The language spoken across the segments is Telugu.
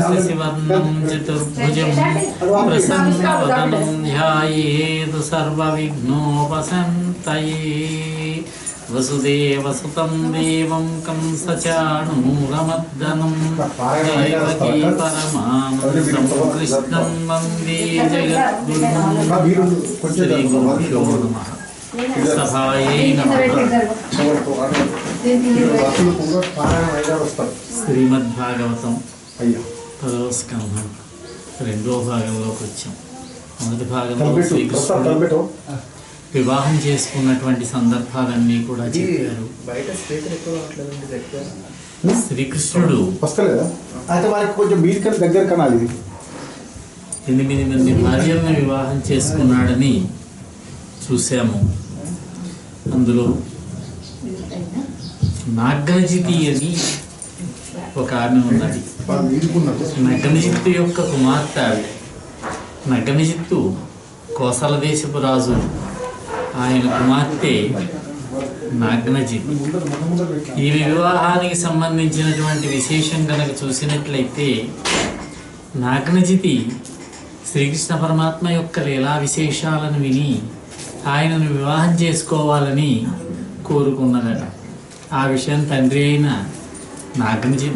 శశివర్ణం చతుర్భుజం ప్రసన్నవదనం ధ్యాయేత్ సర్వవిఘ్నోపశాంతయే వసుదేవసుతం దేవం కంసచాణూరమర్దనం దేవకీ పరమానందం కృష్ణం వందే జగద్గురుం. శ్రీ గురుభ్యో నమః. సభాయే నమః. శ్రీమద్భాగవతం 10వ స్కంధం 2వ భాగంలోకి వచ్చాం. మొదటి భాగంలో శ్రీకృష్ణుడు వివాహం చేసుకున్నటువంటి సందర్భాలన్నీ కూడా చెప్పారు. శ్రీకృష్ణుడు 8 మంది భార్యలను వివాహం చేసుకున్నాడని చూసాము. అందులో నాగజితి అని ఒక ఆమె ఉన్నది. నగనజిత్తు యొక్క కుమార్తె ఆవిడ. నగనజిత్తు కోసల దేశపు రాజు, ఆయన కుమార్తె నాగ్నజిత్. ఈమె వివాహానికి సంబంధించినటువంటి విశేషం కనుక చూసినట్లయితే, నాగ్నజితి శ్రీకృష్ణ పరమాత్మ యొక్క లీలా విశేషాలను విని ఆయనను వివాహం చేసుకోవాలని కోరుకున్నదట. ఆ విషయం తండ్రి అయిన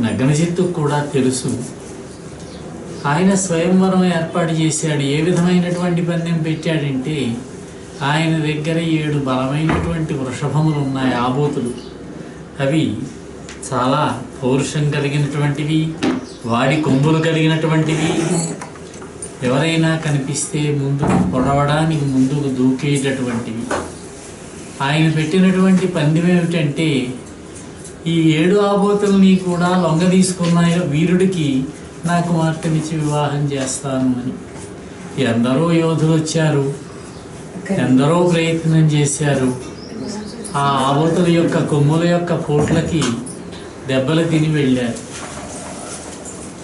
నగ్నజిత్తు కూడా తెలుసు. ఆయన స్వయంవరం ఏర్పాటు చేశాడు. ఏ విధమైనటువంటి పందెం పెట్టాడంటే, ఆయన దగ్గర 7 బలమైనటువంటి వృషభములు ఉన్నాయి, ఆబోతులు. అవి చాలా పౌరుషం కలిగినటువంటివి, వాడి కొమ్ములు కలిగినటువంటివి. ఎవరైనా కనిపిస్తే ముందుకు పొడవడానికి ముందుకు దూకేటటువంటివి. ఆయన పెట్టినటువంటి పందెం ఏమిటంటే, ఈ 7 ఆబోతుల్ని కూడా లొంగ తీసుకున్న వీరుడికి నా కుమార్తెనిచ్చి వివాహం చేస్తాను అని. ఎందరో యోధులు వచ్చారు, ఎందరో ప్రయత్నం చేశారు. ఆ ఆబోతుల యొక్క కొమ్ముల యొక్క పోట్లకి దెబ్బలు తిని వెళ్ళారు.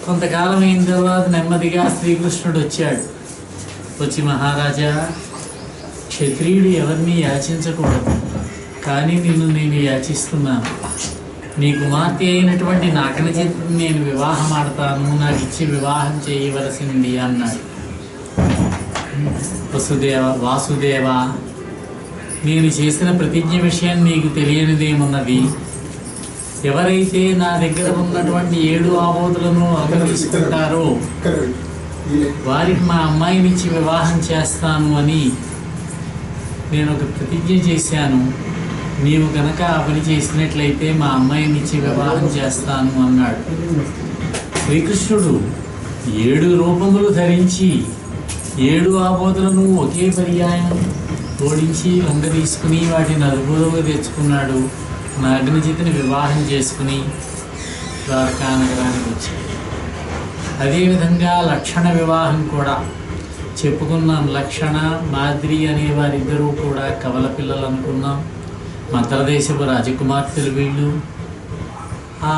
కొంతకాలం అయిన తర్వాత నెమ్మదిగా శ్రీకృష్ణుడు వచ్చాడు. వచ్చి, మహారాజా, క్షత్రియుడు ఎవరిని యాచించకూడదు, కానీ నిన్ను నేను యాచిస్తున్నాను. నీ కుమార్తె అయినటువంటి నాగనజిత్తుని నేను వివాహం ఆడతాను, నాకు ఇచ్చి వివాహం చేయవలసింది అన్నాడు. వాసుదేవ, నేను చేసిన ప్రతిజ్ఞ విషయం నీకు తెలియనిదేమున్నది. ఎవరైతే నా దగ్గర ఉన్నటువంటి 7 ఆబోతులను తీసుకుంటారో వారికి మా అమ్మాయినిచ్చి వివాహం చేస్తాను అని నేను ఒక ప్రతిజ్ఞ చేశాను. నీవు కనుక ఆ పని చేసినట్లయితే మా అమ్మాయినిచ్చి వివాహం చేస్తాను అన్నాడు. శ్రీకృష్ణుడు 7 రూపములు ధరించి 7 ఆబోతులను ఒకే పర్యాయం ఓడించి లొంగ తీసుకుని వాటిని అదుపులోకి తెచ్చుకున్నాడు. నాగ్నజిత్తుని వివాహం చేసుకుని ద్వారకా నగరానికి వచ్చాడు. అదేవిధంగా లక్షణ వివాహం కూడా చెప్పుకున్నాం. లక్షణ, మాద్రి అనే వారిద్దరూ కూడా కవల పిల్లలు అనుకున్నాం. మద్రదేశపు రాజకుమార్తెలు వీళ్ళు. ఆ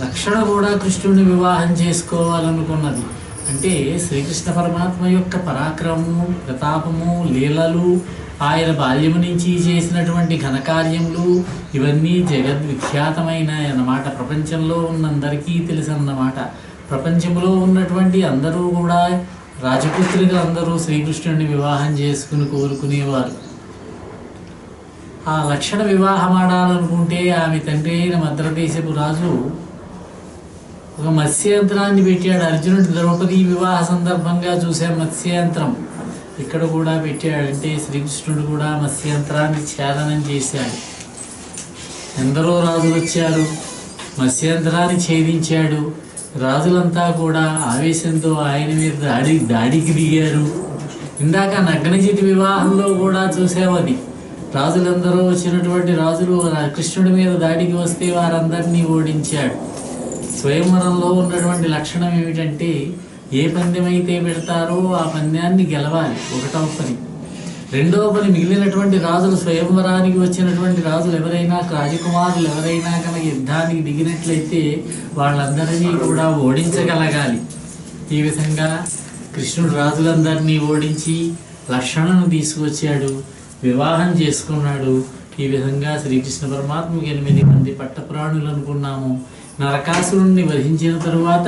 లక్షణ కూడా కృష్ణుడిని వివాహం చేసుకోవాలనుకున్నది. అంటే శ్రీకృష్ణ పరమాత్మ యొక్క పరాక్రమము, ప్రతాపము, లీలలు, ఆయన బాల్యము నుంచి చేసినటువంటి ఘనకార్యములు ఇవన్నీ జగద్విఖ్యాతమైన అన్నమాట. ప్రపంచంలో ఉన్నందరికీ తెలుసు అన్నమాట. ప్రపంచంలో ఉన్నటువంటి అందరూ కూడా రాజపుత్రులు అందరూ శ్రీకృష్ణుడిని వివాహం చేసుకుని కోరుకునేవారు. ఆ లక్షణ వివాహం ఆడాలనుకుంటే ఆమె తండ్రి అయిన మద్రదేశపు రాజు ఒక మత్స్యంత్రాన్ని పెట్టాడు. అర్జునుడి ద్రౌపది వివాహ సందర్భంగా చూసే మత్స్యంత్రం ఇక్కడ కూడా పెట్టాడంటే శ్రీకృష్ణుడు కూడా మత్స్యంత్రాన్ని ఛేదనం చేశాడు. ఎందరో రాజులు వచ్చారు, మత్స్యంత్రాన్ని ఛేదించాడు. రాజులంతా కూడా ఆవేశంతో ఆయన మీద దాడికి దిగారు. ఇందాక నగ్నజితి వివాహంలో కూడా చూసామది. రాజులందరూ వచ్చినటువంటి రాజులు కృష్ణుడి మీద దాడికి వస్తే వారందరినీ ఓడించాడు. స్వయంవరంలో ఉన్నటువంటి లక్షణం ఏమిటంటే, ఏ పందెమైతే పెడతారో ఆ పందెాన్ని గెలవాలి, 1వ పని. 2వ పని, మిగిలినటువంటి రాజులు, స్వయంవరానికి వచ్చినటువంటి రాజులు ఎవరైనా, రాజకుమారులు ఎవరైనా కనుక యుద్ధానికి దిగినట్లయితే వాళ్ళందరినీ కూడా ఓడించగలగాలి. ఈ విధంగా కృష్ణుడు రాజులందరినీ ఓడించి లక్షణను తీసుకొచ్చాడు, వివాహం చేసుకున్నాడు. ఈ విధంగా శ్రీకృష్ణ పరమాత్మకి 8 మంది పట్టప్రాణులు అనుకున్నాము. నరకాసురుణ్ణి వధించిన తరువాత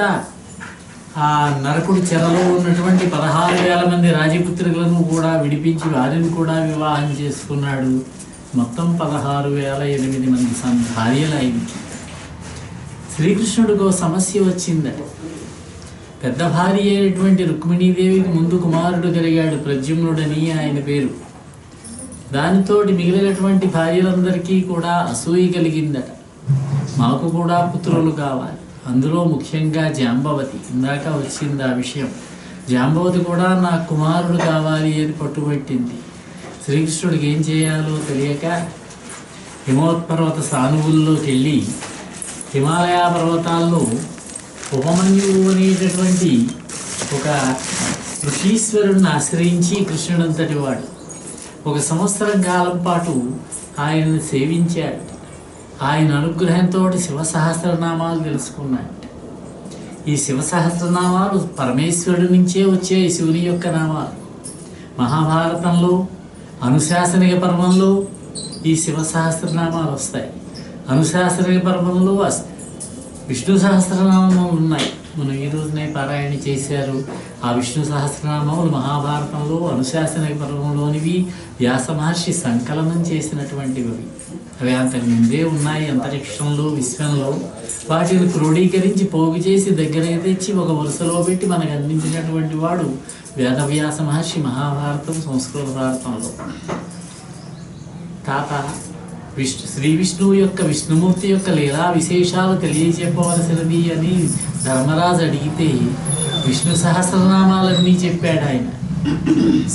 ఆ నరకుడి చెరలో ఉన్నటువంటి 16,000 మంది రాజపుత్రులను కూడా విడిపించి వారిని కూడా వివాహం చేసుకున్నాడు. మొత్తం 16,008 మంది భార్యలు ఆయనకి. శ్రీకృష్ణుడికి సమస్య వచ్చిందట. పెద్ద భార్య అయినటువంటి రుక్మిణీదేవికి ముందు కుమారుడు కలిగాడు, ప్రద్యుమ్నుడని ఆయన పేరు. దానితోటి మిగిలినటువంటి భార్యలందరికీ కూడా అసూయ కలిగిందట. మాకు కూడా పుత్రులు కావాలి, అందులో ముఖ్యంగా జాంబవతి. ఇందాక వచ్చింది ఆ విషయం. జాంబవతి కూడా నా కుమారుడు కావాలి అని పట్టుబట్టింది. శ్రీకృష్ణుడికి ఏం చేయాలో తెలియక హిమోత్పర్వత సానువుల్లోకి వెళ్ళి హిమాలయ పర్వతాల్లో ఉపమన్యువు అనేటటువంటి ఒక ఋషీశ్వరుణ్ణి ఆశ్రయించి కృష్ణుడంతటి వాడు 1 సంవత్సరం కాలం పాటు ఆయనను సేవించాడు. ఆయన అనుగ్రహంతో శివసహస్రనామాలు తెలుసుకున్నాడు. ఈ శివసహస్రనామాలు పరమేశ్వరుడి నుంచే వచ్చే శివుని యొక్క నామాలు. మహాభారతంలో అనుశాసనిక పర్వంలో ఈ శివసహస్రనామాలు వస్తాయి. అనుశాసనిక పర్వంలో విష్ణు సహస్రనామాలు ఉన్నాయి. మనం ఈ రోజునే పారాయణ చేశారు. ఆ విష్ణు సహస్రనామాలు మహాభారతంలో అనుశాసనిక పర్వంలోనివి. వ్యాస మహర్షి సంకలనం చేసినటువంటివి. అవి అంతకు ముందే ఉన్నాయి అంతరిక్షంలో, విశ్వంలో. వాటిని క్రోడీకరించి పోగు చేసి దగ్గర తెచ్చి ఒక వరుసలో పెట్టి మనకు అందించినటువంటి వాడు వేదవ్యాస మహర్షి. మహాభారతం సంస్కృత భారతంలో తాత శ్రీ విష్ణువు యొక్క విష్ణుమూర్తి యొక్క లీలా విశేషాలు తెలియచెప్పవలసినది అని ధర్మరాజు అడిగితే విష్ణు సహస్రనామాలన్నీ చెప్పాడు ఆయన.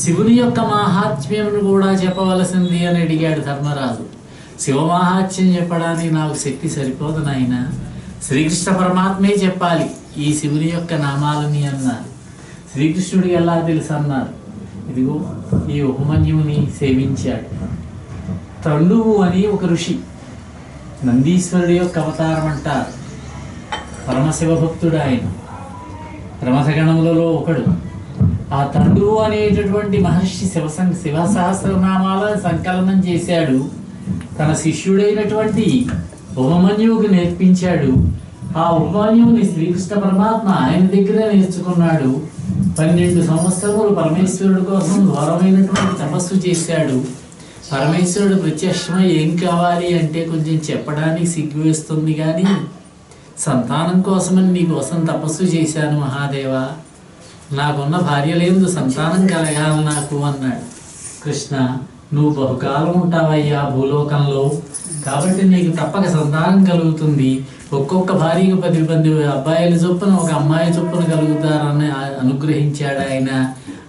శివుని యొక్క మాహాత్మ్యమును కూడా చెప్పవలసింది అని అడిగాడు ధర్మరాజు. శివమాహాత్మ్యం చెప్పడానికి నాకు శక్తి సరిపోదు నాయన, శ్రీకృష్ణ పరమాత్మే చెప్పాలి ఈ శివుని యొక్క నామాలని అన్నారు. శ్రీకృష్ణుడికి ఎలా తెలుసు అన్నారు. ఇదిగో ఈ ఉపమన్యుని సేవించాడు. తండువు అని ఒక ఋషి, నందీశ్వరుడి యొక్క అవతారం అంటారు. పరమశివభక్తుడు ఆయన, ప్రమథగణములలో ఒకడు. ఆ తండువు అనేటటువంటి మహర్షి శివ సహస్రనామాల సంకలనం చేశాడు. తన శిష్యుడైనటువంటి ఉపమన్యువుకి నేర్పించాడు. ఆ ఉపమన్యువుని శ్రీకృష్ణ పరమాత్మ ఆయన దగ్గరే నేర్చుకున్నాడు. 12 సంవత్సరములు పరమేశ్వరుడి కోసం ఘోరమైనటువంటి తపస్సు చేశాడు. పరమేశ్వరుడు ప్రత్యక్షమై ఏం కావాలి అంటే కొంచెం చెప్పడానికి సిగ్గు వేస్తుంది, కానీ సంతానం కోసమని నీ కోసం తపస్సు చేశాను మహాదేవా, నాకున్న భార్య లేదు, సంతానం కలగాలి నాకు అన్నాడు. కృష్ణ, నువ్వు బహుకాలం ఉంటావయ్యా భూలోకంలో, కాబట్టి నీకు తప్పక సంతానం కలుగుతుంది. ఒక్కొక్క భార్యకు 10 అబ్బాయిల చొప్పున ఒక అమ్మాయి చొప్పున కలుగుతారని అనుగ్రహించాడు ఆయన.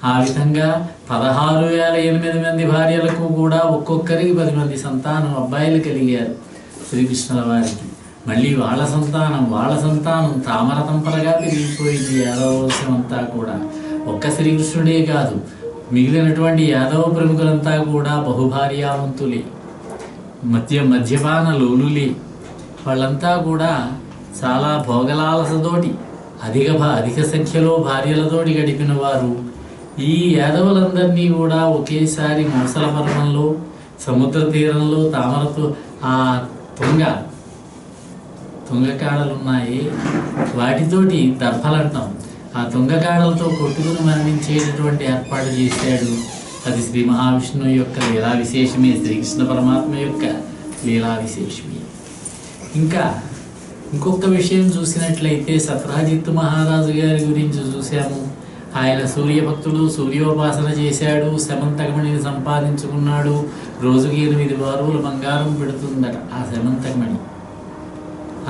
ఆ విధంగా 16,008 మంది భార్యలకు కూడా ఒక్కొక్కరికి 10 మంది సంతానం అబ్బాయిలు కలిగారు శ్రీకృష్ణుల వారికి. మళ్ళీ వాళ్ళ సంతానం తామర తంపరగా పెరిగిపోయింది యాదవ వంశం అంతా కూడా. ఒక్క శ్రీకృష్ణుడే కాదు, మిగిలినటువంటి యాదవ ప్రముఖులంతా కూడా బహుభార్యావంతులే, మద్యపాన లోలులే. వాళ్ళంతా కూడా చాలా భోగలాలసతోటి అధిక సంఖ్యలో భార్యలతోటి గడిపిన వారు. ఈ యాదవులందరినీ కూడా ఒకేసారి మోసల పర్వంలో సముద్ర తీరంలో తామరతో ఆ తుంగకాడలు ఉన్నాయి, వాటితోటి దర్భలంటాం, ఆ తుంగకాడలతో కొట్టుకుని మరణించేటటువంటి ఏర్పాటు చేశాడు. అది శ్రీ మహావిష్ణువు యొక్క లీలా విశేషమే, శ్రీకృష్ణ పరమాత్మ యొక్క లీలా విశేషమే. ఇంకా ఇంకొక విషయం చూసినట్లయితే సత్రాజిత్తు మహారాజు గారి గురించి చూసాము. ఆయన సూర్యభక్తుడు, సూర్యోపాసన చేశాడు, శమంతకమణిని సంపాదించుకున్నాడు. రోజుకి 8 బారువులు బంగారం పెడుతుందట ఆ శమంతకమణి.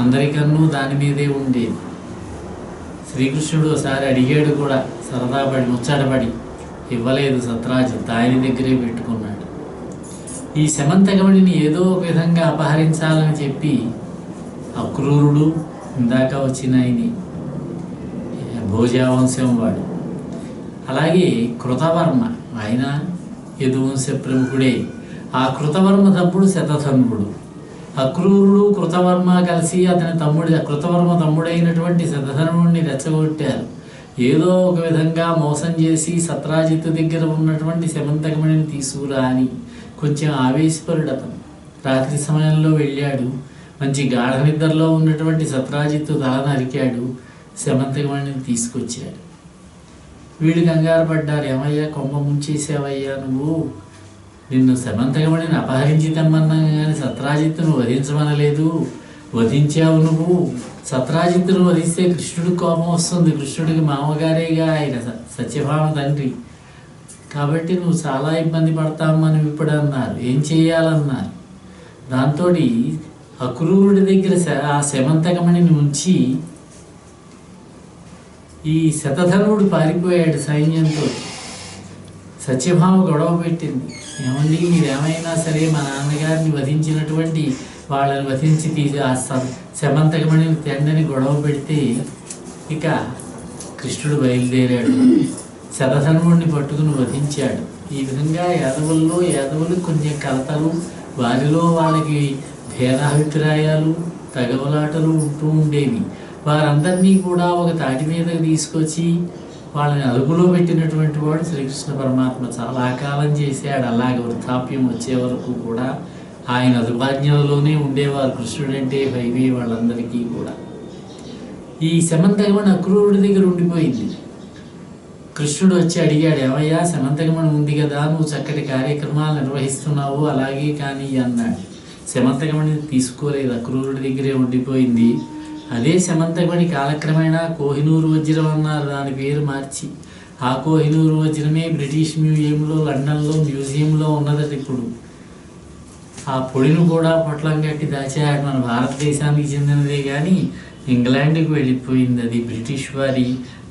అందరికన్నా దాని మీదే ఉండేది. శ్రీకృష్ణుడు ఒకసారి అడిగాడు కూడా, సరదాపడి ముచ్చటపడి, ఇవ్వలేదు సత్రాజిత్, ఆయన దగ్గరే పెట్టుకున్నాడు. ఈ శమంతకమణిని ఏదో ఒక విధంగా అపహరించాలని చెప్పి అక్రూరుడు, ఇందాక వచ్చిన ఆయన భోజావంశం వాడు, అలాగే కృతవర్మ, ఆయన యదువంశ ప్రముఖుడే. ఆ కృతవర్మ తమ్ముడు శతధన్వుడు. అక్రూరుడు కృతవర్మ కలిసి అతని కృతవర్మ తమ్ముడైనటువంటి శతధన్వుడిని రెచ్చగొట్టారు. ఏదో ఒక విధంగా మోసం చేసి సత్రాజిత్తు దగ్గర ఉన్నటువంటి శమంతకమణిని తీసుకురా అని కొంచెం ఆవేశపరుడు అతను. రాత్రి సమయంలో వెళ్ళాడు. మంచి గాఢ నిద్రలో ఉన్నటువంటి సత్రాజిత్తు తల నరికాడు, శమంతకమణిని తీసుకొచ్చాడు. వీడు కంగారు పడ్డారు, ఏమయ్యా కొంప ముంచేసావయ్యా నువ్వు, నిన్ను శమంతకమణిని అపహరించి తెమ్మన్నా కానీ సత్రాజిత్తును వధించమనలేదు, వధించావు నువ్వు. సత్రాజిత్తును వధిస్తే కృష్ణుడికి కోపం వస్తుంది, కృష్ణుడికి మామగారేగా ఆయన సత్యభామ తండ్రి, కాబట్టి నువ్వు చాలా ఇబ్బంది పడతామని ఇప్పుడు అన్నారు. ఏం చేయాలన్నారు. దాంతో అక్రూరుడి దగ్గర ఆ శమంతకమణిని ఉంచి ఈ శతధనుడు పారిపోయాడు సైన్యంతో. సత్యభామ గొడవ పెట్టింది, ఏమండి మీరేమైనా సరే మా నాన్నగారిని వధించినటువంటి వాళ్ళని వధించి ఆ శమంతకమణిని తెండని గొడవ పెడితే ఇక కృష్ణుడు బయలుదేరాడు, శతధనుడిని పట్టుకుని వధించాడు. ఈ విధంగా యాదవులు కొంచెం కలతలు, వారిలో వాళ్ళకి భేదాభిప్రాయాలు, తగవలాటలు ఉంటూ ఉండేవి. వారందరినీ కూడా ఒక తాటి మీదకి తీసుకొచ్చి వాళ్ళని అదుపులో పెట్టినటువంటి వాడు శ్రీకృష్ణ పరమాత్మ. చాలా కాలం చేశాడు. అలాగే వృద్ధాప్యం వచ్చే వరకు కూడా ఆయన అదుపాజ్ఞలలోనే ఉండేవారు కృష్ణుడంటే భైవి వాళ్ళందరికీ కూడా. ఈ శమంతకమణి అక్రూరుడి దగ్గర ఉండిపోయింది. కృష్ణుడు వచ్చి అడిగాడు, ఏమయ్యా శమంతకమణి ఉంది కదా, నువ్వు చక్కటి కార్యక్రమాలు నిర్వహిస్తున్నావు, అలాగే కానీ అన్నాడు. శమంతకమణి తీసుకోలేదు, అక్రూరుడి దగ్గరే ఉండిపోయింది. అదే శమంతకమణి కాలక్రమేణా కోహినూరు వజ్రం అన్నారు దాని పేరు మార్చి. ఆ కోహినూరు వజ్రమే బ్రిటిష్ మ్యూజియంలో, లండన్లో మ్యూజియంలో ఉన్నదట ఇప్పుడు. ఆ పొడిని కూడా పొట్లం కట్టి దాచాడు. మన భారతదేశానికి చెందినదే కానీ ఇంగ్లాండ్కి వెళ్ళిపోయింది అది బ్రిటిష్ వారి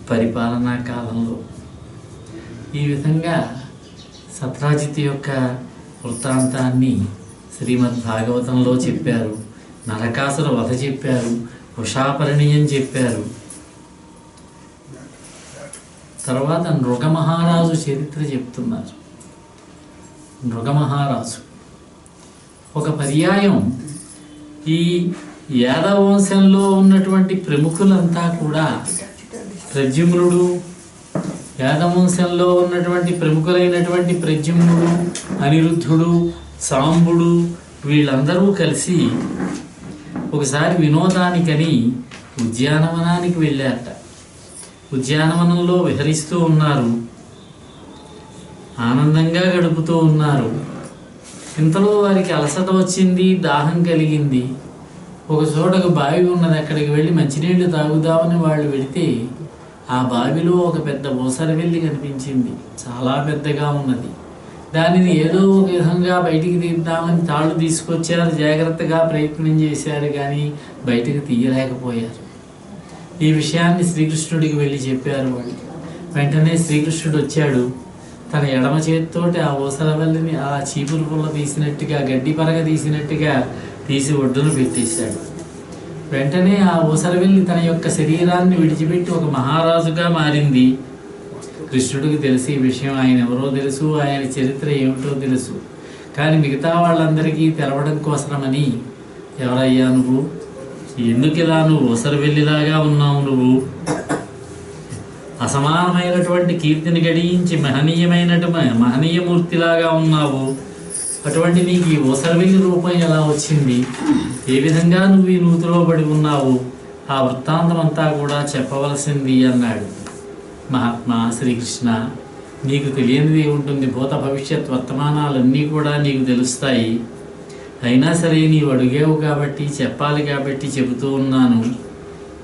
పరిపాలనా కాలంలో. ఈ విధంగా సత్రాజిత్ యొక్క వృత్తాంతాన్ని శ్రీమద్ భాగవతంలో చెప్పారు. నరకాసుర వధ చెప్పారు, ఉషాపరిణయం చెప్పారు. తర్వాత నృగమహారాజు చరిత్ర చెప్తున్నారు. నృగమహారాజు ఒక పర్యాయం ఈ యాదవ వంశంలో ఉన్నటువంటి ప్రముఖులంతా కూడా ప్రద్యుమ్నుడు, యాదవ వంశంలో ఉన్నటువంటి ప్రముఖులైనటువంటి ప్రద్యుమ్నుడు, అనిరుద్ధుడు, సాంబుడు వీళ్ళందరూ కలిసి ఒకసారి వినోదానికని ఉద్యానవనానికి వెళ్ళారట. ఉద్యానవనంలో విహరిస్తూ ఉన్నారు, ఆనందంగా గడుపుతూ ఉన్నారు. ఇంతలో వారికి అలసట వచ్చింది, దాహం కలిగింది. ఒక చోటకు బావి ఉన్నది, అక్కడికి వెళ్ళి మంచినీళ్లు తాగుదామని వాళ్ళు వెళితే ఆ బావిలో ఒక పెద్ద ఊసరవెల్లి కనిపించింది. చాలా పెద్దగా ఉన్నది. దానిని ఏదో ఒక విధంగా బయటికి తీద్దామని తాళ్ళు తీసుకొచ్చారు, జాగ్రత్తగా ప్రయత్నం చేశారు, కానీ బయటికి తీయలేకపోయారు. ఈ విషయాన్ని శ్రీకృష్ణుడికి వెళ్ళి చెప్పారు వాళ్ళు. వెంటనే శ్రీకృష్ణుడు వచ్చాడు, తన ఎడమ చేతితోటి ఆ ఊసరవల్లిని ఆ చీపురు పుల్ల తీసినట్టుగా, గడ్డి పరగ తీసినట్టుగా తీసి ఒడ్డును పెట్టేశాడు. వెంటనే ఆ ఊసరవెల్లి తన యొక్క శరీరాన్ని విడిచిపెట్టి ఒక మహారాజుగా మారింది. కృష్ణుడికి తెలిసి ఈ విషయం, ఆయన ఎవరో తెలుసు, ఆయన చరిత్ర ఏమిటో తెలుసు, కానీ మిగతా వాళ్ళందరికీ తెలవడం కోసమని, ఎవరయ్యా నువ్వు, ఎందుకు ఇలా నువ్వు ఊసరవెల్లిలాగా ఉన్నావు, నువ్వు అసమానమైనటువంటి కీర్తిని గడించి మహనీయమూర్తిలాగా ఉన్నావు, అటువంటి నీకు ఈ ఊసరవెల్లి రూపం ఎలా వచ్చింది, ఏ విధంగా నువ్వు ఈ నూతిలో పడి ఉన్నావు, ఆ వృత్తాంతం అంతా కూడా చెప్పవలసింది అన్నాడు. మహాత్మా శ్రీకృష్ణ, నీకు తెలియనిది ఉంటుంది, భూత భవిష్యత్ వర్తమానాలన్నీ కూడా నీకు తెలుస్తాయి. అయినా సరే నీవు అడిగావు కాబట్టి, చెప్పాలి కాబట్టి చెబుతూ ఉన్నాను.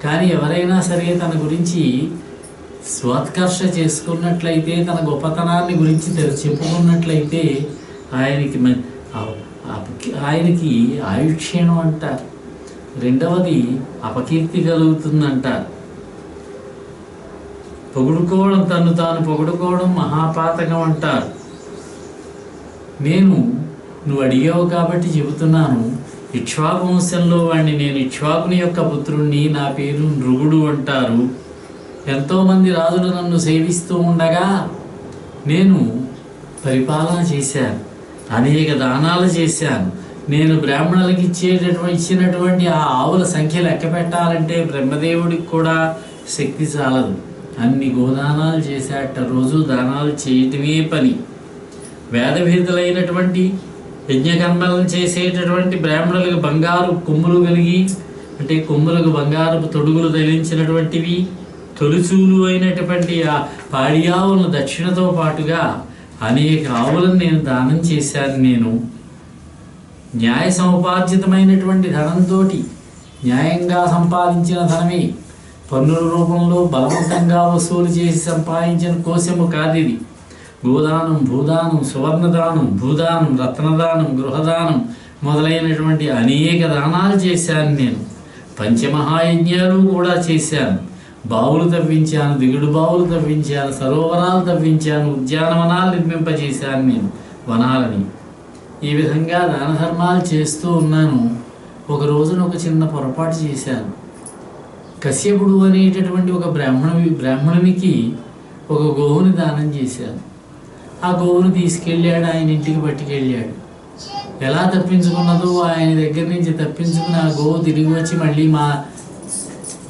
కానీ ఎవరైనా సరే తన గురించి స్వాత్కర్ష చేసుకున్నట్లయితే, తన గొప్పతనాన్ని గురించి చెప్పుకున్నట్లయితే ఆయనకి ఆయుక్షీణం అంటారు. రెండవది అపకీర్తి కలుగుతుందంటారు. పొగుడుకోవడం, తను తాను పొగుడుకోవడం మహాపాతకం అంటారు. నువ్వు అడిగావు కాబట్టి చెబుతున్నాను. ఇక్ష్వాకు వంశంలో వాడిని నేను, ఇక్ష్వాకుని యొక్క పుత్రుణ్ణి, నా పేరు నృగుడు అంటారు. ఎంతోమంది రాజులు నన్ను సేవిస్తూ ఉండగా నేను పరిపాలన చేశాను, అనేక దానాలు చేశాను. నేను బ్రాహ్మణులకు ఇచ్చినటువంటి ఆ ఆవుల సంఖ్య లెక్క పెట్టాలంటే బ్రహ్మదేవుడికి కూడా శక్తి చాలదు. అన్ని గోదానాలు చేశాట, రోజు దానాలు చేయటమే పని. వేదభీతులైనటువంటి యజ్ఞకర్మలను చేసేటటువంటి బ్రాహ్మణులకు బంగారు కొమ్ములు కలిగి, అంటే కొమ్ములకు బంగారపు తొడుగులు ధరించినటువంటివి, తొలిచూలు అయినటువంటి ఆ పాడి ఆవులను దక్షిణతో పాటుగా అనేక ఆవులను నేను దానం చేశాను. నేను న్యాయ సముపార్జితమైనటువంటి ధనంతో, న్యాయంగా సంపాదించిన ధనమే, పన్నుల రూపంలో బలవంతంగా వసూలు చేసి సంపాదించిన కోశము కాదు ఇది. గోదానం, భూదానం, సువర్ణదానం, భూదానం, రత్నదానం, గృహదానం మొదలైనటువంటి అనేక దానాలు చేశాను. నేను పంచమహాయజ్ఞాలు కూడా చేశాను. బావులు తవ్వించాను, దిగుడు బావులు తవ్వించాను, సరోవరాలు తవ్వించాను, ఉద్యానవనాలు నిర్మింపజేశాను నేను, వనాలని. ఈ విధంగా దాన ధర్మాలు చేస్తూ ఉన్నాను. ఒక రోజున ఒక చిన్న పొరపాటు చేశాను. కశ్యపుడు అనేటటువంటి ఒక బ్రాహ్మణునికి ఒక గోవుని దానం చేశాను. ఆ గోవును తీసుకెళ్ళాడు, ఆయన ఇంటికి పట్టుకెళ్ళాడు. ఎలా తప్పించుకున్నదో ఆయన దగ్గర నుంచి తప్పించుకుని ఆ గోవు తిరిగి వచ్చి మళ్ళీ మా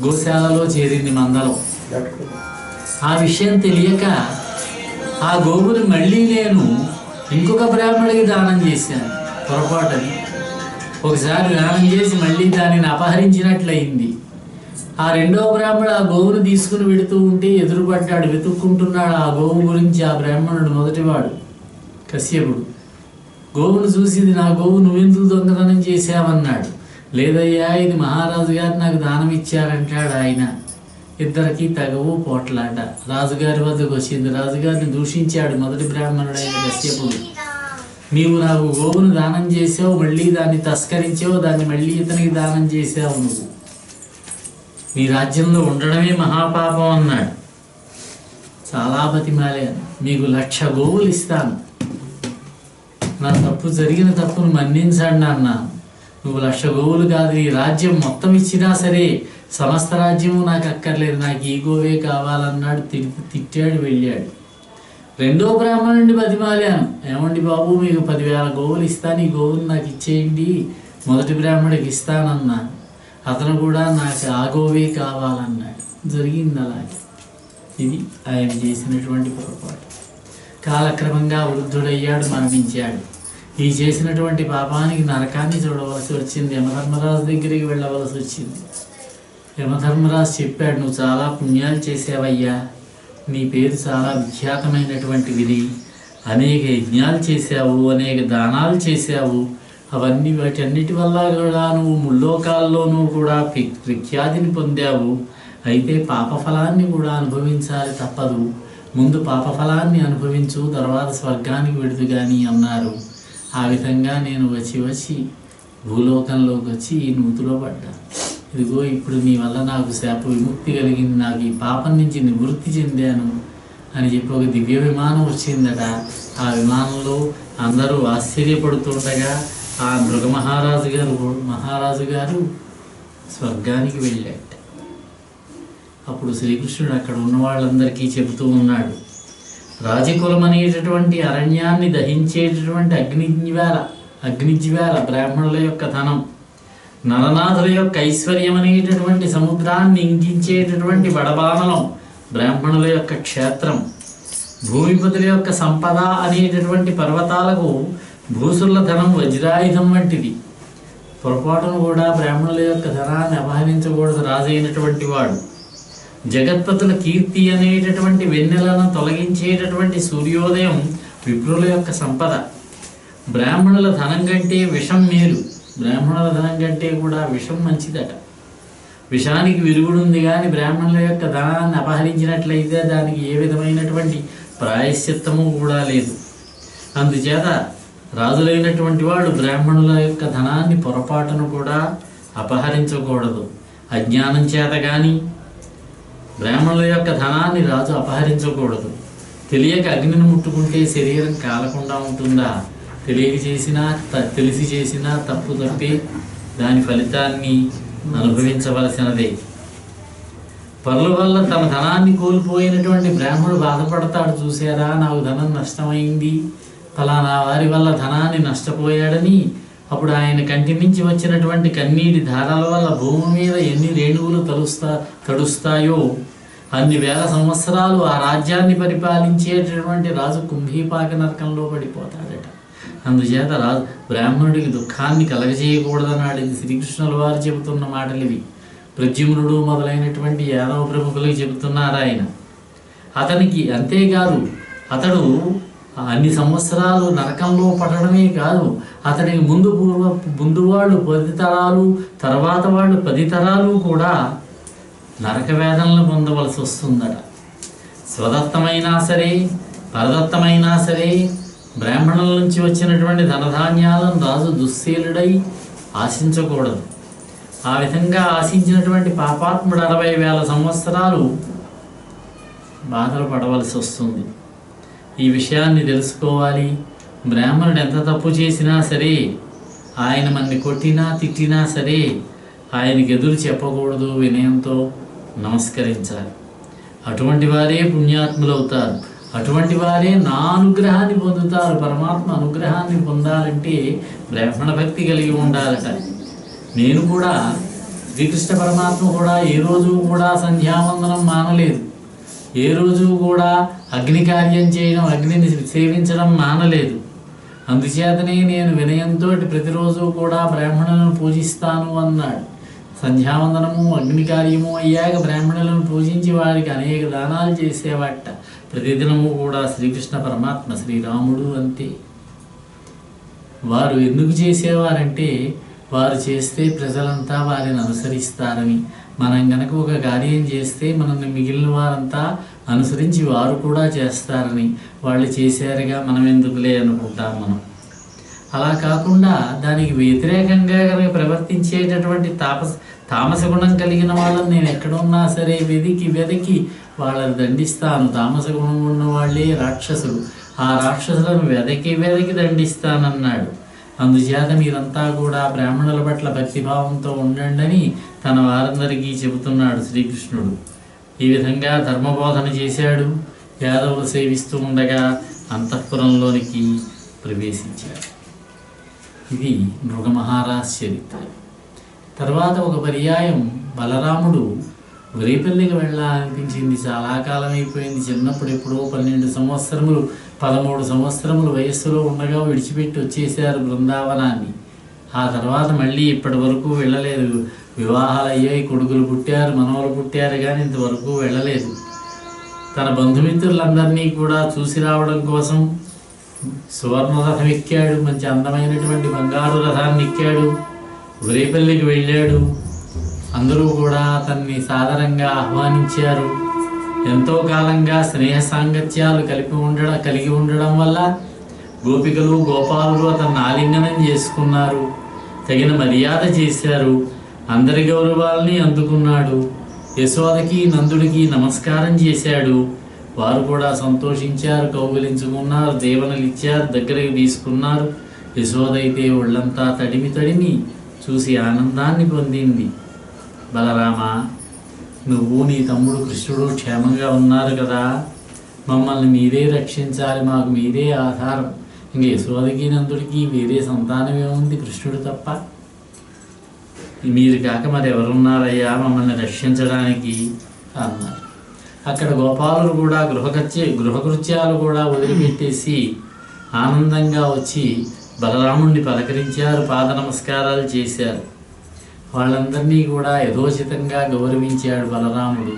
గోశాలలో చేరింది, మందలో. ఆ విషయం తెలియక ఆ గోవుని మళ్ళీ నేను ఇంకొక బ్రాహ్మణుడికి దానం చేశాను, పొరపాటుని. ఒకసారి దానం చేసి మళ్ళీ దానిని అపహరించినట్లయింది. ఆ రెండవ బ్రాహ్మణుడు ఆ గోవును తీసుకుని వెడుతూ ఉంటే ఎదురుపడ్డాడు, వెతుక్కుంటున్నాడు ఆ గోవు గురించి. ఆ బ్రాహ్మణుడు మొదటివాడు కశ్యపుడు గోవును చూసి, ఇది నా గోవు, నువ్వెందుకు దొంగతనం చేశావన్నాడు. లేదయ్యా, ఇది మహారాజు గారు నాకు దానం ఇచ్చారంటాడు ఆయన. ఇద్దరికి తగవు, పోట్లాట. రాజుగారి వద్దకు వచ్చింది. రాజుగారిని దూషించాడు మొదటి బ్రాహ్మణుడైన కశ్యపుడు. నీవు నాకు గోవును దానం చేసావు, మళ్ళీ దాన్ని తస్కరించావు, దాన్ని మళ్ళీ ఇతనికి దానం చేసావు. నువ్వు నీ రాజ్యంలో ఉండడమే మహాపాపం అన్నాడు. చాలా బతిమాలాను, మీకు 1,00,000 గోవులు ఇస్తాను, నా తప్పు, జరిగిన తప్పును మన్నించండి అన్నాను. నువ్వు 1,00,000 గోవులు కాదు, నీ రాజ్యం మొత్తం ఇచ్చినా సరే, సమస్త రాజ్యము నాకు అక్కర్లేదు, నాకు ఈ గోవే కావాలన్నాడు. తిట్టాడు, వెళ్ళాడు. రెండో బ్రాహ్మణుడిని బతిమాలాను, ఏమండి బాబు, మీకు 10,000 గోవులు ఇస్తాను, ఈ గోవులు నాకు ఇచ్చేయండి, మొదటి బ్రాహ్మణుడికి ఇస్తానన్నాను. అతను కూడా నాకు ఆ గోవే కావాలన్నాడు. జరిగింది అలాగే. ఇది ఆయన చేసినటువంటి పొరపాటు. కాలక్రమంగా వృద్ధుడయ్యాడు, మరణించాడు. ఈ చేసినటువంటి పాపానికి నరకాన్ని చూడవలసి వచ్చింది. యమధర్మరాజు దగ్గరికి వెళ్ళవలసి వచ్చింది. యమధర్మరాజు చెప్పాడు, నువ్వు చాలా పుణ్యాలు చేసావయ్యా, నీ పేరు చాలా విఖ్యాతమైనటువంటిది, అనేక యజ్ఞాలు చేశావు, అనేక దానాలు చేశావు, అవన్నీ వాటన్నిటి వల్ల కూడా నువ్వు ముల్లోకాల్లోనూ కూడా ప్రఖ్యాతిని పొందావు. అయితే పాపఫలాన్ని కూడా అనుభవించాలి, తప్పదు. ముందు పాపఫలాన్ని అనుభవించు, తర్వాత స్వర్గానికి వెడుతు కానీ అన్నారు. ఆ విధంగా నేను వచ్చి భూలోకంలోకి వచ్చి ఈ నూతిలో పడ్డాను. ఇదిగో ఇప్పుడు నీ వల్ల నాకు శాప విముక్తి కలిగింది, నాకు ఈ పాపం నుంచి నివృత్తి చెందాను అని చెప్పి ఒక దివ్య విమానం వచ్చిందట. ఆ విమానంలో అందరూ ఆశ్చర్యపడుతుండగా ఆ మహారాజు గారు స్వర్గానికి వెళ్ళాడు. అప్పుడు శ్రీకృష్ణుడు అక్కడ ఉన్న వాళ్ళందరికీ చెబుతూ ఉన్నాడు, రాజకులం అనేటటువంటి అరణ్యాన్ని దహించేటటువంటి అగ్నిజ్వాల బ్రాహ్మణుల యొక్క ధనం, నరనాథుల యొక్క ఐశ్వర్యం అనేటటువంటి సముద్రాన్ని ఇంకించేటటువంటి వడబానలం బ్రాహ్మణుల యొక్క క్షేత్రం, భూమిపతుల యొక్క సంపద అనేటటువంటి పర్వతాలకు భూసుల ధనం వజ్రాయుధం వంటిది. పొరపాటును కూడా బ్రాహ్మణుల యొక్క ధనాన్ని అపహరించకూడదు రాజైనటువంటి వాడు. జగత్పతుల కీర్తి అనేటటువంటి వెన్నెలను తొలగించేటటువంటి సూర్యోదయం విప్రుల యొక్క సంపద. బ్రాహ్మణుల ధనం కంటే విషం మేలు, బ్రాహ్మణుల ధనం కంటే కూడా విషం మంచిదట. విషానికి విరుగుడుంది, కానీ బ్రాహ్మణుల యొక్క ధనాన్ని అపహరించినట్లయితే దానికి ఏ విధమైనటువంటి ప్రాయశ్చిత్తము కూడా లేదు. అందుచేత రాజులైనటువంటి వాడు బ్రాహ్మణుల యొక్క ధనాన్ని పొరపాటును కూడా అపహరించకూడదు. అజ్ఞానం చేత కానీ బ్రాహ్మణుల యొక్క ధనాన్ని రాజు అపహరించకూడదు. తెలియక అగ్నిని ముట్టుకుంటే శరీరం కాలకుండా ఉంటుందా? తెలిసి చేసినా తప్పు తప్పి దాని ఫలితాన్ని అనుభవించవలసినదే. పరుల వల్ల తన ధనాన్ని కోల్పోయినటువంటి బ్రాహ్మణుడు బాధపడతాడు, చూసారా నాకు ధనం నష్టమైంది, ఫలానా వారి వల్ల ధనాన్ని నష్టపోయాడని. అప్పుడు ఆయన కంటి నుంచి వచ్చినటువంటి కన్నీటి ధారాల వల్ల భూమి మీద ఎన్ని రేణువులు తడుస్తాయో అన్ని వేల సంవత్సరాలు ఆ రాజ్యాన్ని పరిపాలించేటటువంటి రాజు కుంభీపాక నరకంలో పడిపోతాడట. అందుచేత బ్రాహ్మణుడికి దుఃఖాన్ని కలగజేయకూడదన్నాడు. ఇది శ్రీకృష్ణుల వారు చెబుతున్న మాటలు ఇవి. ప్రద్యుమ్నుడు మొదలైనటువంటి యాదవ ప్రముఖులకు చెబుతున్నారు ఆయన. అతనికి అంతేకాదు, అతడు అన్ని సంవత్సరాలు నరకంలో పడడమే కాదు, అతనికి ముందు వాళ్ళు 10 తరాలు, తర్వాత వాళ్ళు 10 తరాలు కూడా నరక వేదనలు పొందవలసి వస్తుందట. స్వదత్తమైనా సరే పరదత్తమైనా సరే బ్రాహ్మణుల నుంచి వచ్చినటువంటి ధనధాన్యాలను రాజు దుశ్శీలుడై ఆశించకూడదు. ఆ విధంగా ఆశించినటువంటి పాపాత్ముడు 60,000 సంవత్సరాలు బాధలు పడవలసి వస్తుంది. ఈ విషయాన్ని తెలుసుకోవాలి. బ్రాహ్మణుడు ఎంత తప్పు చేసినా సరే, ఆయన మనని కొట్టినా తిట్టినా సరే ఆయనకి ఎదురు చెప్పకూడదు, వినయంతో నమస్కరించాలి. అటువంటి వారే పుణ్యాత్ములు అవుతారు. అటువంటి వారే నా అనుగ్రహాన్ని పొందుతారు. పరమాత్మ అనుగ్రహాన్ని పొందాలంటే బ్రాహ్మణ భక్తి కలిగి ఉండాలట. నేను కూడా శ్రీకృష్ణ పరమాత్మ కూడా ఏ రోజు కూడా సంధ్యావందనం మానలేదు. ఏ రోజు కూడా అగ్ని కార్యం చేయడం, అగ్నిని సేవించడం మానలేదు. అందుచేతనే నేను వినయంతో ప్రతిరోజు కూడా బ్రాహ్మణులను పూజిస్తాను అన్నాడు. సంధ్యావందనము అగ్ని కార్యము అయ్యాక బ్రాహ్మణులను పూజించి వారికి అనేక దానాలు చేసేవాట. ప్రతిదినము కూడా శ్రీకృష్ణ పరమాత్మ, శ్రీరాముడు అంతే. వారు ఎందుకు చేసేవారంటే వారు చేస్తే ప్రజలంతా వారిని అనుసరిస్తారని. మనం గనక ఒక కార్యం చేస్తే మనల్ని మిగిలిన వారంతా అనుసరించి వారు కూడా చేస్తారని. వాళ్ళు చేశారుగా మనం ఎందుకులే అనుకుంటాం మనం. అలా కాకుండా దానికి వ్యతిరేకంగా కనుక ప్రవర్తించేటటువంటి తామస గుణం కలిగిన వాళ్ళని నేను ఎక్కడున్నా సరే వెదికి వాళ్ళని దండిస్తాను. తామస గుణం ఉన్న వాళ్ళే రాక్షసులు. ఆ రాక్షసులను వెదకి దండిస్తానన్నాడు. అందుచేత మీరంతా కూడా బ్రాహ్మణుల పట్ల భక్తిభావంతో ఉండండి అని తన వారందరికీ చెబుతున్నాడు శ్రీకృష్ణుడు. ఈ విధంగా ధర్మబోధన చేశాడు. యాదవులు సేవిస్తూ ఉండగా అంతఃపురంలోనికి ప్రవేశించాడు. ఇది మృగమహారాజ్ చరిత్ర. తర్వాత ఒక పర్యాయం బలరాముడు వరేపల్లికి వెళ్ళాలనిపించింది. చాలా కాలం అయిపోయింది. చిన్నప్పుడు ఎప్పుడో 12 సంవత్సరములు 13 సంవత్సరములు వయస్సులో ఉండగా విడిచిపెట్టి వచ్చేసారు బృందావనాన్ని. ఆ తర్వాత మళ్ళీ ఇప్పటి వరకు వెళ్ళలేదు. వివాహాలు అయ్యాయి, కొడుకులు పుట్టారు, మనవలు పుట్టారు, కానీ ఇంతవరకు వెళ్ళలేదు. తన బంధుమిత్రులందరినీ కూడా చూసి రావడం కోసం సువర్ణ రథం ఎక్కాడు. మంచి అందమైనటువంటి బంగారు రథాన్ని ఎక్కాడు. వరేపల్లికి వెళ్ళాడు. అందరూ కూడా అతన్ని సాదరంగా ఆహ్వానించారు. ఎంతో కాలంగా స్నేహ సాంగత్యాలు కలిగి ఉండడం వల్ల గోపికలు గోపాలులు అతన్ని ఆలింగనం చేసుకున్నారు. తగిన మర్యాద చేశారు. అందరి గౌరవాల్ని అందుకున్నాడు. యశోదకి నందుడికి నమస్కారం చేశాడు. వారు కూడా సంతోషించారు, కౌగిలించుకున్నారు, దీవెనలు ఇచ్చారు, దగ్గరికి తీసుకున్నారు. యశోద అయితే ఒళ్ళంతా తడిమి చూసి ఆనందాన్ని పొందింది. బలరామ, నువ్వు నీ తమ్ముడు కృష్ణుడు క్షేమంగా ఉన్నారు కదా, మమ్మల్ని మీరే రక్షించాలి, మాకు మీరే ఆధారం. ఇంక యశోదకి నందుడికి వేరే సంతానమే ఉంది కృష్ణుడు తప్ప. మీరు కాక మరి ఎవరున్నారయ్యా మమ్మల్ని రక్షించడానికి అన్నారు. అక్కడ గోపాలులు కూడా గృహకృత్యాలు కూడా వదిలిపెట్టేసి ఆనందంగా వచ్చి బలరాముణ్ణి పలకరించారు, పాద నమస్కారాలు చేశారు. వాళ్ళందరినీ కూడా యథోచితంగా గౌరవించాడు బలరాముడు.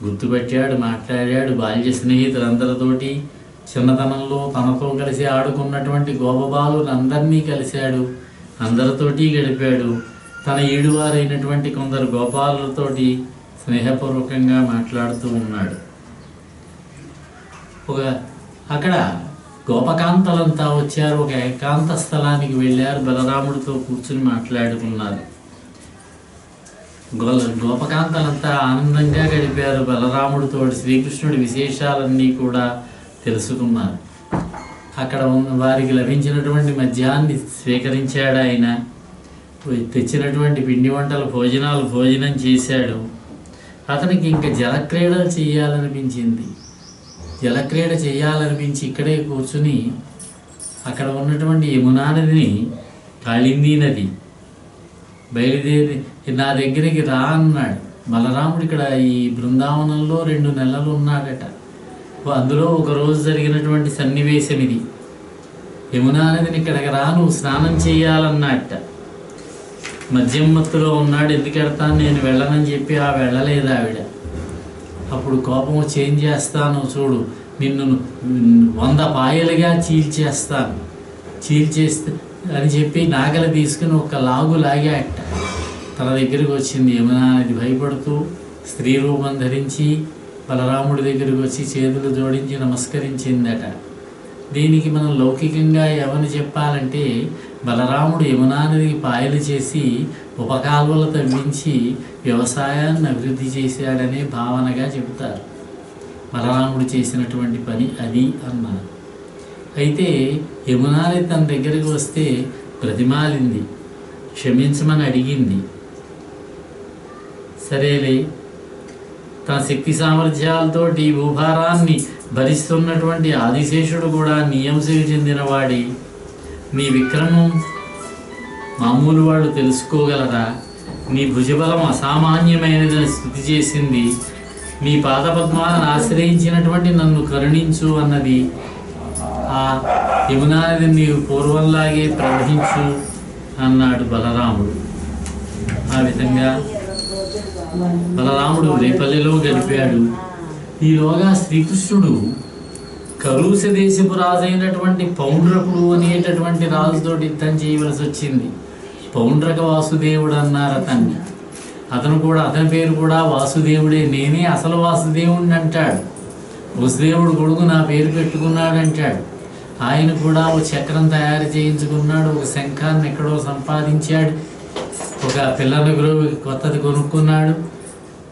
గుర్తుపెట్టాడు, మాట్లాడాడు. బాల్య స్నేహితులందరితోటి చిన్నతనంలో తనతో కలిసి ఆడుకున్నటువంటి గోపబాలులందరినీ కలిశాడు. అందరితోటి గడిపాడు. తన ఈడువారైనటువంటి కొందరు గోపాలులతోటి స్నేహపూర్వకంగా మాట్లాడుతూ ఉన్నాడు. అక్కడ గోపకాంతలంతా వచ్చారు. ఒక ఏకాంత స్థలానికి వెళ్ళారు. బలరాముడితో కూర్చుని మాట్లాడుకున్నారు. గోపకాంతలంతా ఆనందంగా గడిపారు. బలరాముడితో శ్రీకృష్ణుడి విశేషాలన్నీ కూడా తెలుసుకున్నారు. అక్కడ వారికి లభించినటువంటి మద్యాన్ని స్వీకరించాడు. ఆయన తెచ్చినటువంటి పిండి వంటల భోజనం చేశాడు. అతనికి ఇంకా జలక్రీడలు చేయాలనిపించింది. జలక్రీడ చేయాలనిపించి ఇక్కడే కూర్చుని అక్కడ ఉన్నటువంటి యమునా నదిని, కాళిందీ నది బయలుదేరి నా దగ్గరికి రా అన్నాడు. బలరాముడు ఇక్కడ ఈ బృందావనంలో 2 నెలలు ఉన్నాడట. అందులో ఒకరోజు జరిగినటువంటి సన్నివేశం ఇది. యమునా నదిని ఇక్కడికి రా, నువ్వు స్నానం చేయాలన్నట్ట. మద్యం మత్తులో ఉన్నాడు, ఎందుకు వెళ్తాను, నేను వెళ్ళనని చెప్పి వెళ్ళలేదు ఆవిడ. అప్పుడు కోపం చేంజ్ చేస్తాను చూడు, నిన్ను 100 పాయలుగా చీల్చేస్తాను, చీల్చేస్తే అని చెప్పి నాగలి తీసుకుని ఒక లాగు లాగాట. తన దగ్గరికి వచ్చింది యమునా నది. భయపడుతూ స్త్రీ రూపం ధరించి బలరాముడి దగ్గరికి వచ్చి చేతులు జోడించి నమస్కరించిందట. దీనికి మనం లౌకికంగా ఏమని చెప్పాలంటే, బలరాముడు యమునా నదికి పాయలు చేసి ఉపకాలువలు తవ్వించి వ్యవసాయాన్ని అభివృద్ధి చేశాడనే భావనగా చెబుతారు. బలరాముడు చేసినటువంటి పని అది అన్నారు. అయితే యమునా నది తన దగ్గరికి వస్తే ప్రతిమాలింది, క్షమించమని అడిగింది. సరేలే, తన శక్తి సామర్థ్యాలతోటి ఈ భూభారాన్ని భరిస్తున్నటువంటి ఆదిశేషుడు కూడా నీ అంశకు చెందినవాడి, నీ విక్రమం మామూలు వాళ్ళు తెలుసుకోగలరా? నీ భుజబలం అసామాన్యమైనదని స్తుతి చేసింది. నీ పాదపద్మాలను ఆశ్రయించినటువంటి నన్ను కరుణించు అన్నది. ఆ యమునా నది నీవు పూర్వంలాగే ప్రవహించు అన్నాడు బలరాముడు. ఆ విధంగా బలరాముడు రేపల్లెలో గడిపాడు. ఈలోగా శ్రీకృష్ణుడు కరూస దేశపు రాజు అయినటువంటి పౌండ్రకుడు అనేటటువంటి రాజుతోటి యుద్ధం చేయవలసి వచ్చింది. పౌండ్రక వాసుదేవుడు అన్నారు అతన్ని. అతని పేరు కూడా వాసుదేవుడే. నేనే అసలు వాసుదేవుడిని అంటాడు. వసుదేవుడు కొడుకు నా పేరు పెట్టుకున్నాడు అంటాడు. ఆయన కూడా ఒక చక్రం తయారు చేయించుకున్నాడు, ఒక శంఖాన్ని ఎక్కడో సంపాదించాడు, ఒక పిల్లని గురువు కొత్తది కొనుక్కున్నాడు,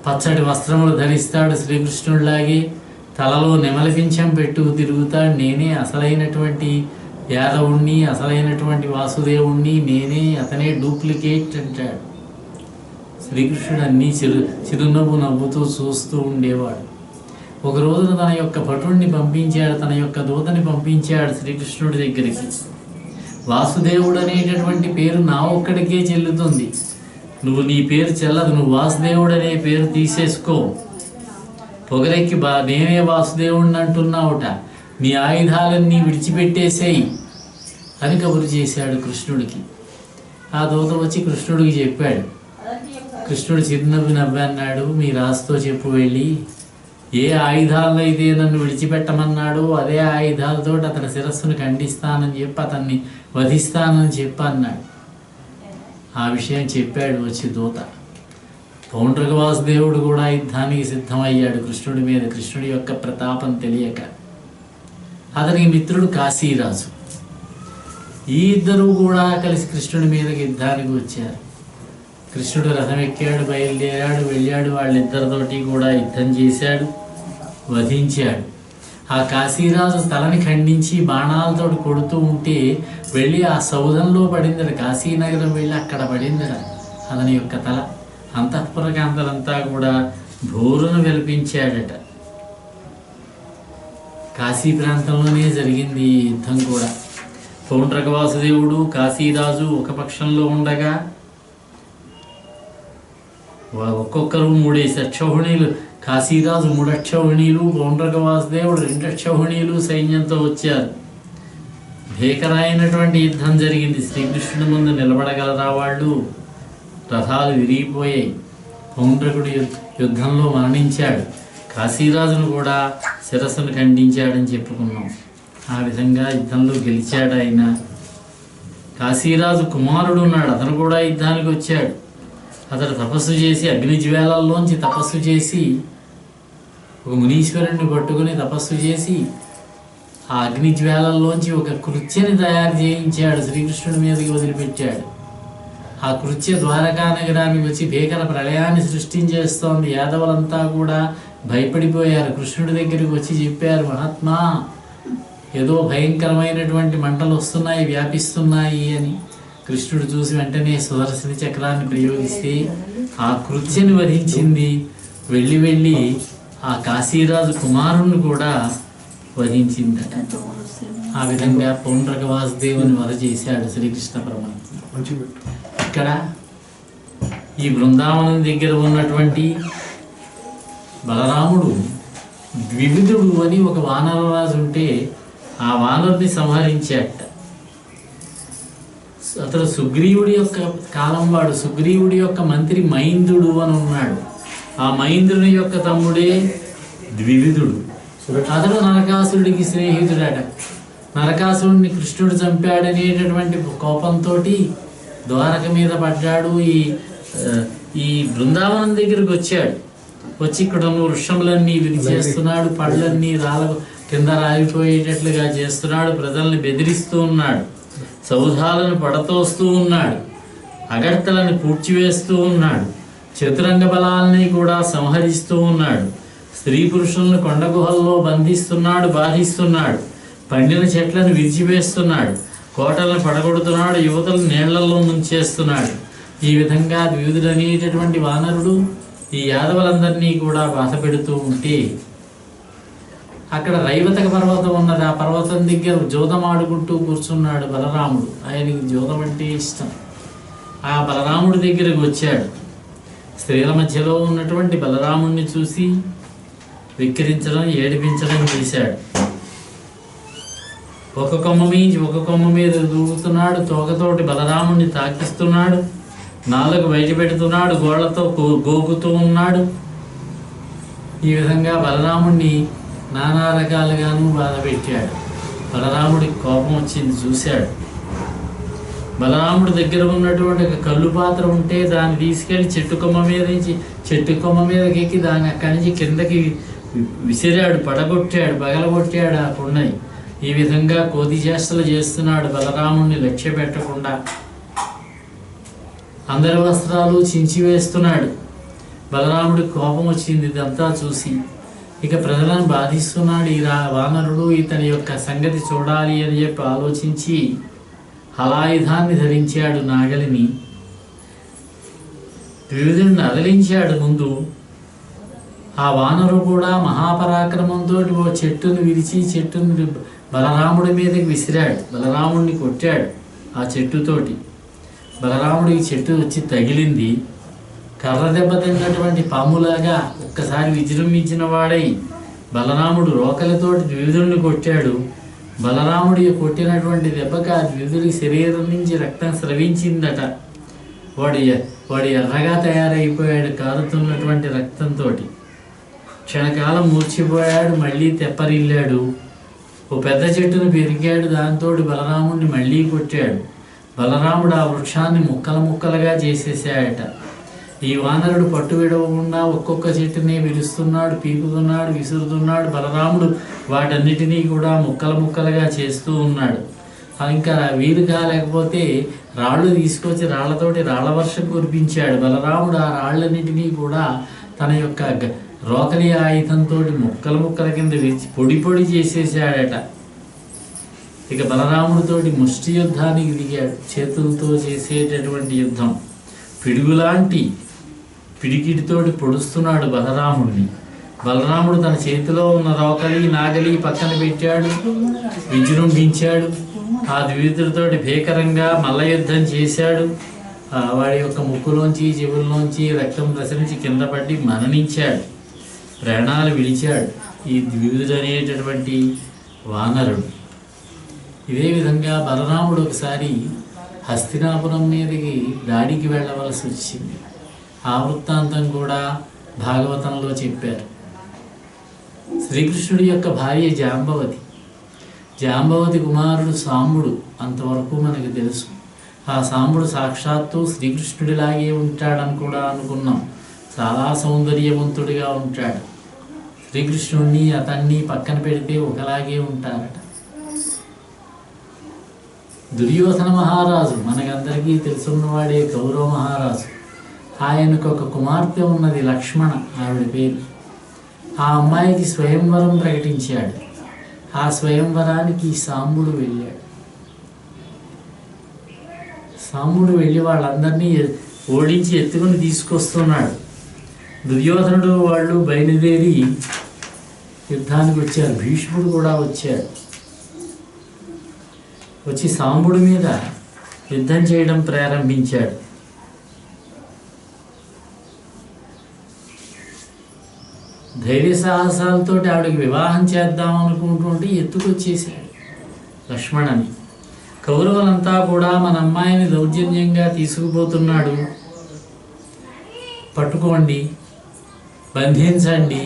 పచ్చటి వస్త్రములు ధరిస్తాడు శ్రీకృష్ణుడిలాగే, తలలో నెమలిపించం పెట్టు తిరుగుతాడు. నేనే అసలైనటువంటి యాదవుణ్ణి, అసలైనటువంటి వాసుదేవుణ్ణి, నేనే, అతనే డూప్లికేట్ అంటాడు. శ్రీకృష్ణుడు అన్నీ చిరునవ్వు నవ్వుతూ చూస్తూ ఉండేవాడు. ఒక రోజున తన యొక్క భటుడిని పంపించాడు, తన యొక్క దూతని పంపించాడు శ్రీకృష్ణుడి దగ్గరికి. వాసుదేవుడు అనేటటువంటి పేరు నా ఒక్కడికే చెల్లుతుంది, నువ్వు నీ పేరు చెల్లదు, నువ్వు వాసుదేవుడు అనే పేరు తీసేసుకో, పొగరెక్కి నేనే వాసుదేవుడిని అంటున్నావుట, నీ ఆయుధాలన్నీ విడిచిపెట్టేసేయి అని కబురు చేశాడు కృష్ణుడికి. ఆ దూత వచ్చి కృష్ణుడికి చెప్పాడు. కృష్ణుడు చిరునవ్వు నవ్వన్నాడు, మీ రాజుతో చెప్పు వెళ్ళి ఏ ఆయుధాలను అయితే నన్ను విడిచిపెట్టమన్నాడో అదే ఆయుధాలతో అతని శిరస్సును ఖండిస్తానని చెప్పి అతన్ని వధిస్తానని చెప్పి అన్నాడు. ఆ విషయం చెప్పాడు వచ్చి దూత. పౌండ్రక వాసుదేవుడు కూడా యుద్ధానికి సిద్ధమయ్యాడు కృష్ణుడి మీద, కృష్ణుడి యొక్క ప్రతాపం తెలియక. అతనికి మిత్రుడు కాశీరాజు. ఈ ఇద్దరు కూడా కలిసి కృష్ణుడి మీదకి యుద్ధానికి వచ్చారు. కృష్ణుడు రథం ఎక్కాడు, బయలుదేరాడు, వెళ్ళాడు, వాళ్ళిద్దరితోటి కూడా యుద్ధం చేశాడు, వధించాడు. ఆ కాశీరాజు తలని ఖండించి బాణాలతో కొడుతూ ఉంటే వెళ్ళి ఆ సౌధంలో పడిందట, కాశీనగరం వెళ్ళి అక్కడ పడిందట అతని యొక్క తల. అంతఃపురకాంతలంతా కూడా భోరును విలపించాడట. కాశీ ప్రాంతంలోనే జరిగింది ఈ యుద్ధం కూడా. పౌండ్రక వాసుదేవుడు కాశీరాజు ఒక పక్షంలో ఉండగా ఒక్కొక్కరు 3 అక్షౌహిణీలు, కాశీరాజు 3 అక్షౌహిణీలు, పౌండ్రక వాసుదేవుడు 2 అక్షౌహిణీలు సైన్యంతో వచ్చారు. భీకరైనటువంటి యుద్ధం జరిగింది. శ్రీకృష్ణుడి ముందు నిలబడగలరా వాళ్ళు? రథాలు విరిగిపోయాయి. పౌండ్రకుడు యుద్ధంలో మరణించాడు. కాశీరాజును కూడా శిరస్సును ఖండించాడని చెప్పుకున్నాం. ఆ విధంగా యుద్ధంలో గెలిచాడు ఆయన. కాశీరాజు కుమారుడు ఉన్నాడు, అతను కూడా యుద్ధానికి వచ్చాడు. అతడు తపస్సు చేసి అగ్నిజ్వాలల్లోంచి తపస్సు చేసి ఒక మునీశ్వరుణ్ణి పట్టుకుని తపస్సు చేసి ఆ అగ్నిజ్వాలల్లోంచి ఒక కృత్యని తయారు చేయించాడు, శ్రీకృష్ణుడి మీదకి వదిలిపెట్టాడు. ఆ కృత్య ద్వారకా నగరానికి వచ్చి భీకర ప్రళయాన్ని సృష్టించేస్తోంది. యాదవులంతా కూడా భయపడిపోయారు. కృష్ణుడి దగ్గరికి వచ్చి చెప్పారు, మహాత్మా ఏదో భయంకరమైనటువంటి మంటలు వస్తున్నాయి, వ్యాపిస్తున్నాయి అని. కృష్ణుడు చూసి వెంటనే సుదర్శన చక్రాన్ని ప్రయోగిస్తే ఆ కృత్యని వధించింది. వెళ్ళి ఆ కాశీరాజు కుమారుణ్ణి కూడా వధించిందట. ఆ విధంగా పౌండ్రక వాసుదేవుని వధ చేశాడు శ్రీకృష్ణ పరమాత్మ. ఇక్కడ ఈ బృందావనం దగ్గర ఉన్నటువంటి బలరాముడు ద్వివిధుడు అని ఒక వానరరాజు ఉంటే ఆ వానరుని సంహరించాట. అతడు సుగ్రీవుడి యొక్క కాలం వాడు. సుగ్రీవుడి యొక్క మంత్రి మైంద్రుడు అని ఉన్నాడు. ఆ మైంద్రుని యొక్క తమ్ముడే ద్వివిధుడు. అతడు నరకాసురుడికి స్నేహితుడట. నరకాసురుడిని కృష్ణుడు చంపాడనేటటువంటి కోపంతో ద్వారక మీద పడ్డాడు. ఈ బృందావనం దగ్గరికి వచ్చాడు. వచ్చి ఇక్కడ వృక్షములన్నీ విరిచేస్తున్నాడు, పళ్ళన్నీ కింద రాలిపోయేటట్లుగా చేస్తున్నాడు, ప్రజల్ని బెదిరిస్తూ ఉన్నాడు, సౌధాలను పడతోస్తూ ఉన్నాడు, అగర్తలను పూడ్చివేస్తూ ఉన్నాడు, చతురంగ బలాల్ని కూడా సంహరిస్తూ ఉన్నాడు, స్త్రీ పురుషులను కొండ గుహల్లో బంధిస్తున్నాడు, బాధిస్తున్నాడు, పండిన చెట్లను విరిచివేస్తున్నాడు, కోటలను పడగొడుతున్నాడు, యువతలను నీళ్లలో ముంచేస్తున్నాడు. ఈ విధంగా ద్వివిధుడు అనేటటువంటి వానరుడు ఈ యాదవులందరినీ కూడా బాధ పెడుతూ ఉంటే అక్కడ రైవతక పర్వతం ఉన్నది. ఆ పర్వతం దగ్గర జోదం ఆడుకుంటూ కూర్చున్నాడు బలరాముడు. ఆయనకి జోదం అంటే ఇష్టం. ఆ బలరాముడి దగ్గరకు వచ్చాడు. స్త్రీల మధ్యలో ఉన్నటువంటి బలరాముడిని చూసి విక్రించడం, ఏడిపించడం చేశాడు. ఒక కొమ్మ మీద దూకుతున్నాడు, తోకతోటి బలరాముడిని తాకిస్తున్నాడు, నాలుగు బయట పెడుతున్నాడు, గోళ్లతో గోకుతూ ఉన్నాడు. ఈ విధంగా బలరాముడిని నానా రకాలుగాను బాధ పెట్టాడు. బలరాముడికి కోపం వచ్చింది, చూశాడు. బలరాముడి దగ్గర ఉన్నటువంటి ఒక కళ్ళు పాత్ర ఉంటే దాన్ని తీసుకెళ్ళి చెట్టు కొమ్మ మీదకి ఎక్కి దాన్ని అక్కడి నుంచి కిందకి విసిరాడు, పగలగొట్టాడు ఆ కొండని. ఈ విధంగా కోతి చేష్టలు చేస్తున్నాడు. బలరాముడిని లక్ష్య పెట్టకుండా అందరి వస్త్రాలు చించివేస్తున్నాడు. బలరాముడికి కోపం వచ్చింది ఇదంతా చూసి. ఇక ప్రజలను బాధిస్తున్నాడు ఈ వానరుడు. ఇతని యొక్క సంగతి చూడాలి అని చెప్పి ఆలోచించి హలాయుధాన్ని ధరించాడు, నాగలిని. ద్వివిధుడిని అదిలించాడు ముందు. ఆ వానరు కూడా మహాపరాక్రమంతో ఓ చెట్టును విరిచి చెట్టును బలరాముడి మీదకి విసిరాడు. బలరాముడిని కొట్టాడు ఆ చెట్టుతోటి. బలరాముడికి చెట్టు వచ్చి తగిలింది. కర్ర దెబ్బ తిన్నటువంటి పాములాగా ఒక్కసారి విజృంభించిన వాడై బలరాముడు రోకలతోటి ద్వివిధుడిని కొట్టాడు. బలరాముడి కొట్టినటువంటి దెబ్బకి ఆ ద్వివిధుడి శరీరం నుంచి రక్తం స్రవించిందట. వాడు ఎర్రగా తయారైపోయాడు కారుతున్నటువంటి రక్తంతో. క్షణకాలం మూర్చిపోయాడు, మళ్ళీ తెప్పరిల్లాడు. ఓ పెద్ద చెట్టును పెరిగాడు, దాంతో బలరాముడిని మళ్ళీ కొట్టాడు. బలరాముడు ఆ వృక్షాన్ని ముక్కలుగా చేసేసాడట. ఈ వానరుడు పట్టు విడవకుండా ఒక్కొక్క చెట్టుని విరుస్తున్నాడు, పీకుతున్నాడు, విసురుతున్నాడు. బలరాముడు వాటన్నిటినీ కూడా ముక్కలుగా చేస్తూ ఉన్నాడు. ఇంకా వీలు కాలేకపోతే రాళ్ళు తీసుకొచ్చి రాళ్లతోటి రాళ్ల వర్షం కురిపించాడు. బలరాముడు ఆ రాళ్ళన్నిటినీ కూడా తన యొక్క రోకలి ఆయుధంతో ముక్కల కింద విరిచి పొడి చేసేసాడట. ఇక బలరాముడితోటి ముష్టి యుద్ధానికి దిగాడు. చేతులతో చేసేటటువంటి యుద్ధం. పిడుగులాంటి పిడికిటితోటి పొడుస్తున్నాడు బలరాముడిని. బలరాముడు తన చేతిలో ఉన్న రోకలి, నాగలి పక్కన పెట్టాడు, విజృంభించాడు. ఆ ద్వివిధుడితోటి భీకరంగా మల్ల యుద్ధం చేశాడు. వాడి యొక్క ముక్కులోంచి చెవుల్లోంచి రక్తం ప్రసరించి కింద పడి మరణించాడు, ప్రాణాలు విడిచాడు ఈ ద్వివిధుడు అనేటటువంటి వానరుడు. ఇదే విధంగా బలరాముడు ఒకసారి హస్తినాపురం మీదకి దాడికి వెళ్ళవలసి వచ్చింది. ఆ వృత్తాంతం కూడా భాగవతంలో చెప్పారు. శ్రీకృష్ణుడి యొక్క భార్య జాంబవతి కుమారుడు సాంబుడు, అంతవరకు మనకు తెలుసు. ఆ సాంబుడు సాక్షాత్తు శ్రీకృష్ణుడిలాగే ఉంటాడని కూడా అనుకున్నాం. చాలా సౌందర్యవంతుడిగా ఉంటాడు. శ్రీకృష్ణుడిని అతన్ని పక్కన పెడితే ఒకలాగే ఉంటారట. దుర్యోధన మహారాజు మనకందరికీ తెలుసున్నవాడే. కౌరవ మహారాజు, ఆయనకు ఒక కుమార్తె ఉన్నది, లక్ష్మణ ఆవిడ పేరు. ఆ అమ్మాయికి స్వయంవరం ప్రకటించాడు. ఆ స్వయంవరానికి సాంబుడు వెళ్ళాడు. సాంబుడు వెళ్ళి వాళ్ళందరినీ ఓడించి ఎత్తుకుని తీసుకొస్తున్నాడు. దుర్యోధనుడు వాళ్ళు బయలుదేరి యుద్ధానికి వచ్చారు. భీష్ముడు కూడా వచ్చాడు. వచ్చి సాంబుడి మీద యుద్ధం చేయడం ప్రారంభించాడు. ధైర్య సాహసాలతోటి ఆవిడకి వివాహం చేద్దాం అనుకుంటుంటే ఎత్తుకొచ్చేసాడు లక్ష్మణని. కౌరవులంతా కూడా మన అమ్మాయిని దౌర్జన్యంగా తీసుకుపోతున్నాడు, పట్టుకోండి, బంధించండి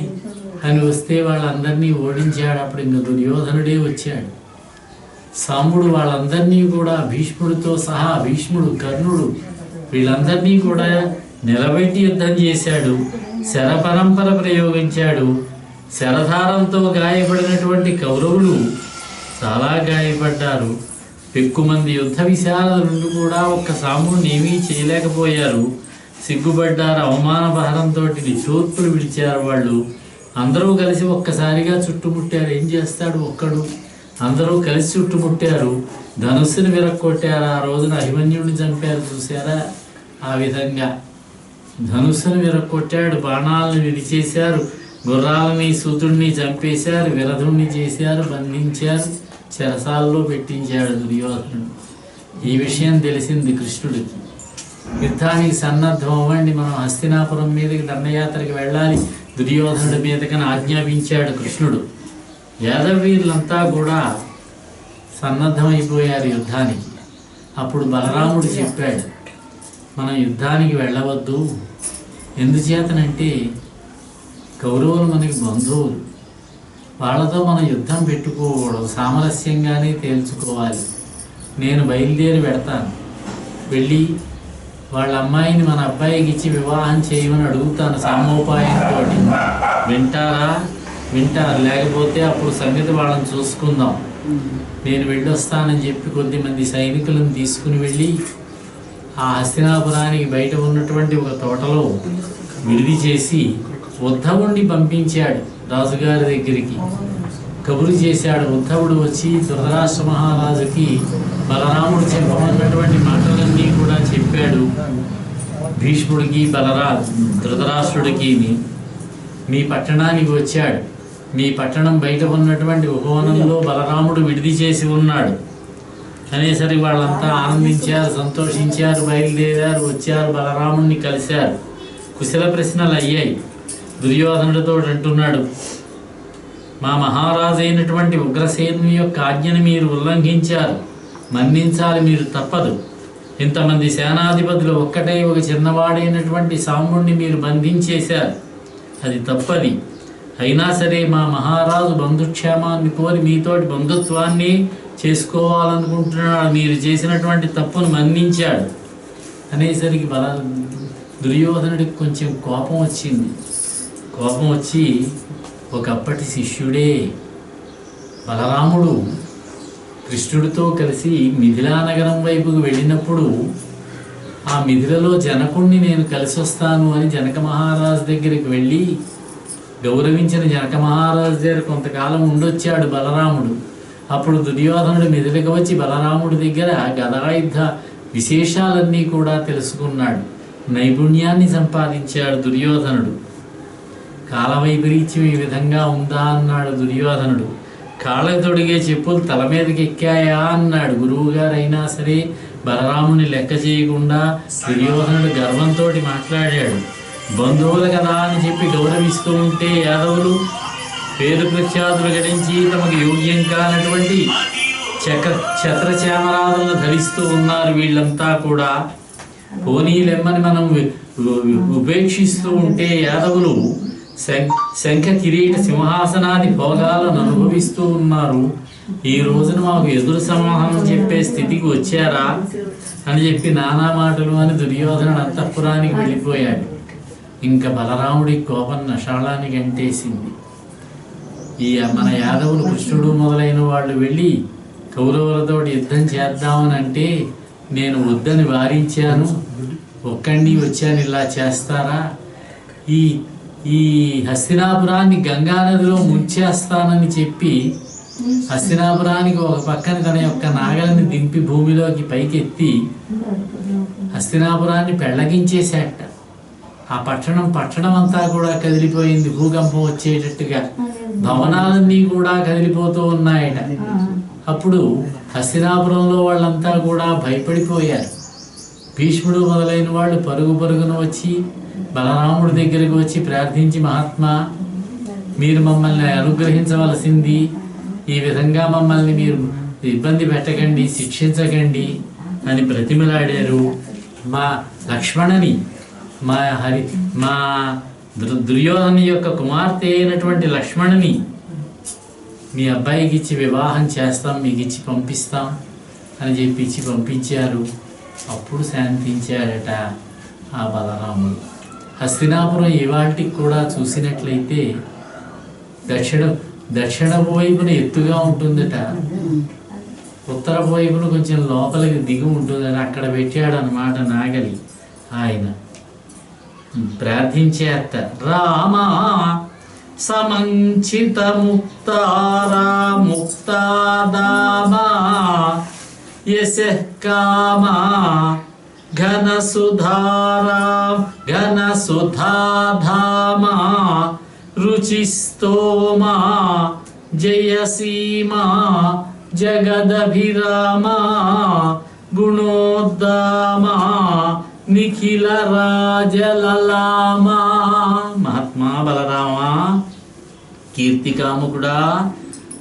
అని వస్తే వాళ్ళందరినీ ఓడించాడు. అప్పుడు ఇంక దుర్యోధనుడే వచ్చాడు. సాంబుడు వాళ్ళందరినీ కూడా భీష్ముడితో సహా, భీష్ముడు, కర్ణుడు వీళ్ళందరినీ కూడా నిలబెట్టి యుద్ధం చేశాడు. శరపరంపర ప్రయోగించాడు. శరధారంతో గాయపడినటువంటి కౌరవులు చాలా గాయపడ్డారు. ఎక్కుమంది యుద్ధ విశారద నుండి కూడా ఒక్క సాంబుడిని ఏమీ చేయలేకపోయారు. సిగ్గుపడ్డారు. అవమాన భారంతో నిశోత్తులు విడిచారు. వాళ్ళు అందరూ కలిసి ఒక్కసారిగా చుట్టుముట్టారు. ఏం చేస్తాడు ఒక్కడు? అందరూ కలిసి చుట్టుముట్టారు. ధనుస్సుని విరక్కొట్టారు. ఆ రోజున అభిమన్యుడిని చంపారు, చూసారా? ఆ విధంగా ధనుస్సును విరక్కొట్టాడు, బాణాలను విరిచేశారు, గుర్రాలని సూతుడిని చంపేశారు, విరధుణ్ణి చేశారు, బంధించారు, చెరసాల్లో పెట్టించాడు దుర్యోధనుడు. ఈ విషయం తెలిసింది కృష్ణుడికి. యుద్ధానికి సన్నద్ధం అవ్వండి, మనం హస్తినాపురం మీదకి దండయాత్రకి వెళ్ళాలి, దుర్యోధనుడి మీదకని ఆజ్ఞాపించాడు కృష్ణుడు. యాదవీరులంతా కూడా సన్నద్ధమైపోయారు యుద్ధానికి. అప్పుడు బలరాముడు చెప్పాడు, మనం యుద్ధానికి వెళ్ళవద్దు. ఎందుచేతనంటే కౌరవులు మనకి బంధువులు, వాళ్ళతో మనం యుద్ధం పెట్టుకోకూడదు, సామరస్యంగానే తేల్చుకోవాలి. నేను బయలుదేరి పెడతాను, వెళ్ళి వాళ్ళ అమ్మాయిని మన అబ్బాయికి ఇచ్చి వివాహం చేయమని అడుగుతాను సామోపాయంతో. వింటారా? వింటారు. లేకపోతే అప్పుడు సంగతి వాళ్ళని చూసుకుందాం. నేను వెళ్ళొస్తానని చెప్పి కొద్దిమంది సైనికులను తీసుకుని వెళ్ళి ఆ హస్తినాపురానికి బయట ఉన్నటువంటి ఒక తోటలో విడిది చేసి ఉద్ధవుణ్ణి పంపించాడు రాజుగారి దగ్గరికి. కబురు చేశాడు. ఉద్ధవుడు వచ్చి ధృతరాష్ట్ర మహారాజుకి బలరాముడు చెప్పమన్నటువంటి మాటలన్నీ కూడా చెప్పాడు. భీష్ముడికి ధృతరాష్ట్రుడికి మీ పట్టణానికి వచ్చాడు. మీ పట్టణం బయట ఉన్నటువంటి ఉపవనంలో బలరాముడు విడిది చేసి ఉన్నాడు అనేసరికి వాళ్ళంతా ఆనందించారు, సంతోషించారు, బయలుదేరారు, వచ్చారు, బలరాముడిని కలిశారు. కుశల ప్రశ్నలు అయ్యాయి. దుర్యోధనుడితో అంటున్నాడు, మా మహారాజు అయినటువంటి ఉగ్రసేనుని యొక్క ఆజ్ఞని మీరు ఉల్లంఘించారు, మన్నించాలి, మీరు తప్పదు. ఇంతమంది సేనాధిపతులు ఒక్కటే ఒక చిన్నవాడైనటువంటి సాంబుడిని మీరు బంధించేశారు, అది తప్పది. అయినా సరే మా మహారాజు బంధుక్షేమాన్ని కోరి మీతోటి బంధుత్వాన్ని చేసుకోవాలనుకుంటున్నాడు, మీరు చేసినటువంటి తప్పును మన్నించాడు అనేసరికి దుర్యోధనుడికి కొంచెం కోపం వచ్చింది. కోపం వచ్చి ఒకప్పటి శిష్యుడే బలరాముడు కృష్ణుడితో కలిసి మిథిలా నగరం వైపుకు వెళ్ళినప్పుడు ఆ మిథిలలో జనకుణ్ణి నేను కలిసి వస్తాను అని జనక మహారాజు దగ్గరికి వెళ్ళి గౌరవించిన జనక మహారాజు దగ్గర కొంతకాలం ఉండొచ్చాడు బలరాముడు. అప్పుడు దుర్యోధనుడు మిథిలకు వచ్చి బలరాముడి దగ్గర గదాయుద్ధ విశేషాలన్నీ కూడా తెలుసుకున్నాడు, నైపుణ్యాన్ని సంపాదించాడు దుర్యోధనుడు. కాలవైపరీత్యం ఈ విధంగా ఉందా అన్నాడు దుర్యోధనుడు. కాళ్ళకు తొడిగే చెప్పులు తల మీదకి ఎక్కాయా అన్నాడు. గురువు గారు అయినా సరే బలరాముని లెక్క చేయకుండా దుర్యోధనుడు గర్వంతో మాట్లాడాడు. బంధువులు కదా అని చెప్పి గౌరవిస్తూ ఉంటే యాదవులు పేరు ప్రఖ్యాతులు గడించి తమకు యోగ్యం కానటువంటి ఛత్రచామరాలను ధరిస్తూ ఉన్నారు. వీళ్ళంతా కూడా పోనీలెమ్మని మనం ఉపేక్షిస్తూ ఉంటే యాదవులు శంఖ కిరీట సింహాసనాది భోగాలను అనుభవిస్తూ ఉన్నారు. ఈ రోజున మాకు ఎదురు సమాధానం చెప్పే స్థితికి వచ్చారా అని చెప్పి నానా మాటలు అని దుర్యోధనుడు అంతఃపురానికి వెళ్ళిపోయాడు. ఇంకా బలరాముడి కోపం నషాళానికి అంటేసింది. ఈ మన యాదవులు కృష్ణుడు మొదలైన వాళ్ళు వెళ్ళి కౌరవులతో యుద్ధం చేద్దామని అంటే నేను వద్దని వారించాను, ఒక్కండి వచ్చాను, ఇలా చేస్తారా? ఈ హస్తినాపురాన్ని గంగానదిలో ముంచేస్తానని చెప్పి హస్తినాపురానికి ఒక పక్కన తన యొక్క నాగలిని దింపి భూమిలోకి పైకెత్తి హస్తినాపురాన్ని పెళ్లగించేశాట. ఆ పట్టణం అంతా కూడా కదిలిపోయింది, భూకంపం వచ్చేటట్టుగా భవనాలన్నీ కూడా కదిలిపోతూ ఉన్నాయట. అప్పుడు హస్తినాపురంలో వాళ్ళంతా కూడా భయపడిపోయారు. భీష్ముడు మొదలైన వాళ్ళు పరుగున వచ్చి బలరాముడి దగ్గరికి వచ్చి ప్రార్థించి, మహాత్మా మీరు మమ్మల్ని అనుగ్రహించవలసింది, ఈ విధంగా మమ్మల్ని మీరు ఇబ్బంది పెట్టకండి, శిక్షించకండి అని బ్రతిమలాడారు. మా లక్ష్మణని మా దుర్యోధను యొక్క కుమార్తె అయినటువంటి లక్ష్మణుని మీ అబ్బాయికి ఇచ్చి వివాహం చేస్తాం, మీకు ఇచ్చి పంపిస్తాం అని చెప్పి ఇచ్చి పంపించారు. అప్పుడు శాంతించాడట ఆ బలరాముడు. హస్తినాపురం ఇవాళకి కూడా చూసినట్లయితే దక్షిణపు వైపున ఎత్తుగా ఉంటుందట, ఉత్తరపు వైపున కొంచెం లోపలికి దిగి ఉంటుందని అక్కడ పెట్టాడు అన్నమాట నాగలి. ఆయన ప్రార్థించేత రామా సమంచిత ముక్తారా ముక్తాదామా యశః కామా ఘనసుధాధామా రుచిస్తోమా జయసీమా జగదభిరామా గుణోద్దామా నిఖిల రాజలలామా. మహాత్మా బలరామా, కీర్తికాముకుడా,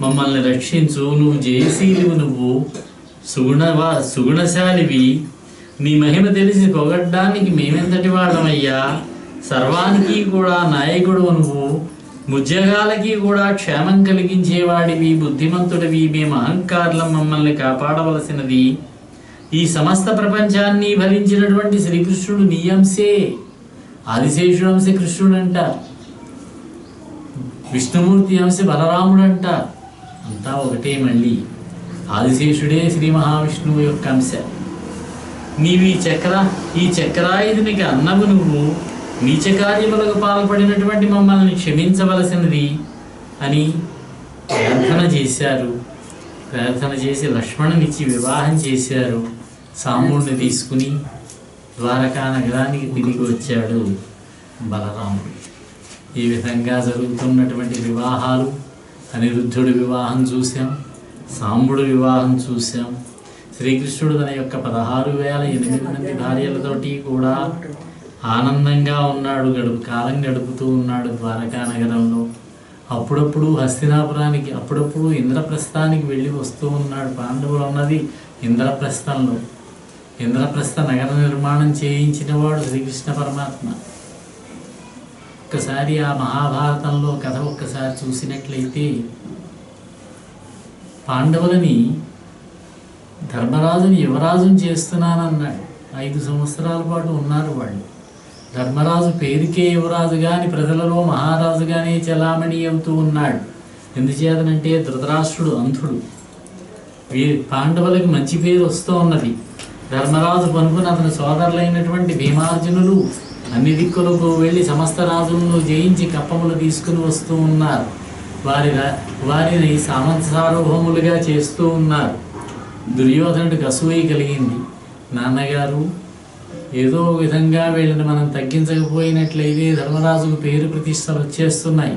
మమ్మల్ని రక్షించు. నువ్వు జయశీలివు, నువ్వు సుగుణశాలివి. నీ మహిమ తెలిసి పొగడ్డానికి మేమెంతటి వాడమయ్యా. సర్వానికి కూడా నాయకుడు నువ్వు, ముజ్జగాలకి కూడా క్షేమం కలిగించేవాడివి, బుద్ధిమంతుడివి. మేము అహంకారులం, మమ్మల్ని కాపాడవలసినది. ఈ సమస్త ప్రపంచాన్ని భరించినటువంటి శ్రీకృష్ణుడు నీ అంశే. ఆదిశేషుడు అంశ కృష్ణుడు అంట, విష్ణుమూర్తి అంశ బలరాముడు అంట, అంతా ఒకటే. మళ్ళీ ఆదిశేషుడే శ్రీ మహావిష్ణువు యొక్క అంశ. నీవు ఈ చక్రాయుధునికి అన్నము నువ్వు, నీచ కార్యములకు పాల్పడినటువంటి మమ్మల్ని క్షమించవలసినది అని ప్రార్థన చేశారు. ప్రార్థన చేసి లక్ష్మణునిచ్చి వివాహం చేశారు. సాంబుడిని తీసుకుని ద్వారకా నగరానికి తిరిగి వచ్చాడు బలరాముడు. ఈ విధంగా జరుగుతున్నటువంటి వివాహాలు, అనిరుద్ధుడి వివాహం చూసాం, సాంబుడు వివాహం చూసాం. శ్రీకృష్ణుడు తన యొక్క 16,008 మంది భార్యలతోటి కూడా ఆనందంగా ఉన్నాడు, కాలం గడుపుతూ ఉన్నాడు ద్వారకా నగరంలో. అప్పుడప్పుడు హస్తినాపురానికి, అప్పుడప్పుడు ఇంద్రప్రస్థానికి వెళ్ళి వస్తూ ఉన్నాడు. పాండవులు ఉన్నది ఇంద్రప్రస్థంలో. ఇంద్రప్రస్థ నగర నిర్మాణం చేయించిన వాడు శ్రీకృష్ణ పరమాత్మ. ఒక్కసారి ఆ మహాభారతంలో కథ ఒక్కసారి చూసినట్లయితే, పాండవులని ధర్మరాజుని యువరాజుని చేస్తున్నానన్నాడు. 5 సంవత్సరాల పాటు ఉన్నారు వాళ్ళు. ధర్మరాజు పేరుకే యువరాజు కానీ ప్రజలలో మహారాజుగానే చలామణి అవుతూ ఉన్నాడు. ఎందుచేతనంటే ధృతరాష్ట్రుడు అంధుడు. పాండవులకి మంచి పేరు వస్తూ ఉన్నది. ధర్మరాజు పనుకుని అతని సోదరులైనటువంటి భీమార్జునులు అన్ని దిక్కులకు వెళ్ళి సమస్త రాజులను జయించి కప్పములు తీసుకుని వస్తూ ఉన్నారు. వారిని సామంత సార్వభౌములుగా చేస్తూ ఉన్నారు. దుర్యోధనుడికి అసూయ కలిగింది. నాన్నగారు, ఏదో విధంగా వీళ్ళని మనం తగ్గించకపోయినట్లయితే ధర్మరాజుకు పేరు ప్రతిష్టలు వచ్చేస్తున్నాయి.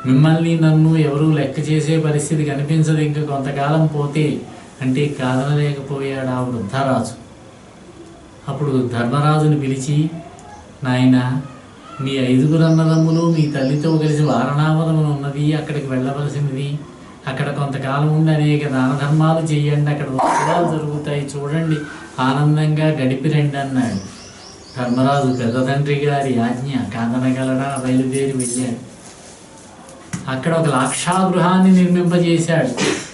మిమ్మల్ని నన్ను ఎవరూ లెక్క చేసే పరిస్థితి కనిపించదు ఇంకా కొంతకాలం పోతే అంటే కాదనలేకపోయాడు ఆ వృద్ధరాజు. అప్పుడు ధర్మరాజుని పిలిచి, నాయన, మీ 5 అన్నదమ్ములు మీ తల్లితో కలిసి వారణావతం ఉన్నది, అక్కడికి వెళ్ళవలసినది. అక్కడ కొంతకాలం ఉండి అనేక దాన ధర్మాలు చెయ్యండి, అక్కడ ఉత్సవాలు జరుగుతాయి, చూడండి, ఆనందంగా గడిపిరండి అన్నాడు. ధర్మరాజు పెద్ద తండ్రి గారి ఆజ్ఞ కాదనగలడా, బయలుదేరి వెళ్ళాడు. అక్కడ ఒక లాక్షాగృహాన్ని నిర్మింపజేశాడు.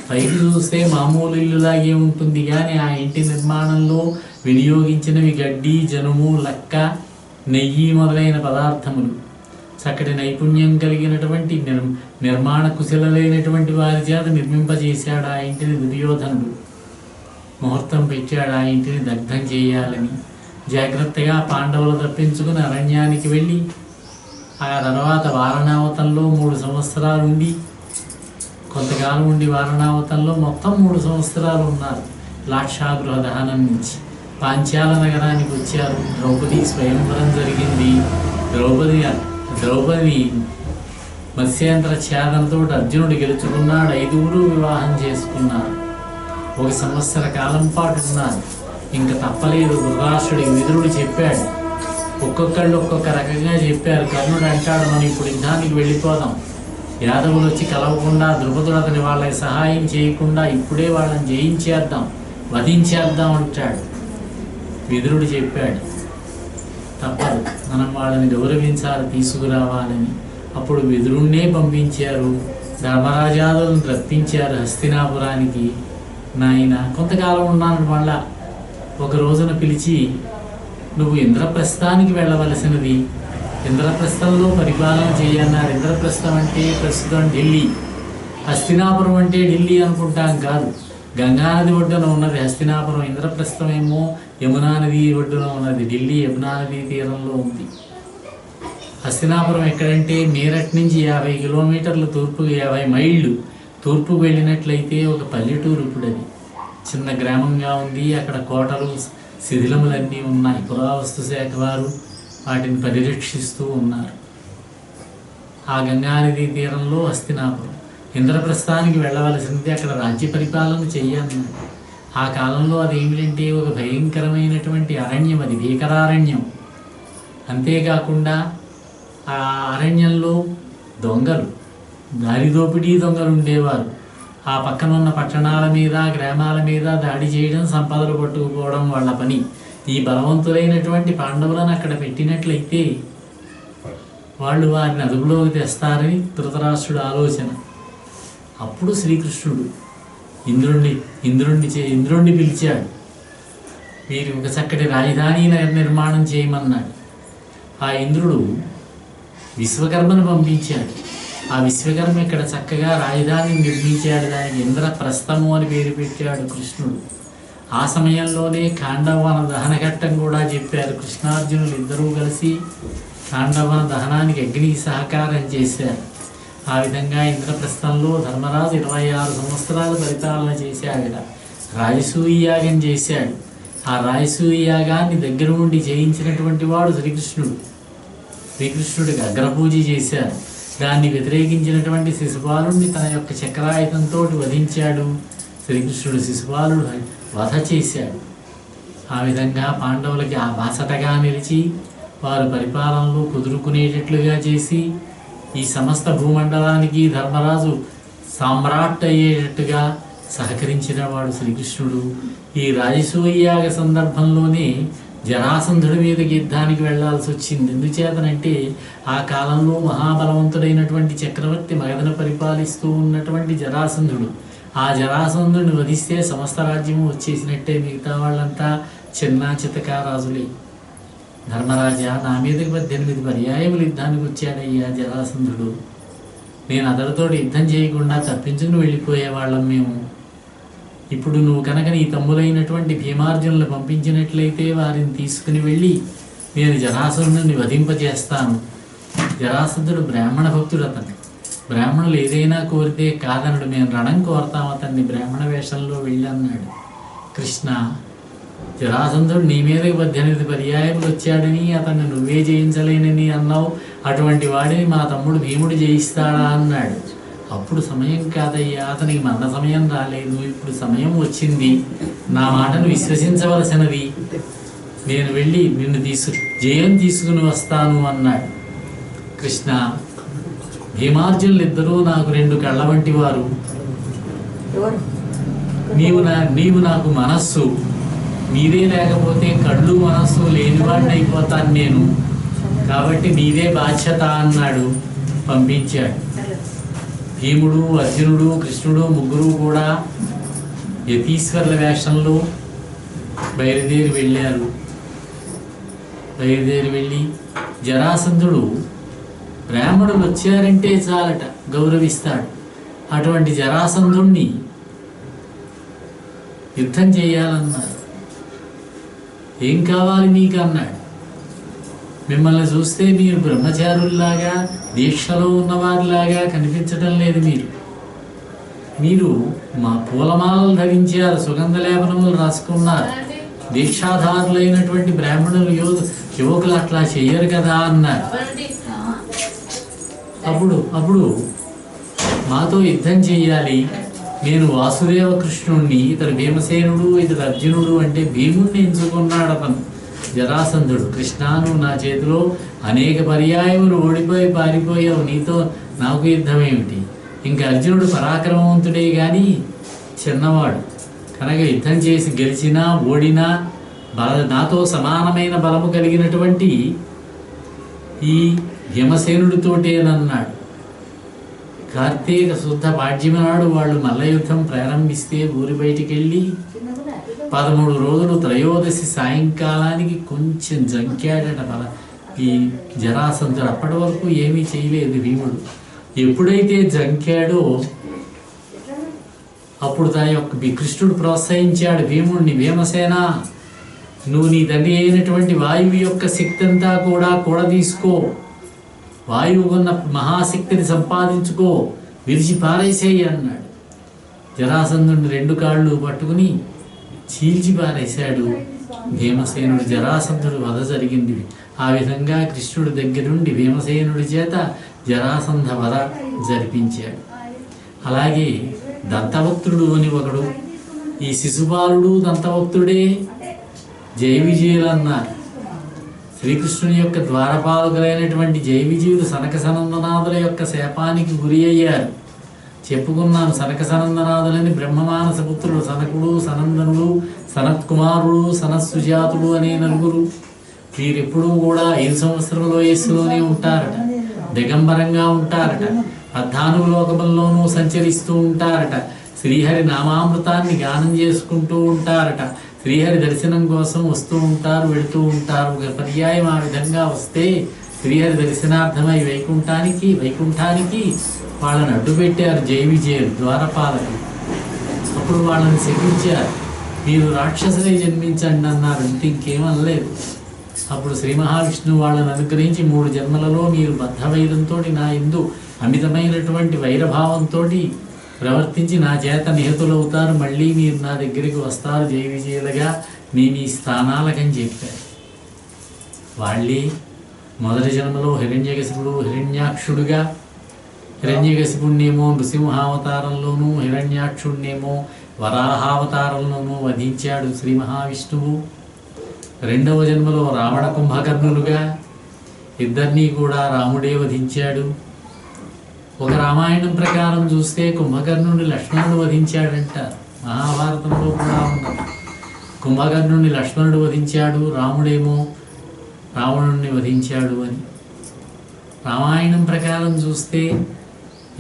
పైకి చూస్తే మామూలు ఇల్లులాగే ఉంటుంది, కానీ ఆ ఇంటి నిర్మాణంలో వినియోగించినవి గడ్డి, జనుము, లక్క, నెయ్యి మొదలైన పదార్థములు. చక్కటి నైపుణ్యం కలిగినటువంటి నిర్మాణ కుశలైనటువంటి వారి చేత నిర్మింపజేశాడు ఆ ఇంటిని దుర్యోధనుడు. ముహూర్తం పెట్టాడు ఆ ఇంటిని దగ్ధం చేయాలని. జాగ్రత్తగా పాండవులు తప్పించుకుని అరణ్యానికి వెళ్ళి ఆ తర్వాత వారణావతంలో 3 సంవత్సరాలు ఉండి, కొంతకాలం ఉండి వారణావతంలో మొత్తం 3 సంవత్సరాలు ఉన్నారు. లాక్షాగృహ దహనం నుంచి పాంచాల నగరానికి వచ్చారు. ద్రౌపది స్వయంవరం జరిగింది. ద్రౌపది మత్స్యాంతర ఛేదంతో అర్జునుడు గెలుచుకున్నాడు. 5 వివాహం చేసుకున్నారు. 1 సంవత్సర కాలం పాటు ఉన్నారు. ఇంకా తప్పలేదు. ధృతరాష్ట్రుడికి విదురుడు చెప్పాడు. ఒక్కొక్కళ్ళు ఒక్కొక్క రకంగా చెప్పారు. కర్ణుడు అంటాడు, మనం ఇప్పుడు యుద్ధానికి వెళ్ళిపోదాం, యాదవులు వచ్చి కలవకుండా, ద్రుపదుడు అతని వాళ్ళకి సహాయం చేయకుండా ఇప్పుడే వాళ్ళని జయించేద్దాం, వధించేద్దాం అంటాడు. విదురుడు చెప్పాడు, తప్పదు, మనం వాళ్ళని గౌరవించాలి, తీసుకురావాలని. అప్పుడు విదురుణ్ణే పంపించారు. ధర్మరాజాదులను రప్పించారు హస్తినాపురానికి. నాయన కొంతకాలం ఉన్నాను, మళ్ళా ఒక రోజున పిలిచి, నువ్వు ఇంద్రప్రస్థానికి వెళ్ళవలసినది, ఇంద్రప్రస్థంలో పరిపాలన చేయన్నారు. ఇంద్రప్రస్థం అంటే ప్రస్తుతం ఢిల్లీ, హస్తినాపురం అంటే ఢిల్లీ అనుకుంటాం కాదు, గంగానది ఒడ్డున ఉన్నది హస్తినాపురం. ఇంద్రప్రస్థం ఏమో యమునా నది ఒడ్డున ఉన్నది, ఢిల్లీ యమునా నది తీరంలో ఉంది. హస్తినాపురం ఎక్కడంటే మీరట్ నుంచి 50 కిలోమీటర్లు తూర్పు, 50 మైళ్ళు తూర్పుకు వెళ్ళినట్లయితే ఒక పల్లెటూరు. ఇప్పుడు అది చిన్న గ్రామంగా ఉంది. అక్కడ కోటలు, శిథిలములన్నీ ఉన్నాయి. పురావస్తు శాఖ వారు వాటిని పరిరక్షిస్తూ ఉన్నారు. ఆ గంగానది తీరంలో హస్తినాపురం. ఇంద్రప్రస్థానికి వెళ్ళవలసింది, అక్కడ రాజ్య పరిపాలన చెయ్యన్నాడు. ఆ కాలంలో అది ఏమిటంటే ఒక భయంకరమైనటువంటి అరణ్యం, అది భీకరారణ్యం. అంతేకాకుండా ఆ అరణ్యంలో దొంగలు, దారిదోపిడీ దొంగలు ఉండేవారు. ఆ పక్కన ఉన్న పట్టణాల మీద, గ్రామాల మీద దాడి చేయడం, సంపదలు పట్టుకుపోవడం వాళ్ళ పని. ఈ బలవంతులైనటువంటి పాండవులను అక్కడ పెట్టినట్లయితే వాళ్ళు వారిని అదుపులోకి తెస్తారని ధృతరాష్ట్రుడు ఆలోచన. అప్పుడు శ్రీకృష్ణుడు ఇంద్రుణ్ణి పిలిచాడు. వీరి ఒక చక్కటి రాజధాని నిర్మాణం చేయమన్నాడు. ఆ ఇంద్రుడు విశ్వకర్మను పంపించాడు. ఆ విశ్వకర్మ ఇక్కడ చక్కగా రాజధానిని నిర్మించాడు. దానికి ఇంద్రప్రస్థము అని పేరు పెట్టాడు కృష్ణుడు. ఆ సమయంలోనే ఖాండవన దహన ఘట్టం కూడా చెప్పారు. కృష్ణార్జునులు ఇద్దరూ కలిసి ఖాండవన దహనానికి అగ్నికి సహకారం చేశారు. ఆ విధంగా ఇంద్రప్రస్థంలో ధర్మరాజు 26 సంవత్సరాలు పరిపాలన చేశాడు. రాజసూయ యాగం చేశాడు. ఆ రాజసూయ యాగాన్ని దగ్గర ఉండి చేయించినటువంటి వాడు శ్రీకృష్ణుడు. శ్రీకృష్ణుడికి అగ్రపూజ చేశారు. దాన్ని వ్యతిరేకించినటువంటి శిశుపాలుడిని తన యొక్క చక్రాయుధంతో వధించాడు. శ్రీకృష్ణుడు శిశుపాలుడు వధ చేశాడు. ఆ విధంగా పాండవులకి ఆ బాసటగా నిలిచి వారు పరిపాలనలో కుదురుకునేటట్లుగా చేసి ఈ సమస్త భూమండలానికి ధర్మరాజు సామ్రాట్ అయ్యేటట్టుగా సహకరించిన వాడు శ్రీకృష్ణుడు. ఈ రాజసూయాగ సందర్భంలోనే జరాసంధుడి మీదకి యుద్ధానికి వెళ్లాల్సి వచ్చింది. ఎందుచేతనంటే ఆ కాలంలో మహాబలవంతుడైనటువంటి చక్రవర్తి మగధను పరిపాలిస్తూ ఉన్నటువంటి జరాసంధుడు. ఆ జరాసంధుడిని వధిస్తే సమస్త రాజ్యము వచ్చేసినట్టే, మిగతా వాళ్ళంతా చిన్న చితకా రాజులే. ధర్మరాజా, నా మీదకి 18 పర్యాయములు యుద్ధానికి వచ్చాడయ్యా జరాసంధుడు. నేను అతడితో యుద్ధం చేయకుండా తప్పించుకుని వెళ్ళిపోయేవాళ్ళం మేము. ఇప్పుడు నువ్వు కనుక నీ తమ్ములైనటువంటి భీమార్జునులు పంపించినట్లయితే వారిని తీసుకుని వెళ్ళి నేను జరాసంధుడిని వధింపజేస్తాను. జరాసంధుడు బ్రాహ్మణ భక్తుడు. అతను బ్రాహ్మణులు ఏదైనా కోరితే కాదనడు. మేము రణం కోరతాం అతన్ని బ్రాహ్మణ వేషంలో వెళ్ళన్నాడు. కృష్ణ, జరాసంధుడు నీ మీదకి 18 పర్యాయములు వచ్చాడని, అతన్ని నువ్వే జయించలేనని అన్నావు. అటువంటి వాడిని మా తమ్ముడు భీముడు జయిస్తాడా అన్నాడు. అప్పుడు సమయం కాదయ్యా, అతనికి మన సమయం రాలేదు, ఇప్పుడు సమయం వచ్చింది. నా మాటను విశ్వసించవలసినది. నేను వెళ్ళి నిన్ను జయం తీసుకుని వస్తాను అన్నాడు. కృష్ణ, భీమార్జునులు ఇద్దరూ నాకు 2 కళ్ళ వంటి వారు. నీవు నాకు మనస్సు, నీదే లేకపోతే కళ్ళు మనస్సు లేనివాడిని అయిపోతాను నేను. కాబట్టి నీదే బాధ్యత అన్నాడు. పంపించాడు. భీముడు, అర్జునుడు, కృష్ణుడు ముగ్గురు కూడా యతీశ్వరుల వేషంలో బయలుదేరి వెళ్ళారు. బయలుదేరి వెళ్ళి జరాసంధుడు బ్రాహ్మణులు వచ్చారంటే చాలట గౌరవిస్తాడు. అటువంటి జరాసంధుణ్ణి యుద్ధం చేయాలన్నారు. ఏం కావాలి నీకు అన్నాడు. మిమ్మల్ని చూస్తే మీరు బ్రహ్మచారుల్లాగా, దీక్షలో ఉన్నవారిలాగా కనిపించడం లేదు. మీరు మా పూలమాలలు ధరించారు, సుగంధ లేపనములు రాసుకున్నారు. దీక్షాధారులైనటువంటి బ్రాహ్మణులు యువకులు అట్లా చెయ్యరు కదా అన్నారు. అప్పుడు మాతో యుద్ధం చెయ్యాలి. నేను వాసుదేవ కృష్ణుణ్ణి, ఇతడు భీమసేనుడు, ఇతడు అర్జునుడు అంటే భీముణ్ణి ఎంచుకున్నాడు అతను జరాసంధుడు. కృష్ణ, నువ్వు నా చేతిలో అనేక పర్యాయములు ఓడిపోయి పారిపోయావు. నీతో నాకు యుద్ధం ఏమిటి? ఇంకా అర్జునుడు పరాక్రమవంతుడే కానీ చిన్నవాడు కనుక యుద్ధం చేసి గెలిచినా ఓడినా నాతో సమానమైన బలము కలిగినటువంటి ఈ భీమసేనుడితోటేనన్నాడు. కార్తీక శుద్ధ పాడ్యమి నాడు వాళ్ళు మల్ల యుద్ధం ప్రారంభిస్తే ఊరి బయటికి వెళ్ళి 13 రోజులు త్రయోదశి సాయంకాలానికి కొంచెం జంకాడట ఈ జరాసంధుడు. అప్పటి వరకు ఏమీ చేయలేదు భీముడు. ఎప్పుడైతే జంకాడో అప్పుడు తన యొక్క కృష్ణుడు ప్రోత్సహించాడు భీముడిని, భీమసేన నువ్వు నీ తండ్రి అయినటువంటి వాయువు యొక్క శక్తి అంతా కూడా కూడదీసుకో, వాయువు ఉన్న మహాశక్తిని సంపాదించుకో, విరిచి పారేసేయి అన్నాడు. జరాసంధుడిని 2 కాళ్ళు పట్టుకుని చీల్చి పారేశాడు భీమసేనుడు. జరాసంధుడు వధ జరిగింది. ఆ విధంగా కృష్ణుడి దగ్గర నుండి భీమసేనుడి చేత జరాసంధ వధ జరిపించాడు. అలాగే దంతవక్తుడు అని ఒకడు, ఈ శిశుపాలుడు దంతవక్తుడే జయ విజయులు అన్నారు. శ్రీకృష్ణుని యొక్క ద్వారపాలకులైనటువంటి జయ విజయులు సనక సనందనాథుల యొక్క శాపానికి గురి అయ్యారు. చెప్పుకున్నాను, సనక సనందనాథులని బ్రహ్మమానస పుత్రుడు సనకుడు, సనందనుడు, సనత్కుమారుడు, సనత్సుజాతుడు అనే 4. వీరెప్పుడూ కూడా 5 సంవత్సరముల వయస్సులోనే ఉంటారట, దిగంబరంగా ఉంటారట, 14 లోకముల్లోనూ సంచరిస్తూ ఉంటారట, శ్రీహరి నామామృతాన్ని గానం చేసుకుంటూ ఉంటారట, శ్రీహరి దర్శనం కోసం వస్తూ ఉంటారు, వెళుతూ ఉంటారు. ఒక పర్యాయం ఆ విధంగా వస్తే శ్రీహరి దర్శనార్థమై వైకుంఠానికి వాళ్ళని అడ్డుపెట్టారు జయ విజయులు ద్వారపాలకులు. అప్పుడు వాళ్ళని శపించారు, మీరు రాక్షసులే జన్మించండి అన్నారు. ఇంకేమనలేదు. అప్పుడు శ్రీ మహావిష్ణువు వాళ్ళని అనుగ్రహించి 3 జన్మలలో మీరు బద్ధవైరంతో నా యందు అమితమైనటువంటి వైరభావంతో ప్రవర్తించి నా చేత నిహతులవుతారు, మళ్ళీ మీరు నా దగ్గరికి వస్తారు జయ విజయులుగా మీ స్థానాలకని చెప్పారు. వాళ్ళే మొదటి జన్మలో హిరణ్యకశిపుడు హిరణ్యాక్షుడుగా, హిరణ్యకశిపుణ్ణేమో నృసింహావతారంలోనూ హిరణ్యాక్షుడినేమో వరాహావతారంలోనూ వధించాడు శ్రీ మహావిష్ణువు. 2వ జన్మలో రావణ కుంభకర్ణులుగా ఇద్దరినీ కూడా రాముడే వధించాడు. ఒక రామాయణం ప్రకారం చూస్తే కుంభకర్ణుని లక్ష్మణుడు వధించాడంటారు. మహాభారతంలో కూడా ఉన్నది. కుంభకర్ణుని లక్ష్మణుడు వధించాడు, రాముడేమో రావణుణ్ణి వధించాడు అని. రామాయణం ప్రకారం చూస్తే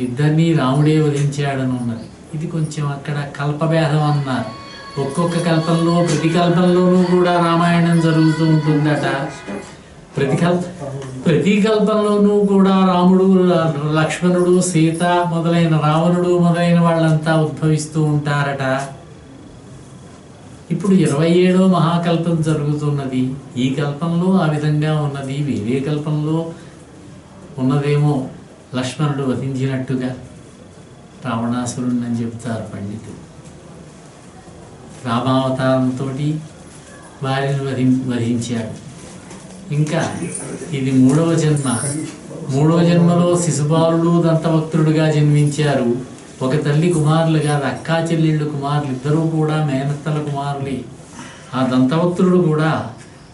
ఇద్దరినీ రాముడే వధించాడని ఉన్నది. ఇది కొంచెం అక్కడ కల్పభేదం అన్నారు. ఒక్కొక్క కల్పంలో ప్రతి కల్పంలోనూ కూడా రామాయణం జరుగుతూ ఉంటుందట. ప్రతి కల్పంలోనూ కూడా రాముడు, లక్ష్మణుడు, సీత మొదలైన రావణుడు మొదలైన వాళ్ళంతా ఉద్భవిస్తూ ఉంటారట. ఇప్పుడు 27వ మహాకల్పం జరుగుతున్నది. ఈ కల్పంలో ఆ విధంగా ఉన్నది, వేరే కల్పంలో ఉన్నదేమో లక్ష్మణుడు వధించినట్టుగా రావణాసురుణ్ణి అని చెప్తారు పండితులు. రామావతారంతో వారిని వధించాడు. ఇంకా ఇది 3వ జన్మ. 3వ జన్మలో శిశుపాలుడు దంతభక్తుడుగా జన్మించారు. ఒక తల్లి కుమారులు కాదు, అక్కా చెల్లెళ్ళు కుమారులు, ఇద్దరూ కూడా మేనత్తల కుమారులే. ఆ దంతభక్తుడు కూడా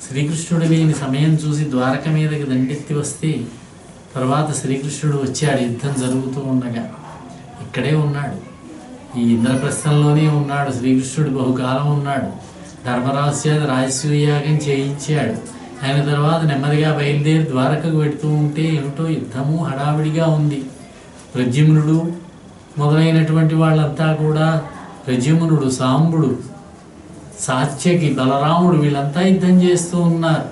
శ్రీకృష్ణుడు లేని సమయం చూసి ద్వారక మీదకి దండెత్తి వస్తే తర్వాత శ్రీకృష్ణుడు వచ్చాడు. యుద్ధం జరుగుతూ ఉండగా ఇక్కడే ఉన్నాడు, ఈ ఇంద్రప్రస్థంలోనే ఉన్నాడు. శ్రీకృష్ణుడు బహుకాలం ఉన్నాడు. ధర్మరాజు చేత రాజసూయాగం చేయించాడు. ఆయన తర్వాత నెమ్మదిగా బయలుదేరి ద్వారకకు పెడుతూ ఉంటే ఏమిటో యుద్ధము హడావిడిగా ఉంది. ప్రద్యుమ్నుడు మొదలైనటువంటి వాళ్ళంతా కూడా, ప్రద్యుమ్నుడు, సాంబుడు, సాత్యకి, బలరాముడు వీళ్ళంతా యుద్ధం చేస్తూ ఉన్నారు.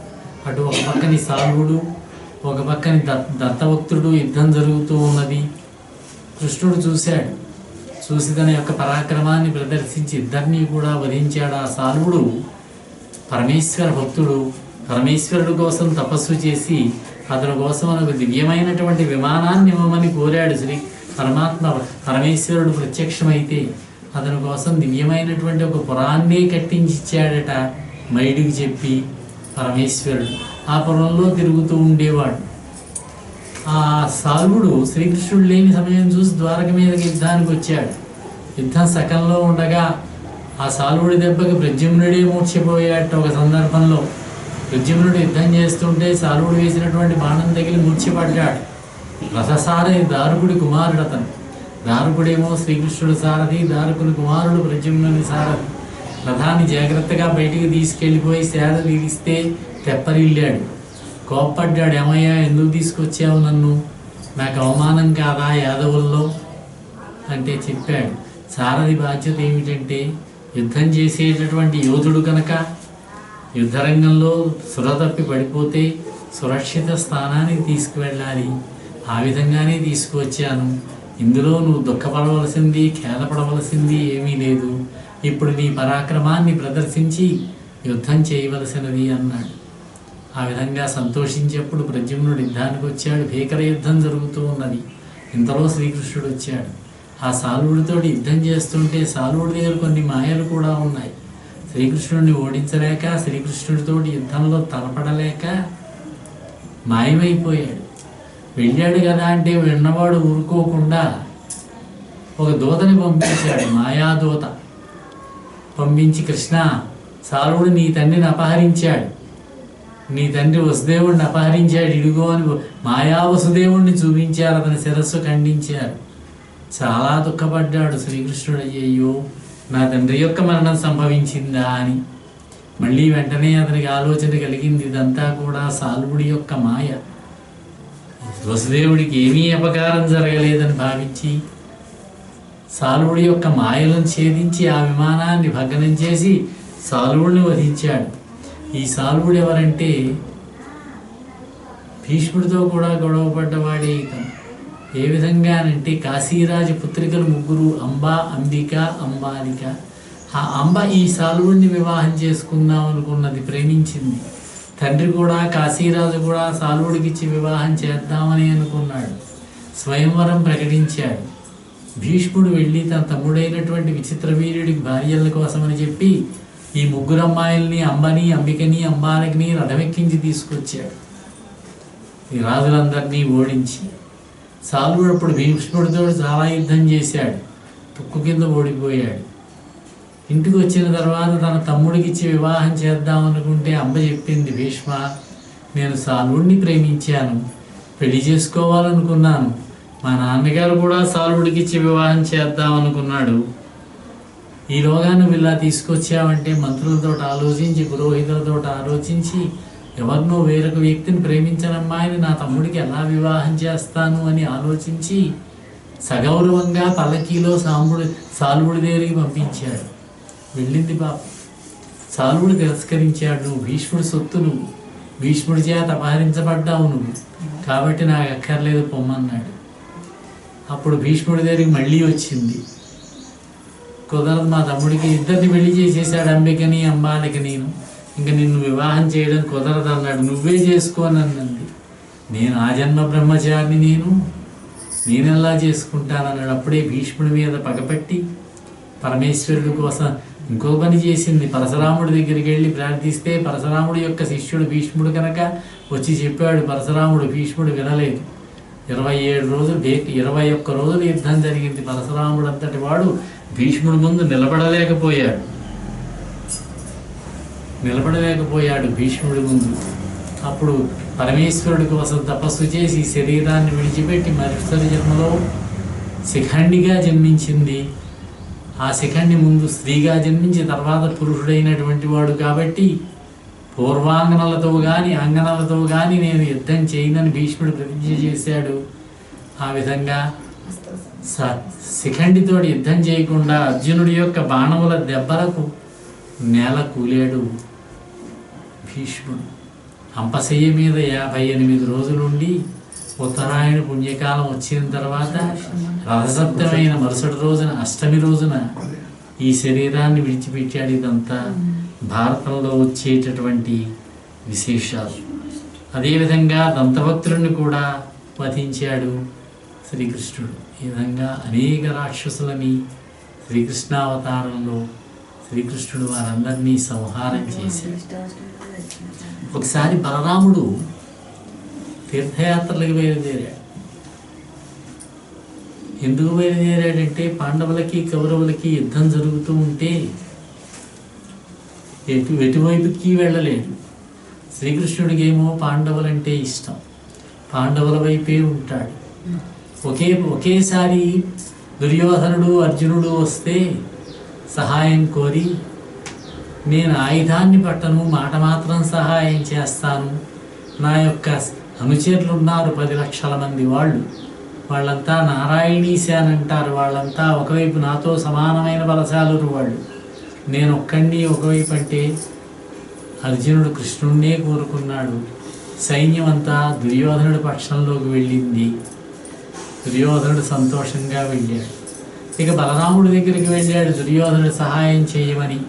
అటు ఒక పక్కని సాల్వుడు, ఒక పక్కని దత్తభక్తుడు యుద్ధం జరుగుతూ ఉన్నది. కృష్ణుడు చూశాడు. చూసి తన యొక్క పరాక్రమాన్ని ప్రదర్శించి ఇద్దరినీ కూడా వధించాడు. ఆ సాల్వుడు పరమేశ్వర భక్తుడు. పరమేశ్వరుడు కోసం తపస్సు చేసి అతని కోసం ఒక దివ్యమైనటువంటి విమానాన్ని ఇవ్వమని కోరాడు. శ్రీ పరమేశ్వరుడు ప్రత్యక్షమైతే అతని కోసం దివ్యమైనటువంటి ఒక పురాన్నే కట్టించి ఇచ్చాడట మైడికి చెప్పి పరమేశ్వరుడు. ఆ పురంలో తిరుగుతూ ఉండేవాడు. ఆ సాల్వుడు శ్రీకృష్ణుడు లేని సమయం చూసి ద్వారక మీదకి యుద్ధానికి వచ్చాడు. యుద్ధం సకంలో ఉండగా ఆ సాల్వుడి దెబ్బకి ప్రద్యుమ్నుడే మూర్ఛపోయాట. ఒక సందర్భంలో ప్రద్యుమ్నుడు యుద్ధం చేస్తుంటే సాల్వుడు వేసినటువంటి బాణం తగిలి మూర్ఛపడ్డాడు. రథసారథి దారుకుడి కుమారుడు అతను. దారుకుడేమో శ్రీకృష్ణుడు సారథి, దారుకుని కుమారుడు ప్రద్యుమ్నుని సారథి. రథాన్ని జాగ్రత్తగా బయటికి తీసుకెళ్ళిపోయి సేద తీరిస్తే తెప్పరిల్లాడు. కోప్పడ్డాడు, ఏమయ్యా ఎందుకు తీసుకొచ్చావు నన్ను, నాకు అవమానం కాదా యాదవుల్లో అంటే చెప్పాడు. సారథి బాధ్యత ఏమిటంటే యుద్ధం చేసేటటువంటి యోధుడు కనుక యుద్ధరంగంలో సురతప్పి పడిపోతే సురక్షిత స్థానానికి తీసుకువెళ్ళాలి. ఆ విధంగానే తీసుకువచ్చాను. ఇందులో నువ్వు దుఃఖపడవలసింది ఖేదపడవలసింది ఏమీ లేదు. ఇప్పుడు నీ పరాక్రమాన్ని ప్రదర్శించి యుద్ధం చేయవలసినది అన్నాడు. ఆ విధంగా సంతోషించేప్పుడు ప్రద్యుమ్నుడు యుద్ధానికి వచ్చాడు. భీకర యుద్ధం జరుగుతూ ఉన్నది. ఇంతలో శ్రీకృష్ణుడు వచ్చాడు. ఆ సాలువుడితోటి యుద్ధం చేస్తుంటే సాలువుడి దగ్గర కొన్ని మాయలు కూడా ఉన్నాయి. శ్రీకృష్ణుడిని ఓడించలేక, శ్రీకృష్ణుడితోటి యుద్ధంలో తలపడలేక మాయమైపోయాడు. వెళ్ళాడు కదా అంటే విన్నవాడు ఊరుకోకుండా ఒక దూతని పంపించాడు, మాయాదూత పంపించి, కృష్ణ, సాలువుడు నీ తండ్రిని అపహరించాడు, నీ తండ్రి వసుదేవుడిని అపహరించాడు, ఇడుగో అని మాయా వసుదేవుడిని చూపించారు. అతని శిరస్సు ఖండించారు. చాలా దుఃఖపడ్డాడు శ్రీకృష్ణుడు. అయ్యయ్యో, నా తండ్రి యొక్క మరణం సంభవించిందా అని. మళ్ళీ వెంటనే అతనికి ఆలోచన కలిగింది, ఇదంతా కూడా సాలువుడి యొక్క మాయ, వసుదేవుడికి ఏమీ అపకారం జరగలేదని భావించి సాలువుడి యొక్క మాయలను ఛేదించి ఆ విమానాన్ని భగ్నం చేసి సాలువుడిని వధించాడు. ఈ సాలువుడు ఎవరంటే భీష్ముడితో కూడా గొడవపడ్డవాడే ఇతను. ఏ విధంగానంటే కాశీరాజు పుత్రికలు ముగ్గురు, అంబ, అంబిక, అంబాలిక. ఆ అంబ ఈ సాలువుడిని వివాహం చేసుకుందాం అనుకున్నది, ప్రేమించింది. తండ్రి కూడా, కాశీరాజు కూడా సాలువుడికి ఇచ్చి వివాహం చేద్దామని అనుకున్నాడు. స్వయంవరం ప్రకటించాడు. భీష్ముడు వెళ్ళి తన తమ్ముడైనటువంటి విచిత్రవీర్యుడికి భార్యల కోసమని చెప్పి ఈ ముగ్గురు అమ్మాయిల్ని, అంబని, అంబికని, అంబాలికని రథమెక్కించి తీసుకొచ్చాడు. ఈ రాజులందరినీ ఓడించి సాలువుడు అప్పుడు భీష్ముడితో చాలా యుద్ధం చేశాడు. తుక్కు కింద ఓడిపోయాడు. ఇంటికి వచ్చిన తర్వాత తన తమ్ముడికి ఇచ్చి వివాహం చేద్దాం అనుకుంటే అంబ చెప్పింది, భీష్మ, నేను సాలువుడిని ప్రేమించాను, పెళ్లి చేసుకోవాలనుకున్నాను. మా నాన్నగారు కూడా సాలువుడికి ఇచ్చి వివాహం చేద్దాం అనుకున్నాడు. ఈలోగా నువ్వు ఇలా తీసుకొచ్చావంటే మంత్రులతో ఆలోచించి, పురోహితులతో ఆలోచించి, ఎవరినో వేరొక వ్యక్తిని ప్రేమించిన అమ్మాయిని నా తమ్ముడికి ఎలా వివాహం చేస్తాను అని ఆలోచించి సగౌరవంగా పల్లకీలో సాలువుడి దగ్గరికి పంపించాడు. వెళ్ళింది పాప. సాలువుడు తిరస్కరించాడు. నువ్వు భీష్ముడి సొత్తు, నువ్వు భీష్ముడి చేత అపహరించబడ్డావు నువ్వు, కాబట్టి నాకు అక్కర్లేదు పొమ్మన్నాడు. అప్పుడు భీష్ముడి దగ్గరికి మళ్ళీ వచ్చింది. కుదరదు, మా తమ్ముడికి ఇద్దరిని పెళ్లి చేసేసాడు, అంబికని, అంబాలిక. ఇంకా నిన్ను వివాహం చేయడం కుదరదు అన్నాడు. నువ్వే చేసుకోనన్నది. నేను ఆ జన్మ బ్రహ్మచారిని, నేనెలా చేసుకుంటానన్నాడు. అప్పుడే భీష్ముడి మీద పగపట్టి పరమేశ్వరుడి కోసం ఇంకో పని చేసింది. పరశురాముడి దగ్గరికి వెళ్ళి ప్రార్థిస్తే పరశురాముడి యొక్క శిష్యుడు భీష్ముడు కనుక వచ్చి చెప్పాడు. పరశురాముడు భీష్ముడు వినలేదు. 21 రోజులు యుద్ధం జరిగింది. పరశురాముడు అంతటి వాడు భీష్ముడి ముందు నిలబడలేకపోయాడు భీష్ముడి ముందు. అప్పుడు పరమేశ్వరుడి కోసం తపస్సు చేసి శరీరాన్ని విడిచిపెట్టి మరుసటి జన్మలో శిఖండిగా జన్మించింది. ఆ శిఖండి ముందు స్త్రీగా జన్మించి తర్వాత పురుషుడైనటువంటి వాడు కాబట్టి పూర్వాంగనలతో కానీ అంగనలతో కానీ నేను యుద్ధం చేయనని భీష్ముడు ప్రతిజ్ఞ చేశాడు. ఆ విధంగా శిఖండితోటి యుద్ధం చేయకుండా అర్జునుడి యొక్క బాణముల దెబ్బలకు నేల కూలాడు భీష్ముడు. అంపశయ్య మీద 58 రోజులుండి ఉత్తరాయణ పుణ్యకాలం వచ్చిన తర్వాత రథసప్తమైన మరుసటి రోజున, అష్టమి రోజున ఈ శరీరాన్ని విడిచిపెట్టాడు. ఇదంతా భారతంలో వచ్చేటటువంటి విశేషాలు. అదేవిధంగా దంతభక్తుడిని కూడా వధించాడు శ్రీకృష్ణుడు. ఈ విధంగా అనేక రాక్షసులని శ్రీకృష్ణావతారంలో శ్రీకృష్ణుడు వారందరినీ సంహారం చేశాడు. ఒకసారి బలరాముడు తీర్థయాత్రలకు బయలుదేరాడు. ఎందుకు బయలుదేరాడంటే పాండవులకి కౌరవులకి యుద్ధం జరుగుతూ ఉంటే ఎటువైపుకి వెళ్ళలేడు. శ్రీకృష్ణుడికి ఏమో పాండవులంటే ఇష్టం, పాండవుల వైపే ఉంటాడు. ఒకేసారి దుర్యోధనుడు అర్జునుడు వస్తే సహాయం కోరి, నేను ఆయుధాన్ని పట్టను, మాట మాత్రం సహాయం చేస్తాను, నా యొక్క అనుచరులు ఉన్నారు 10 లక్షల మంది వాళ్ళంతా నారాయణీశాన్ అంటారు, వాళ్ళంతా ఒకవైపు నాతో సమానమైన బలశాలురు వాళ్ళు, నేను ఒక్కడిని ఒకవైపు అంటే అర్జునుడు కృష్ణుడినే కోరుకున్నాడు. సైన్యం అంతా దుర్యోధనుడి పక్షంలోకి వెళ్ళింది. దుర్యోధనుడు సంతోషంగా వెళ్ళాడు. ఇక బలరాముడి దగ్గరికి వెళ్ళాడు దుర్యోధనుడు సహాయం చేయమని.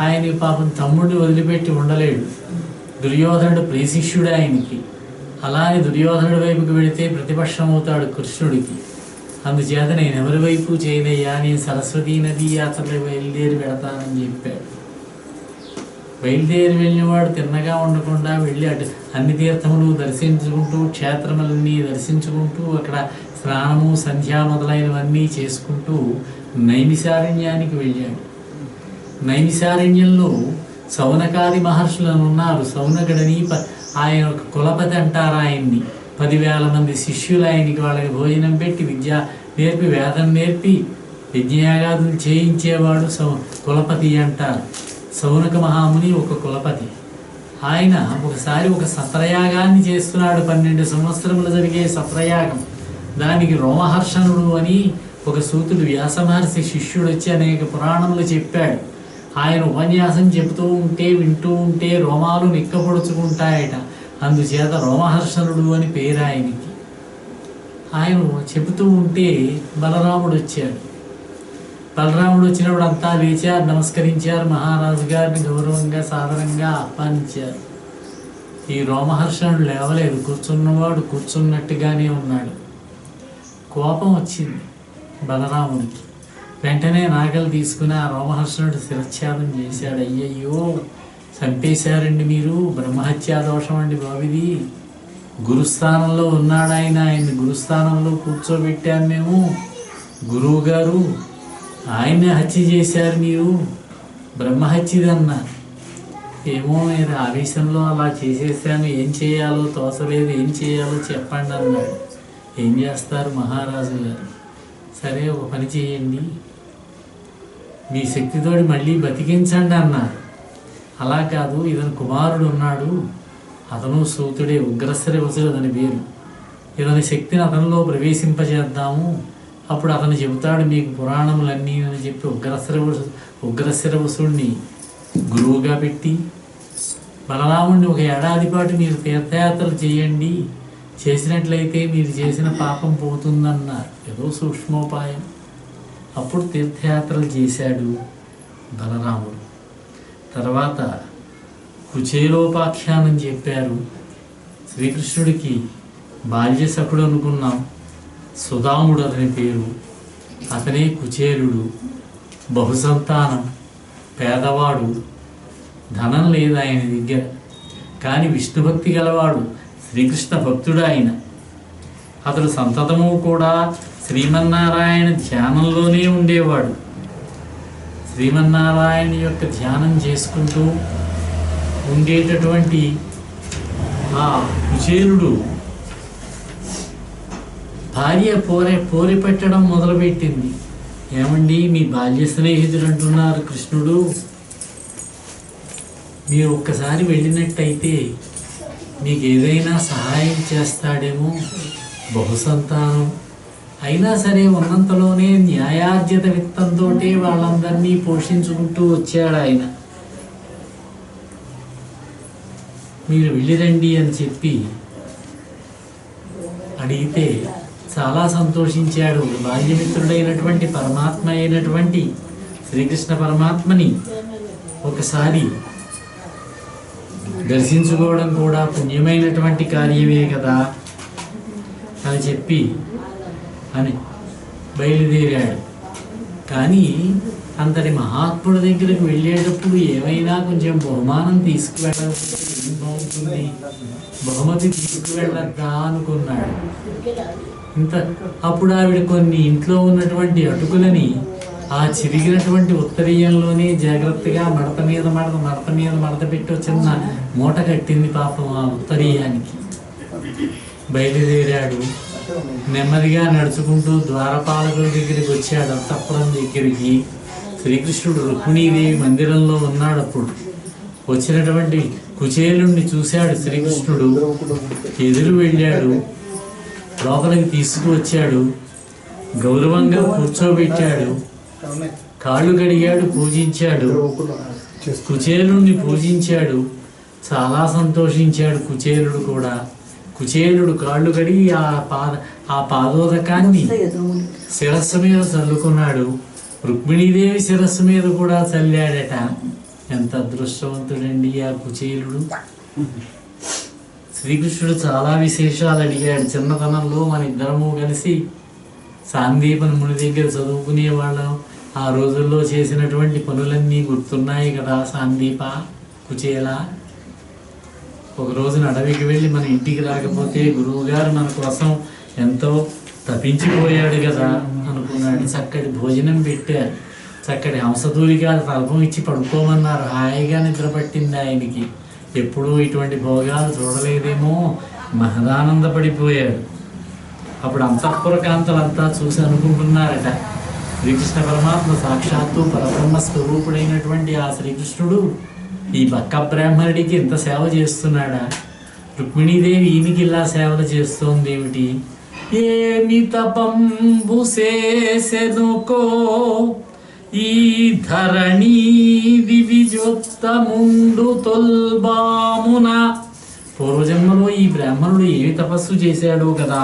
ఆయన పాపం తమ్ముడిని వదిలిపెట్టి ఉండలేడు. దుర్యోధనుడు ప్రియశిష్యుడు ఆయనకి. అలానే దుర్యోధనుడి వైపుకి వెళితే ప్రతిపక్షం అవుతాడు కృష్ణుడికి. అందుచేత నేను ఎవరి వైపు చేయనయ్యా, నేను సరస్వతీ నదీ యాత్రలో బయలుదేరి వెళతానని చెప్పాడు. బయలుదేరి వెళ్ళినవాడు తిన్నగా ఉండకుండా వెళ్ళి అటు అన్ని తీర్థములు దర్శించుకుంటూ, క్షేత్రములన్నీ దర్శించుకుంటూ, అక్కడ స్నానము సంధ్య మొదలైనవన్నీ చేసుకుంటూ నైమిసారణ్యానికి వెళ్ళాడు. నైమిసారణ్యంలో సౌనకాది మహర్షులను ఉన్నారు. సౌనకుడని ఆయన ఒక కులపతి అంటారు ఆయన్ని. 10,000 మంది శిష్యులు ఆయనకి, వాళ్ళకి భోజనం పెట్టి విద్య నేర్పి వేదం నేర్పి యజ్ఞయాగాదులు చేయించేవాడు కులపతి అంటారు. సౌనక మహాముని ఒక కులపతి. ఆయన ఒకసారి ఒక సత్రయాగాన్ని చేస్తున్నాడు. 12 సంవత్సరములు జరిగే సత్రయాగం. దానికి రోమహర్షణుడు అని ఒక సూతుడు వ్యాస మహర్షి శిష్యుడు వచ్చి అనేక పురాణములు చెప్పాడు. ఆయన ఉపన్యాసం చెబుతూ ఉంటే వింటూ ఉంటే రోమాలు నిక్కపొడుచుకుంటాయట. అందుచేత రోమహర్షణుడు అని పేరు ఆయనకి. ఆయన చెబుతూ ఉంటే బలరాముడు వచ్చాడు. బలరాముడు వచ్చినప్పుడు అంతా లేచారు, నమస్కరించారు, మహారాజు గారిని గౌరవంగా సాదరంగా ఆహ్వానించారు. ఈ రోమహర్షణుడు లేవలేదు, కూర్చున్నవాడు కూర్చున్నట్టుగానే ఉన్నాడు. కోపం వచ్చింది బలరాముడికి. వెంటనే నాగలు తీసుకుని ఆ రోమహర్షణుడు శిరచ్ఛేదం చేశాడు. అయ్యయ్యో, చంపేశారండి మీరు, బ్రహ్మహత్యా దోషం అండి బావిది. గురుస్థానంలో ఉన్నాడు ఆయన, ఆయన్ని గురుస్థానంలో కూర్చోబెట్టాము మేము, గురువు గారు, ఆయన్నే హత్య చేశారు మీరు, బ్రహ్మహత్యదన్నారు. ఏమో మీరు ఆవేశంలో అలా చేసేసాను, ఏం చేయాలో తోచలేదు, ఏం చేయాలో చెప్పండి అన్నాడు. ఏం చేస్తారు మహారాజు గారు? సరే ఒక పని చేయండి, మీ శక్తితోటి మళ్ళీ బతికించండి అన్నారు. అలా కాదు, ఇతని కుమారుడు ఉన్నాడు, అతను సూతుడే, ఉగ్రశ్రవసుడు అతని పేరు. ఇతని శక్తిని అతనిలో ప్రవేశింపజేద్దాము, అప్పుడు అతను చెబుతాడు మీకు పురాణములన్నీ అని చెప్పి ఉగ్రశ్రవసుడిని గురువుగా పెట్టి, బలరాముడిని 1 ఏడాది పాటు మీరు తీర్థయాత్రలు చేయండి, చేసినట్లయితే మీరు చేసిన పాపం పోతుందన్నారు. ఏదో సూక్ష్మోపాయం. అప్పుడు తీర్థయాత్రలు చేశాడు బలరాముడు. తర్వాత కుచేలోపాఖ్యానం చెప్పారు. శ్రీకృష్ణుడికి బాల్యసఖుడు అనుకున్నాం, సుధాముడు అతని పేరు. అతనే కుచేలుడు, బహుసంతానం, పేదవాడు, ధనం లేదు ఆయన దగ్గర, కానీ విష్ణుభక్తి గలవాడు, శ్రీకృష్ణ భక్తుడు ఆయన. అతడు సంతతము కూడా శ్రీమన్నారాయణ ధ్యానంలోనే ఉండేవాడు. శ్రీమన్నారాయణ యొక్క ధ్యానం చేసుకుంటూ ఉండేటటువంటి ఆ కుచేలుడు భార్య పోరి పెట్టడం మొదలుపెట్టింది. ఏమండి, మీ బాల్య స్నేహితుడు అంటున్నారు కృష్ణుడు, మీరు ఒక్కసారి వెళ్ళినట్టయితే మీకు ఏదైనా సహాయం చేస్తాడేమో, బహుసంతానం అయినా సరే ఉన్నంతలోనే న్యాయార్జిత విత్తంతో వాళ్ళందరినీ పోషించుకుంటూ వచ్చాడు ఆయన. మీరు వెళ్ళిరండి అని చెప్పి అడిగితే చాలా సంతోషించాడు. బాల్యమిత్రుడైనటువంటి పరమాత్మ అయినటువంటి శ్రీకృష్ణ పరమాత్మని ఒకసారి దర్శించుకోవడం కూడా పుణ్యమైనటువంటి కార్యమే కదా అని చెప్పి అని బయలుదేరాడు. కానీ అంతటి మహాత్ముడి దగ్గరకు వెళ్ళేటప్పుడు ఏమైనా కొంచెం బహుమానం తీసుకువెళ్ళకపోతే ఏం బాగుంటుంది, బహుమతి తీసుకువెళ్ళద్దా అనుకున్నాడు. అప్పుడు ఆవిడ కొన్ని ఇంట్లో ఉన్నటువంటి అటుకులని ఆ చిరిగినటువంటి ఉత్తరీయంలోనే జాగ్రత్తగా మడత మీద పెట్టి చిన్న మూట కట్టింది పాపం ఆ ఉత్తరీయానికి. బయలుదేరాడు. నెమ్మదిగా నడుచుకుంటూ ద్వారపాలకుల దగ్గరికి వచ్చాడు, అంతఃపురం దగ్గరికి. శ్రీకృష్ణుడు రుక్మిణీదేవి మందిరంలో ఉన్నాడు. అప్పుడు వచ్చినటువంటి కుచేలుణ్ణి చూశాడు శ్రీకృష్ణుడు. ఎదురు వెళ్ళాడు, లోపలికి తీసుకువచ్చాడు, గౌరవంగా కూర్చోబెట్టాడు, కాళ్ళు కడిగాడు, పూజించాడు. కుచేలుణ్ణి పూజించాడు, చాలా సంతోషించాడు కుచేలుడు కూడా. కుచేలుడు కాళ్ళు కడిగి ఆ పాదోదకాన్ని శిరస్సు మీద చల్లుకున్నాడు. రుక్మిణీదేవి శిరస్సు మీద కూడా చల్లాడట. ఎంత అదృష్టవంతుడండి ఆ కుచేలుడు. శ్రీకృష్ణుడు చాలా విశేషాలు అడిగాడు. చిన్నతనంలో మన ఇద్దరము కలిసి సాందీపని ముని దగ్గర చదువుకునేవాళ్ళం. ఆ రోజుల్లో చేసినటువంటి పనులన్నీ గుర్తున్నాయి కదా సాందీప, కుచేల. ఒక రోజున అడవికి వెళ్ళి మన ఇంటికి రాకపోతే గురువుగారు మన కోసం ఎంతో తప్పించిపోయాడు కదా అనుకున్నాడు. చక్కటి భోజనం పెట్టారు, చక్కటి హంసతూలిగా తల్పం ఇచ్చి పడుకోమన్నారు. హాయిగా నిద్ర పట్టింది ఆయనకి. ఎప్పుడూ ఇటువంటి భోగాలు చూడలేదేమో, మహదానందపడిపోయాడు. అప్పుడు అంతఃపుర కాంతలంతా చూసి అనుకుంటున్నారట, శ్రీకృష్ణ పరమాత్మ సాక్షాత్తు పరబ్రహ్మ స్వరూపుడైనటువంటి ఆ శ్రీకృష్ణుడు ఈ బక్క బ్రాహ్మణుడికి ఇంత సేవ చేస్తున్నాడా? రుక్మిణీదేవి ఈయనకి ఇలా సేవలు చేస్తోంది ఏమిటి? ఏమి తపంబు చేసెనుకో ఈ ధరణీ దివిజోత్తముండు తొల్బామున. పూర్వజన్మలో ఈ బ్రాహ్మణుడు ఏమి తపస్సు చేశాడో కదా.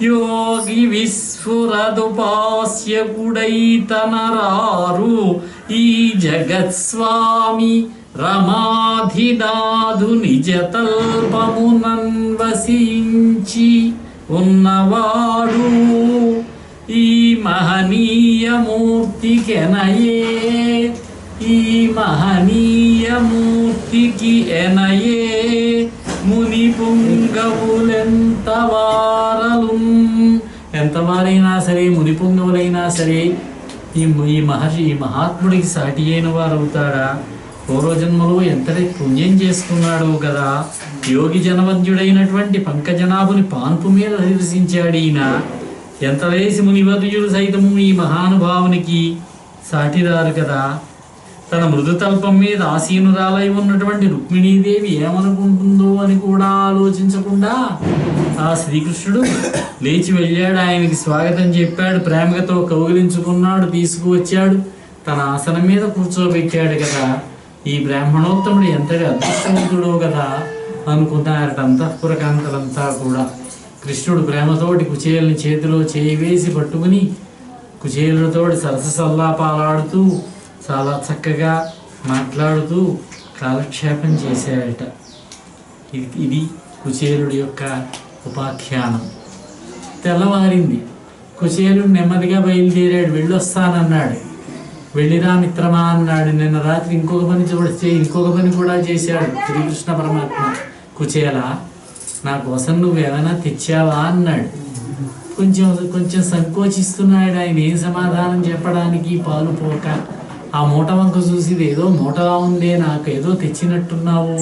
యోగి విస్ఫురదుపాస్యకుడైతనరారు ఈ జగత్స్వామి రమాధినాథు నిజతల్పమునన్వసించి ఉన్నవాడు ఈ మహనీయమూర్తికెనయే, ఈ మహనీయమూర్తికి ఎనయే ముని పుంగవులెంత వారలు. ఎంతవారైనా సరే, ముని పుంగవులైనా సరే ఈ మహాత్ముడికి సాటి అయిన వారు అవుతాడా? పూర్వజన్మలో ఎంతటి పుణ్యం చేసుకున్నాడో కదా. యోగి జనవద్యుడైనటువంటి పంకజనాభుని పాన్పు మీద దర్శించాడు ఈయన. ఎంత వేసి మునివర్యులు సైతము ఈ మహానుభావునికి సాటిరారు కదా. తన మృదుతల్పం మీద ఆసీనురాలై ఉన్నటువంటి రుక్మిణీదేవి ఏమనుకుంటుందో అని కూడా ఆలోచించకుండా ఆ శ్రీకృష్ణుడు లేచి వెళ్ళాడు. ఆయనకి స్వాగతం చెప్పాడు, ప్రేమతో కౌగిలించుకున్నాడు, తీసుకువచ్చాడు, తన ఆసనం మీద కూర్చోబెట్టాడు కదా. ఈ బ్రాహ్మణోత్తముడు ఎంతటి అదృష్టవంతుడో కదా అనుకున్నారట అంతఃపుర కాంతలంతా కూడా. కృష్ణుడు ప్రేమతోటి కుచేలుని చేతిలో చేయి వేసి పట్టుకుని కుచేలుడితోటి సరసల్లాపాలాడుతూ చాలా చక్కగా మాట్లాడుతూ కాలక్షేపం చేశాడట. ఇది కుచేలుడి యొక్క ఉపాఖ్యానం. తెల్లవారింది. కుచేలుడు నెమ్మదిగా బయలుదేరాడు, వెళ్ళొస్తానన్నాడు. వెళ్ళిరా మిత్రమా అన్నాడు. నిన్న రాత్రి ఇంకొక పని కూడా చేశాడు శ్రీకృష్ణ పరమాత్మ. కుచేల, నా కోసం నువ్వేమైనా తెచ్చావా అన్నాడు. కొంచెం సంకోచిస్తున్నాడు ఆయన. ఏం సమాధానం చెప్పడానికి పాలు పోక ఆ మూట వంక చూసి, ఏదో మూటలా ఉందే, నాకు ఏదో తెచ్చినట్టున్నావు,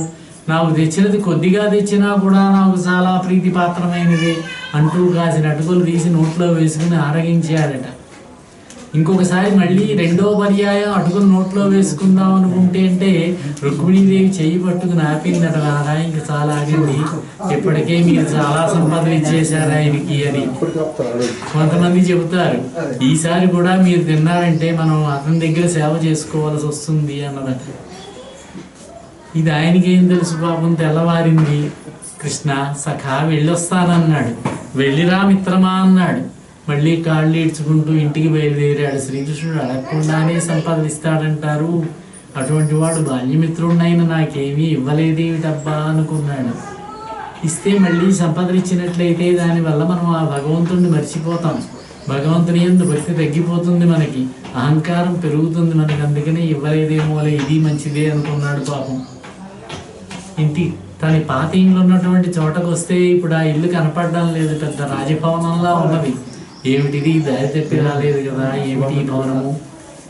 నాకు తెచ్చినది కొద్దిగా తెచ్చినా కూడా నాకు చాలా ప్రీతిపాత్రమైనది అంటూ కాసిన అటుకులు తీసి నోట్లో వేసుకుని ఆరగించాడట. ఇంకొకసారి మళ్ళీ రెండో పర్యాయం అటుకులు నోట్లో వేసుకుందాం అనుకుంటే అంటే రుక్మిణీదేవి చెయ్యి పట్టుకుని ఆపిందట. రాగా ఇంక చాలా ఆగింది, ఇప్పటికే మీరు చాలా సంపదలు ఇచ్చేశారు ఆయనకి అని కొంతమంది చెబుతారు. ఈసారి కూడా మీరు తిన్నారంటే మనం అతని దగ్గర సేవ చేసుకోవాల్సి వస్తుంది అన్నదట. ఇది ఆయనకేం తెలుసు పాపం. తెల్లవారింది. కృష్ణ సఖా వెళ్ళొస్తానన్నాడు. వెళ్ళిరా మిత్రమా అన్నాడు. మళ్ళీ కాళ్ళు ఈడ్చుకుంటూ ఇంటికి బయలుదేరాడు. శ్రీకృష్ణుడు అడగకుండానే సంపాదిస్తాడంటారు. అటువంటి వాడు బాల్యమిత్రుడినైనా నాకేమీ ఇవ్వలేదేమిటబ్బా అనుకున్నాడు. ఇస్తే మళ్ళీ సంపదలు ఇచ్చినట్లయితే దానివల్ల మనం ఆ భగవంతుడిని మర్చిపోతాం. భగవంతుని యందు భక్తి తగ్గిపోతుంది, మనకి అహంకారం పెరుగుతుంది మనకి. అందుకనే ఇవ్వలేదేమోలే, ఇది మంచిదే అనుకున్నాడు పాపం. తన పాత ఇల్లు ఉన్నటువంటి చోటకు వస్తే ఇప్పుడు ఆ ఇల్లు కనపడడం లేదు. పెద్ద రాజభవనంలా ఉన్నది. ఏమిటిది, దారి తప్పి రాలేదు కదా, ఏమిటి ఈ భవనము,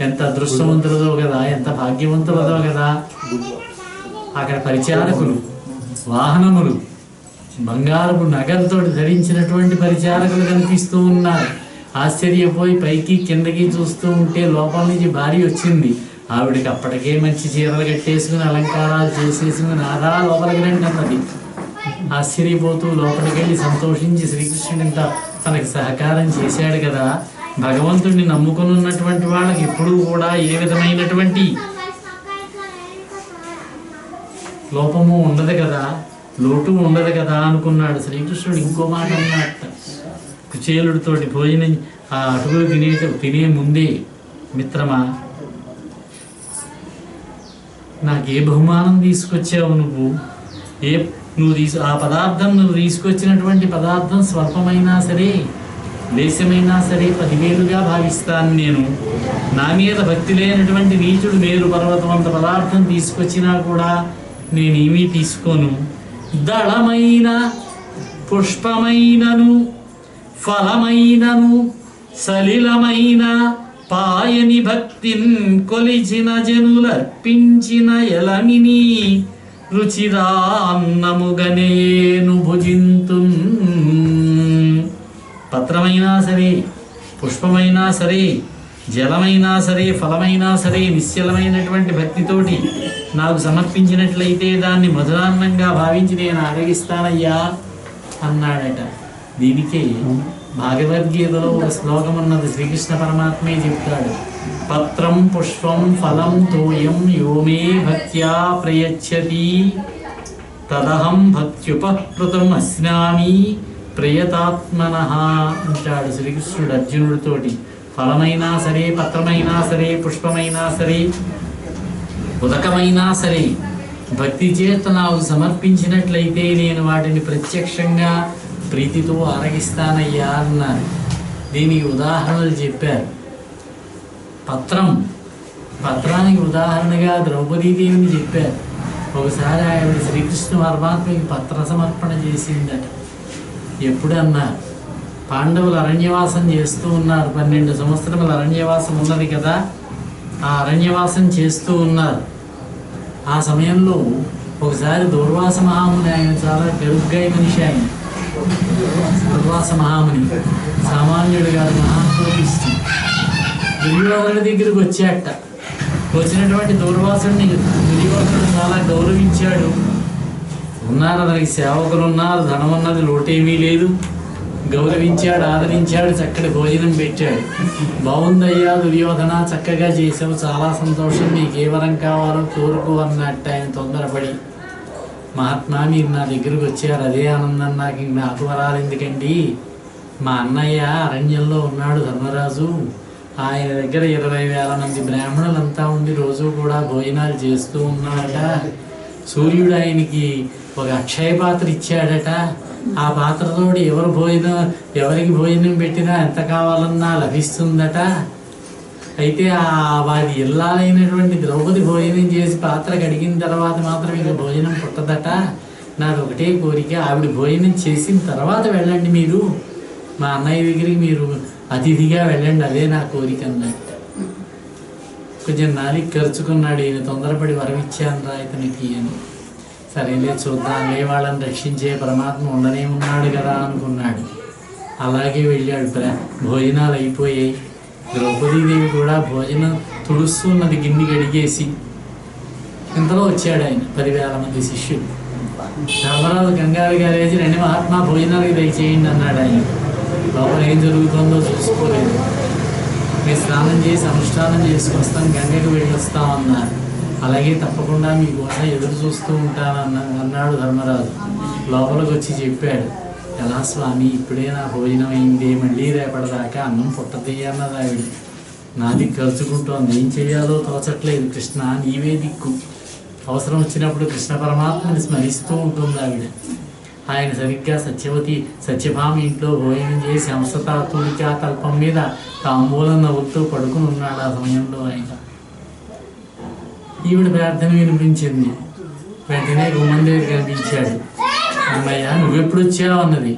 ఎంత అదృష్టవంతులదో కదా, ఎంత భాగ్యవంతులదో కదా. అక్కడ పరిచారకులు, వాహనములు, బంగారపు నగలతో ధరించినటువంటి పరిచారకులు కనిపిస్తూ ఉన్నారు. ఆశ్చర్యపోయి పైకి కిందకి చూస్తూ ఉంటే లోపల నుంచి భార్య వచ్చింది. ఆవిడకి అప్పటికే మంచి చీరలు కట్టేసుకుని అలంకారాలు చేసేసుకుని ఆదా లోపలికి రండి అన్నది. ఆశ్చర్యపోతూ లోపలికి వెళ్ళి సంతోషించి శ్రీకృష్ణుడు ఇంత తనకి సహకారం చేశాడు కదా, భగవంతుడిని నమ్ముకుని ఉన్నటువంటి వాళ్ళకి ఎప్పుడూ కూడా ఏ విధమైనటువంటి లోపము ఉండదు కదా, లోటు ఉండదు కదా అనుకున్నాడు. శ్రీకృష్ణుడు ఇంకో మాట అన్నట్ట కుచేలుడితోటి భోజనం ఆ అటుకులు తినే ముందే, మిత్రమా నాకు ఏ బహుమానం తీసుకొచ్చావు నువ్వు ఆ పదార్థం నువ్వు తీసుకొచ్చినటువంటి పదార్థం స్వల్పమైనా సరే దేశమైనా సరే 10,000గా భావిస్తాను నేను. నా మీద భక్తి లేనటువంటి నీచుడు మేరు పర్వతం అంత పదార్థం తీసుకొచ్చినా కూడా నేనేమీ తీసుకోను. దళమైన పుష్పమైనను ఫలమైనను సలిలమైన పాయని భక్తిన్ కొలిచిన జనులర్పించిన ఎలమిని రుచిరాన్నముగనేను భుజింతున్. పత్రమైనా సరే, పుష్పమైనా సరే, జలమైనా సరే, ఫలమైనా సరే నిశ్చలమైనటువంటి భక్తితోటి నాకు సమర్పించినట్లయితే దాన్ని మధురాన్నంగా భావించి నేను ఆరగిస్తానయ్యా అన్నాడట. దీనికే భగవద్గీతలో ఒక శ్లోకం ఉన్నది. శ్రీకృష్ణ పరమాత్మే చెప్తాడు, పత్రం పుష్పం ఫలం తోయం యోమే భక్త్యా ప్రయచ్చతి తదహం భక్త్యుపహృతం అస్నామి ప్రయతాత్మనః అంటాడు శ్రీకృష్ణుడు అర్జునుడితోటి. ఫలమైనా సరే, పత్రమైనా సరే, పుష్పమైనా సరే, ఉదకమైనా సరే భక్తి చేత నాకు సమర్పించినట్లయితే నేను వాటిని ప్రత్యక్షంగా ప్రీతితో ఆరగిస్తానయ్యా అన్నారు. దీనికి ఉదాహరణలు చెప్పారు. పత్రానికి ఉదాహరణగా ద్రౌపదీదేవిని చెప్పారు. ఒకసారి ఆవిడ శ్రీకృష్ణ పరమాత్మకి పత్ర సమర్పణ చేసిందట. ఎప్పుడన్నారు, పాండవులు అరణ్యవాసం చేస్తూ ఉన్నారు. 12 సంవత్సరముల అరణ్యవాసం ఉన్నది కదా, ఆ అరణ్యవాసం చేస్తూ ఉన్నారు. ఆ సమయంలో ఒకసారి దుర్వాస మహాముని, ఆయన చాలా గరుగ్గాయ మనిషి, ఆయన దుర్వాస మహాముని సామాన్యుడు గారు, మహాకోపిష్టి. దుర్యోధనుడి దగ్గరికి వచ్చాట. వచ్చినటువంటి దుర్వాసుడిని దుర్యోధనుడు చాలా గౌరవించాడు. ఉన్నారు అతనికి సేవకులు ఉన్నారు, ధనం ఉన్నది, లోటేమీ లేదు. గౌరవించాడు, ఆదరించాడు, చక్కటి భోజనం పెట్టాడు. బాగుందయ్యా దుర్యోధన, చక్కగా చేసావు, చాలా సంతోషం, నీకు ఏ వరం కావాలో కోరుకో అన్నట్టు ఆయన తొందరపడి, మహాత్మా మీరు నా దగ్గరికి వచ్చారు, అదే ఆనందం నాకు వరాలు ఎందుకండి, మా అన్నయ్య అరణ్యంలో ఉన్నాడు ధర్మరాజు, ఆయన దగ్గర 20,000 మంది బ్రాహ్మణులంతా ఉండి రోజు కూడా భోజనాలు చేస్తూ ఉన్నారట. సూర్యుడు ఆయనకి ఒక అక్షయ పాత్ర ఇచ్చాడట. ఆ పాత్రతోటి ఎవరికి భోజనం పెట్టినా ఎంత కావాలన్నా లభిస్తుందట. అయితే వారి ఇల్లాలైనటువంటి ద్రౌపది భోజనం చేసి పాత్ర కడిగిన తర్వాత మాత్రం ఇక భోజనం పుట్టదట. నాది ఒకటే కోరిక, ఆవిడ భోజనం చేసిన తర్వాత వెళ్ళండి, మీరు మా అన్నయ్య దగ్గరికి మీరు అతిథిగా వెళ్ళండి, అదే నా కోరిక అన్నట్టు. కొంచెం నాలికి ఖర్చుకున్నాడు ఈయన, తొందరపడి వరమిచ్చాను రా ఇతనికి అని. సరేలే చూద్దాంలే, వాళ్ళని రక్షించే పరమాత్మ ఉండనే ఉన్నాడు కదా అనుకున్నాడు. అలాగే వెళ్ళాడు. భోజనాలు అయిపోయాయి. ద్రౌపదీదేవి కూడా భోజనం తుడుస్తున్నది, గిన్నె కడిగేసి. ఇంతలో వచ్చాడు ఆయన, 10,000 మంది శిష్యులు. ధర్మరాజు కంగారు గారేసి, రండి మహాత్మా భోజనాలకి దయచేయండి అన్నాడు ఆయన. లోపల ఏం జరుగుతుందో చూసుకోలేదు. మీరు స్నానం చేసి అనుష్ఠానం చేసుకొస్తాం, గంగకి వెళ్ళొస్తాం అన్నారు. అలాగే తప్పకుండా మీకోసం ఎదురు చూస్తూ ఉంటానన్నాడు ధర్మరాజు. లోపలికి వచ్చి చెప్పాడు, ఎలా స్వామి ఇప్పుడే నా భోజనం అయింది, మళ్ళీ రేపటిదాకా అన్నం పుట్టది అన్నది ఆవిడ. నాది ఖర్చుకుంటోంది, ఏం చేయాలో తోచట్లేదు కృష్ణ, నీవే దిక్కు. అవసరం వచ్చినప్పుడు కృష్ణ పరమాత్మని స్మరిస్తూ ఉంటుంది ఆవిడ. ఆయన సరిగ్గా సత్యభామి ఇంట్లో భోజనం చేసి హంసతాతుడికా తల్పం మీద తాంబూలం నవ్వుతూ పడుకుని ఉన్నాడు. ఆ సమయంలో ఆయన ఈవిడ ప్రార్థన వినిపించింది. వెంటనే గుమ్మం దగ్గర కనిపించాడు. అమ్మయ్య నువ్వెప్పుడు వచ్చావు అన్నది.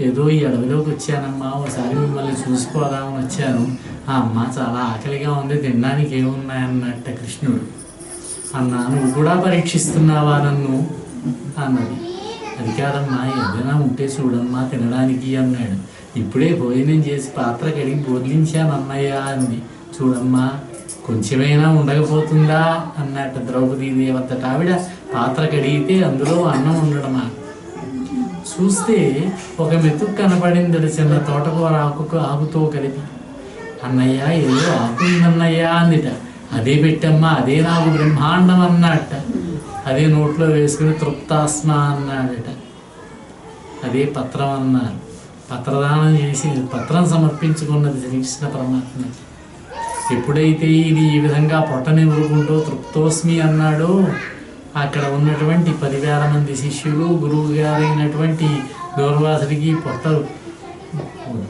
ఏదో ఈ అడవిలోకి వచ్చానమ్మా, ఒకసారి మిమ్మల్ని చూసిపోదామని వచ్చాను. ఆ అమ్మ చాలా ఆకలిగా ఉంది, తినడానికి ఏమున్నాయన్నట్ట కృష్ణుడు. అన్నా నువ్వు కూడా పరీక్షిస్తున్నావా నన్ను అన్నది. అది కాదమ్మా, ఏదైనా ఉంటే చూడమ్మా తినడానికి అన్నాడు. ఇప్పుడే భోజనం చేసి పాత్ర కడిగి బోర్లించాను అన్నయ్య అంది. చూడమ్మా కొంచెమైనా ఉండకపోతుందా అన్నట్టు ద్రౌపదీదేవి అంతటా ఆవిడ పాత్ర కడిగితే అందులో అన్నం ఉండడమా. చూస్తే ఒక మెతుకు కనపడింది చిన్న తోటకూర ఆకుతో కలిపి. అన్నయ్య ఏదో ఆకు ఉందన్నయ్య అందిట. అదే పెట్టమ్మా, అదే నాకు బ్రహ్మాండం అన్నట్ట. అదే నోట్లో వేసుకుని తృప్తాస్మ అన్నాడట. అదే పత్రం అన్నారు. పత్రదానం చేసి పత్రం సమర్పించుకున్నది శ్రీకృష్ణ పరమాత్మ. ఎప్పుడైతే ఇది ఈ విధంగా పొట్టని ఊరుకుంటూ తృప్తోస్మి అన్నాడో అక్కడ ఉన్నటువంటి 10,000 మంది శిష్యులు, గురువు గారైనటువంటి దూర్వాసుడికి పొట్టలు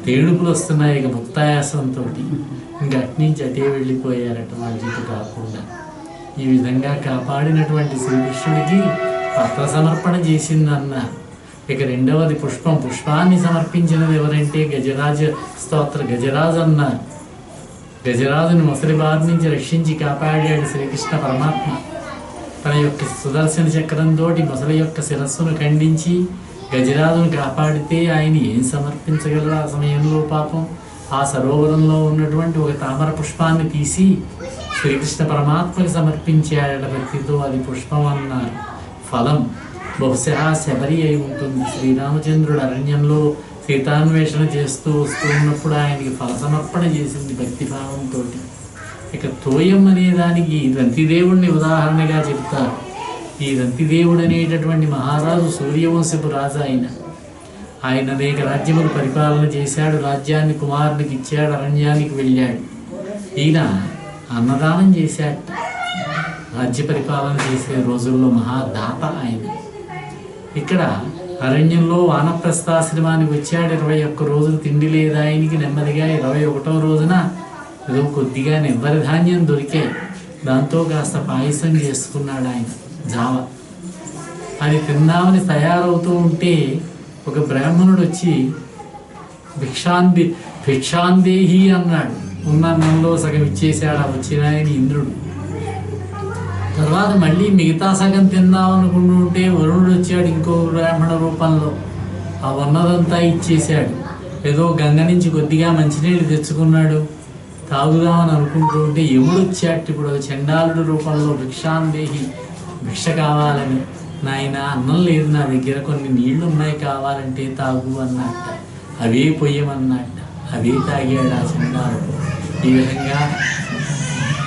తేడుపులు వస్తున్నాయి. ఇక ముక్తాయాసంతో ఇంకా అట్నుంచి అటే వెళ్ళిపోయారట వాళ్ళ జీపు కాకుండా. ఈ విధంగా కాపాడినటువంటి శ్రీకృష్ణుడికి పత్ర సమర్పణ చేసిందన్నారు. ఇక రెండవది పుష్పాన్ని సమర్పించినది ఎవరంటే గజరాజ స్తోత్ర గజరాజు అన్నారు. గజరాజుని ముసలి బారి నుంచి రక్షించి కాపాడాడు శ్రీకృష్ణ పరమాత్మ. తన యొక్క సుదర్శన చక్రంతో ముసలి యొక్క శిరస్సును ఖండించి గజరాజును కాపాడితే ఆయన ఏం సమర్పించగలరు ఆ సమయంలో? పాపం ఆ సరోవరంలో ఉన్నటువంటి ఒక తామర పుష్పాన్ని తీసి శ్రీకృష్ణ పరమాత్మకి సమర్పించాడట భక్తితో. అది పుష్పం అన్నారు. ఫలం బహుశా శబరి అయి ఉంటుంది. శ్రీరామచంద్రుడు అరణ్యంలో సీతాన్వేషణ చేస్తూ వస్తూ ఉన్నప్పుడు ఆయనకి ఫల సమర్పణ చేసింది భక్తిభావంతో. ఇక తోయం అనే దానికి రంతిదేవుడిని ఉదాహరణగా చెప్తారు. ఈ రంతిదేవుడు అనేటటువంటి మహారాజు సూర్యవంశపు రాజు. ఆయన అనేక రాజ్యములు పరిపాలన చేశాడు. రాజ్యాన్ని కుమారునికి ఇచ్చాడు. అరణ్యానికి వెళ్ళాడు. ఈయన అన్నదానం చేశాడు. రాజ్య పరిపాలన చేసే రోజుల్లో మహాదాత ఆయన. ఇక్కడ అరణ్యంలో వానప్రస్థాశ్రమానికి వచ్చాడు. 21 రోజులు తిండి లేదు ఆయనకి. నెమ్మదిగా 21వ రోజున ఏదో కొద్దిగా నివ్వరి ధాన్యం దొరికాయి. దాంతో కాస్త పాయసం చేసుకున్నాడు ఆయన, జావ. అది తిందామని తయారవుతూ ఉంటే ఒక బ్రాహ్మణుడు వచ్చి భిక్షాందేహి అన్నాడు. ఉన్న అన్నంలో సగం ఇచ్చేశాడు ఆ వచ్చిన ఆయన ఇంద్రుడు. తర్వాత మళ్ళీ మిగతా సగం తిందామనుకుంటుంటే వరుణుడు వచ్చాడు ఇంకో బ్రాహ్మణ రూపంలో. ఆ ఉన్నదంతా ఇచ్చేశాడు. ఏదో గంగ నుంచి కొద్దిగా మంచినీళ్ళు తెచ్చుకున్నాడు, తాగుదామని అనుకుంటూ ఉంటే యముడు వచ్చాడు. ఇప్పుడు చండాలుడు రూపంలో భిక్షాందేహి, భిక్ష కావాలని. నాయన అన్నం లేదు నా దగ్గర, కొన్ని నీళ్లు ఉన్నాయి కావాలంటే తాగు అన్నట్ట. అవే పొయ్యమన్నట్ట. అవే తాగాడు ఆ చండాలుడు. ఈ విధంగా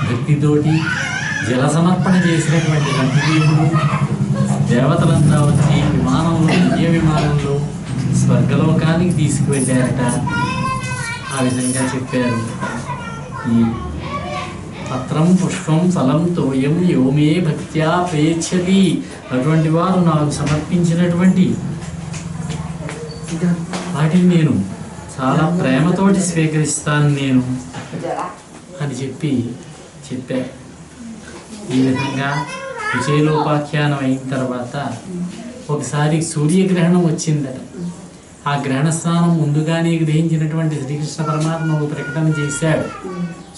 భక్తితోటి జల సమర్పణ చేసినటువంటి రంతిదేవుడు దేవతలంతా వచ్చి విమానంలో, దివ్య విమానంలో స్వర్గలోకానికి తీసుకువెళ్ళారట. ఆ విధంగా చెప్పారు. ఈ పత్రం పుష్పం ఫలం తోయం యోమే భక్త్యా ప్రేచ్ఛతి, అటువంటి వారు నాకు సమర్పించినటువంటి వాటిని నేను చాలా ప్రేమతోటి స్వీకరిస్తాను నేను అని చెప్పారు. ఈ విధంగా విజయలోపాఖ్యానం అయిన తర్వాత ఒకసారి సూర్యగ్రహణం వచ్చిందట. ఆ గ్రహణ స్నానం ముందుగానే గ్రహించినటువంటి శ్రీకృష్ణ పరమాత్మ ఒక ప్రకటన చేశాడు.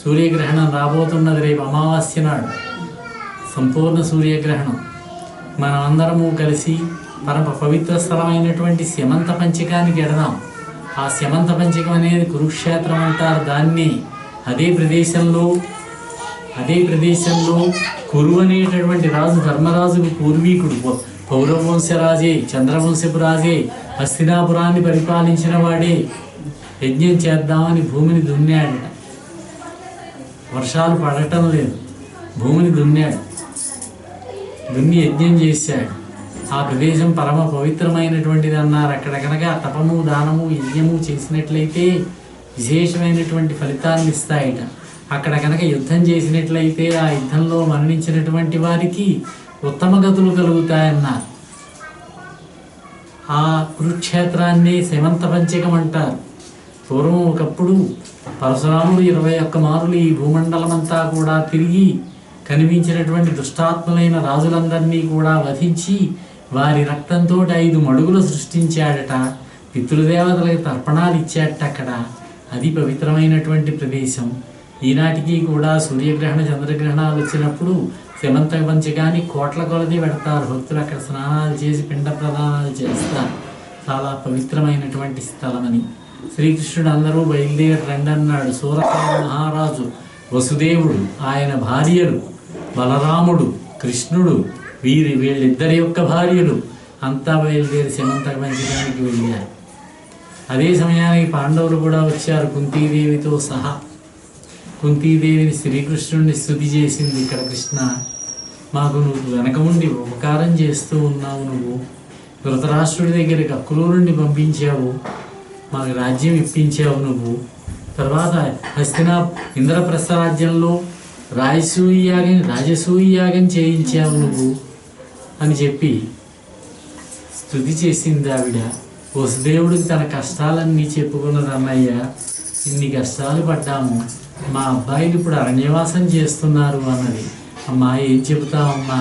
సూర్యగ్రహణం రాబోతున్నది రేపు అమావాస్య నాడు, సంపూర్ణ సూర్యగ్రహణం. మనమందరము కలిసి పరమ పవిత్ర స్థలమైనటువంటి స్యమంత పంచకానికి ఎడదాం. ఆ స్యమంత పంచకం అనేది కురుక్షేత్రం అంటారు దాన్ని. అదే ప్రదేశంలో కురు అనేటటువంటి రాజు ధర్మరాజుకు పూర్వీకుడు, పౌరవంశరాజే, చంద్రవంశపు రాజే, హస్తినాపురాన్ని పరిపాలించిన వాడే యజ్ఞం చేద్దామని భూమిని దున్నాడట. వర్షాలు పడటం లేదు, భూమిని దున్ని యజ్ఞం చేశాడు. ఆ ప్రదేశం పరమ పవిత్రమైనటువంటిది అన్నారు. అక్కడ కనుక తపము, దానము, యజ్ఞము చేసినట్లయితే విశేషమైనటువంటి ఫలితాన్ని ఇస్తాయట. అక్కడ కనుక యుద్ధం చేసినట్లయితే ఆ యుద్ధంలో మరణించినటువంటి వారికి ఉత్తమ గతులు కలుగుతాయన్నారు. ఆ కురుక్షేత్రాన్ని శమంత పంచకం అంటారు. పూర్వం ఒకప్పుడు పరశురాముడు 21 మారులు ఈ భూమండలమంతా కూడా తిరిగి కనిపించినటువంటి దుష్టాత్ములైన రాజులందరినీ కూడా వధించి వారి రక్తంతో 5 మడుగులు సృష్టించాడట. పితృదేవతలకు తర్పణాలు ఇచ్చాడట అక్కడ. అది పవిత్రమైనటువంటి ప్రదేశం. ఈనాటికి కూడా సూర్యగ్రహణ, చంద్రగ్రహణాలు వచ్చినప్పుడు శమంత పంచకాన్ని కోట్ల కొలది పెడతారు భక్తులు. అక్కడ స్నానాలు చేసి పిండ ప్రదానాలు చేస్తారు. చాలా పవిత్రమైనటువంటి స్థలమని శ్రీకృష్ణుడు అందరూ బయలుదేరి రండి అన్నాడు. సూరసేన మహారాజు, వసుదేవుడు, ఆయన భార్యలు, బలరాముడు, కృష్ణుడు, వీళ్ళిద్దరి యొక్క భార్యలు అంతా బయలుదేరి శమంతక పంచకానికి వెళ్ళారు. అదే సమయానికి పాండవులు కూడా వచ్చారు కుంతీదేవితో సహా. కుంతీదేవిని శ్రీకృష్ణుడిని స్తుతి చేసింది. ఇక్కడ కృష్ణ, మాకు నువ్వు వెనక ఉండి ఉపకారం చేస్తూ ఉన్నావు. నువ్వు ధృతరాష్ట్రుడి దగ్గరికి అక్రూరుణ్ణి పంపించావు, మాకు రాజ్యం ఇప్పించావు. నువ్వు తర్వాత ఇంద్రప్రస్థ రాజ్యంలో రాజసూయ యాగం చేయించావు నువ్వు అని చెప్పి స్తుతి చేసింది ఆవిడ. వసుదేవుడికి తన కష్టాలన్నీ చెప్పుకున్నది. అన్నయ్య, ఇన్ని కష్టాలు పడ్డాము, మా అబ్బాయిలు ఇప్పుడు అరణ్యవాసం చేస్తున్నారు అన్నది. అమ్మా, ఏం చెబుతావమ్మా,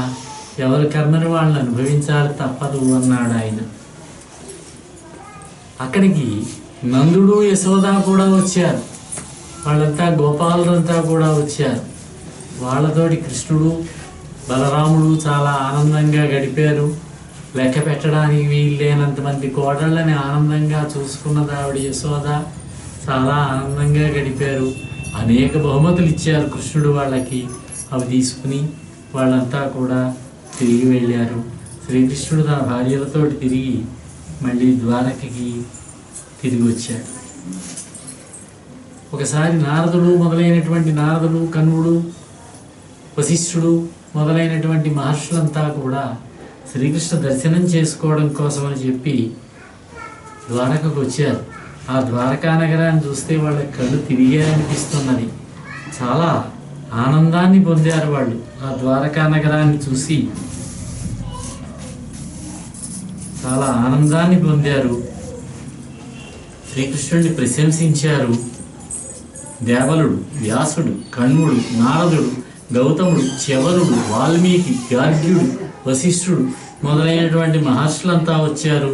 ఎవరి కర్మని వాళ్ళని అనుభవించాలి, తప్పదు అన్నాడు ఆయన. అక్కడికి నందుడు, యశోద కూడా వచ్చారు. వాళ్ళంతా గోపాలులంతా కూడా వచ్చారు. వాళ్ళతోటి కృష్ణుడు, బలరాముడు చాలా ఆనందంగా గడిపారు. లెక్క పెట్టడానికి వీల్లేనంతమంది కోడళ్ళని ఆనందంగా చూసుకున్నది ఆవిడ యశోద. చాలా ఆనందంగా గడిపారు. అనేక బహుమతులు ఇచ్చారు కృష్ణుడు వాళ్ళకి. అవి తీసుకుని వాళ్ళంతా కూడా తిరిగి వెళ్ళారు. శ్రీకృష్ణుడు తన భార్యలతో తిరిగి మళ్ళీ ద్వారకకి తిరిగి వచ్చాడు. ఒకసారి నారదుడు, కన్వుడు, వశిష్ఠుడు మొదలైనటువంటి మహర్షులంతా కూడా శ్రీకృష్ణ దర్శనం చేసుకోవడం కోసమని చెప్పి ద్వారకకు వచ్చారు. ఆ ద్వారకా నగరాన్ని చూస్తే వాళ్ళ కళ్ళు తిరిగారనిపిస్తున్నది. చాలా ఆనందాన్ని పొందారు వాళ్ళు. ఆ ద్వారకా నగరాన్ని చూసి చాలా ఆనందాన్ని పొందారు. శ్రీకృష్ణుడిని ప్రశంసించారు. దేవలుడు, వ్యాసుడు, కణ్వుడు, నారదుడు, గౌతముడు, చ్యవనుడు, వాల్మీకి, గార్గ్యుడు, వశిష్ఠుడు మొదలైనటువంటి మహర్షులంతా వచ్చారు.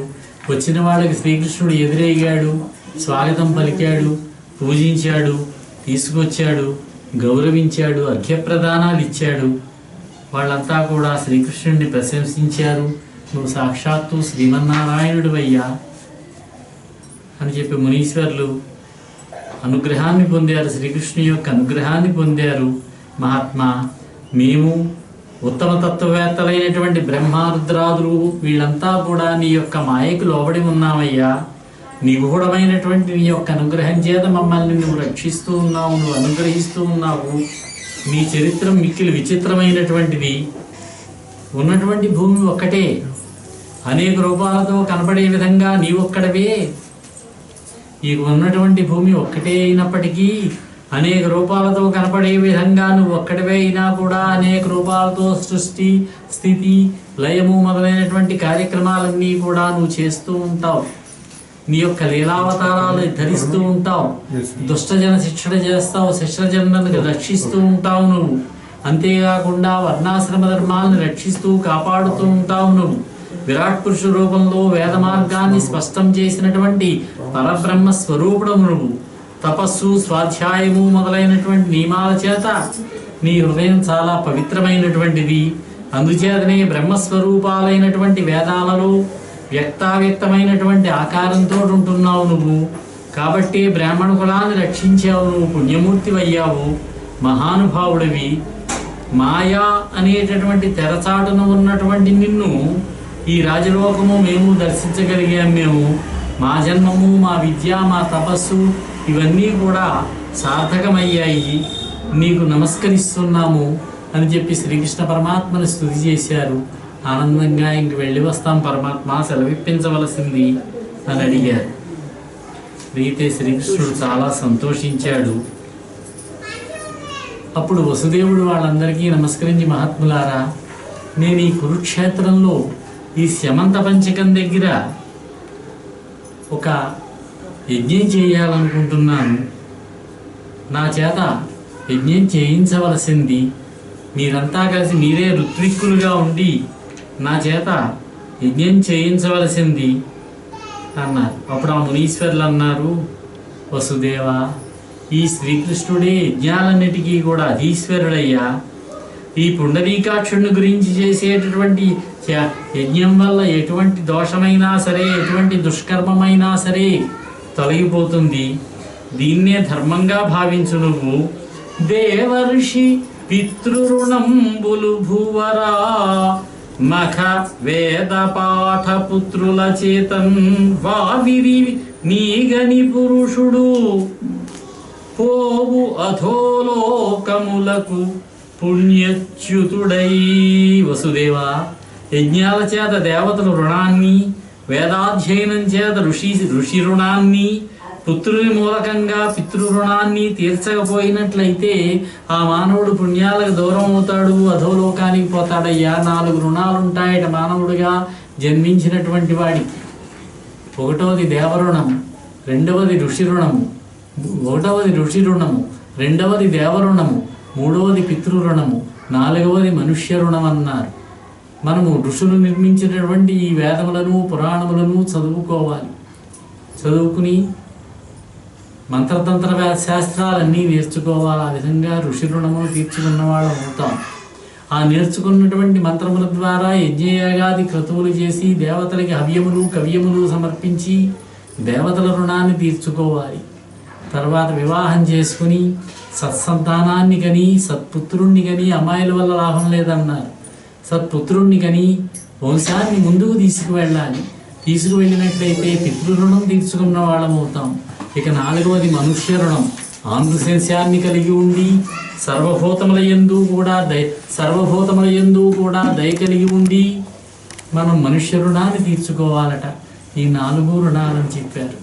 వచ్చిన వాళ్ళకి శ్రీకృష్ణుడు ఎదురయ్యాడు, స్వాగతం పలికాడు, పూజించాడు, తీసుకొచ్చాడు, గౌరవించాడు, అర్ఘ్యప్రదానాలు ఇచ్చాడు. వాళ్ళంతా కూడా శ్రీకృష్ణుడిని ప్రశంసించారు. నువ్వు సాక్షాత్తు శ్రీమన్నారాయణుడు అయ్యా అని చెప్పి మునీశ్వర్లు అనుగ్రహాన్ని పొందారు. శ్రీకృష్ణుని యొక్క అనుగ్రహాన్ని పొందారు. మహాత్మా, మేము ఉత్తమ తత్వవేత్తలైనటువంటి బ్రహ్మరుద్రాదులు వీళ్ళంతా కూడా నీ యొక్క మాయకు లోబడి ఉన్నామయ్యా. నిగూఢమైనటువంటి నీ యొక్క అనుగ్రహం చేత మమ్మల్ని నువ్వు రక్షిస్తూ ఉన్నావు, నువ్వు అనుగ్రహిస్తూ ఉన్నావు. నీ చరిత్రం మిక్కిలి విచిత్రమైనటువంటిది. ఉన్నటువంటి భూమి ఒక్కటే, అనేక రూపాలతో కనపడే విధంగా నీ ఒక్కడవే. ఈ ఉన్నటువంటి భూమి ఒక్కటే అయినప్పటికీ అనేక రూపాలతో కనపడే విధంగా నువ్వు ఒక్కడివే అయినా కూడా అనేక రూపాలతో సృష్టి, స్థితి, లయము మొదలైనటువంటి కార్యక్రమాలన్నీ కూడా నువ్వు చేస్తూ ఉంటావు. నీ యొక్క లీలావతారాలు ధరిస్తూ ఉంటావు. దుష్టజన శిక్షణ చేస్తావు, శిష్టజనులను రక్షిస్తూ ఉంటావు నువ్వు. అంతేకాకుండా వర్ణాశ్రమ ధర్మాలను రక్షిస్తూ కాపాడుతూ ఉంటావు నువ్వు. విరాట్ పురుష రూపంలో వేద మార్గాన్ని స్పష్టం చేసినటువంటి పరబ్రహ్మ స్వరూపుడు నువ్వు. తపస్సు, స్వాధ్యాయము మొదలైనటువంటి నియమాల చేత నీ హృదయం చాలా పవిత్రమైనటువంటిది. అందుచేతనే బ్రహ్మస్వరూపాలైనటువంటి వేదాలలో వ్యక్తావ్యక్తమైనటువంటి ఆకారంతో ఉంటున్నావు నువ్వు. కాబట్టి బ్రాహ్మణ కులాన్ని రక్షించావు నువ్వు, పుణ్యమూర్తివయ్యావు, మహానుభావుడివి. మాయా అనేటటువంటి తెరచాటున ఉన్నటువంటి నిన్ను ఈ రాజలోకము మేము దర్శించగలిగాం. మేము మా జన్మము, మా విద్య, మా తపస్సు ఇవన్నీ కూడా సార్థకమయ్యాయి, నీకు నమస్కరిస్తున్నాము అని చెప్పి శ్రీకృష్ణ పరమాత్మను స్తుతి చేశారు. ఆనందంగా ఇంక వెళ్ళి వస్తాం పరమాత్మ, సెలవిప్పించవలసింది అని అడిగారు. అయితే శ్రీకృష్ణుడు చాలా సంతోషించాడు. అప్పుడు వసుదేవుడు వాళ్ళందరికీ నమస్కరించి, మహాత్ములారా, నేను ఈ కురుక్షేత్రంలో ఈ శమంత పంచకం దగ్గర ఒక యజ్ఞం చేయాలనుకుంటున్నాను. నా చేత యజ్ఞం చేయించవలసింది. మీరంతా కలిసి మీరే ఋత్విక్కులుగా ఉండి నా చేత యజ్ఞం చేయించవలసింది అన్నారు. అప్పుడు ఆ మునీశ్వర్లు అన్నారు, వసుదేవ, ఈ శ్రీకృష్ణుడే యజ్ఞాలన్నిటికీ కూడా అధీశ్వరుడయ్యా. ఈ పుండరీకాక్షుని గురించి చేసేటటువంటి యజ్ఞం వల్ల ఎటువంటి దోషమైనా సరే, ఎటువంటి దుష్కర్మమైనా సరే తొలగిపోతుంది. దీన్నే ధర్మంగా భావించు నువ్వు. దేవర్షి పితృరుణంబులు భూవరా మఖ వేద పాఠ పుత్రుల చేతన్ వావిరి నీగని పురుషుడు పోవు అధోలోకములకు పుణ్యచ్యుతుడై. వసుదేవా, యజ్ఞాల చేత దేవతల రుణాన్ని, వేదాధ్యయనం చేత ఋషి రుణాన్ని, పుత్రుని మూలకంగా పితృరుణాన్ని తీర్చకపోయినట్లయితే ఆ మానవుడు పుణ్యాలకు దూరం అవుతాడు, అధోలోకానికి పోతాడయ్యా. 4 రుణాలుంటాయట మానవుడిగా జన్మించినటువంటి వాడికి. ఒకటవది దేవరుణము, రెండవది ఋషి రుణము, రెండవది దేవరుణము, మూడవది పితృరుణము, 4వది మనుష్య రుణం అన్నారు. మనము ఋషులు నిర్మించినటువంటి ఈ వేదములను పురాణములను చదువుకోవాలి. చదువుకుని మంత్రతంత్ర శాస్త్రాలన్నీ నేర్చుకోవాలి. ఆ విధంగా ఋషి రుణమును తీర్చుకున్న వాళ్ళు అవుతాం. ఆ నేర్చుకున్నటువంటి మంత్రముల ద్వారా యజ్ఞయాగాది క్రతువులు చేసి దేవతలకి హవ్యములు కవ్యములు సమర్పించి దేవతల రుణాన్ని తీర్చుకోవాలి. తర్వాత వివాహం చేసుకుని సత్సంతానాన్ని కని, సత్పుత్రుణ్ణి కని, అమ్మాయిల వల్ల లాభం లేదన్నారు, సత్పుత్రుణ్ణి కని వంశాన్ని ముందుకు తీసుకువెళ్ళాలి. తీసుకువెళ్ళినట్లయితే పితృరుణం తీర్చుకున్న వాళ్ళమవుతాం. ఇక 4వది మనుష్య రుణం. ఆంధ్రశేషాన్ని కలిగి ఉండి సర్వభూతముల యందు కూడా దయ కలిగి ఉండి మనం మనుష్య రుణాన్ని తీర్చుకోవాలట. ఈ 4 రుణాలని చెప్పారు.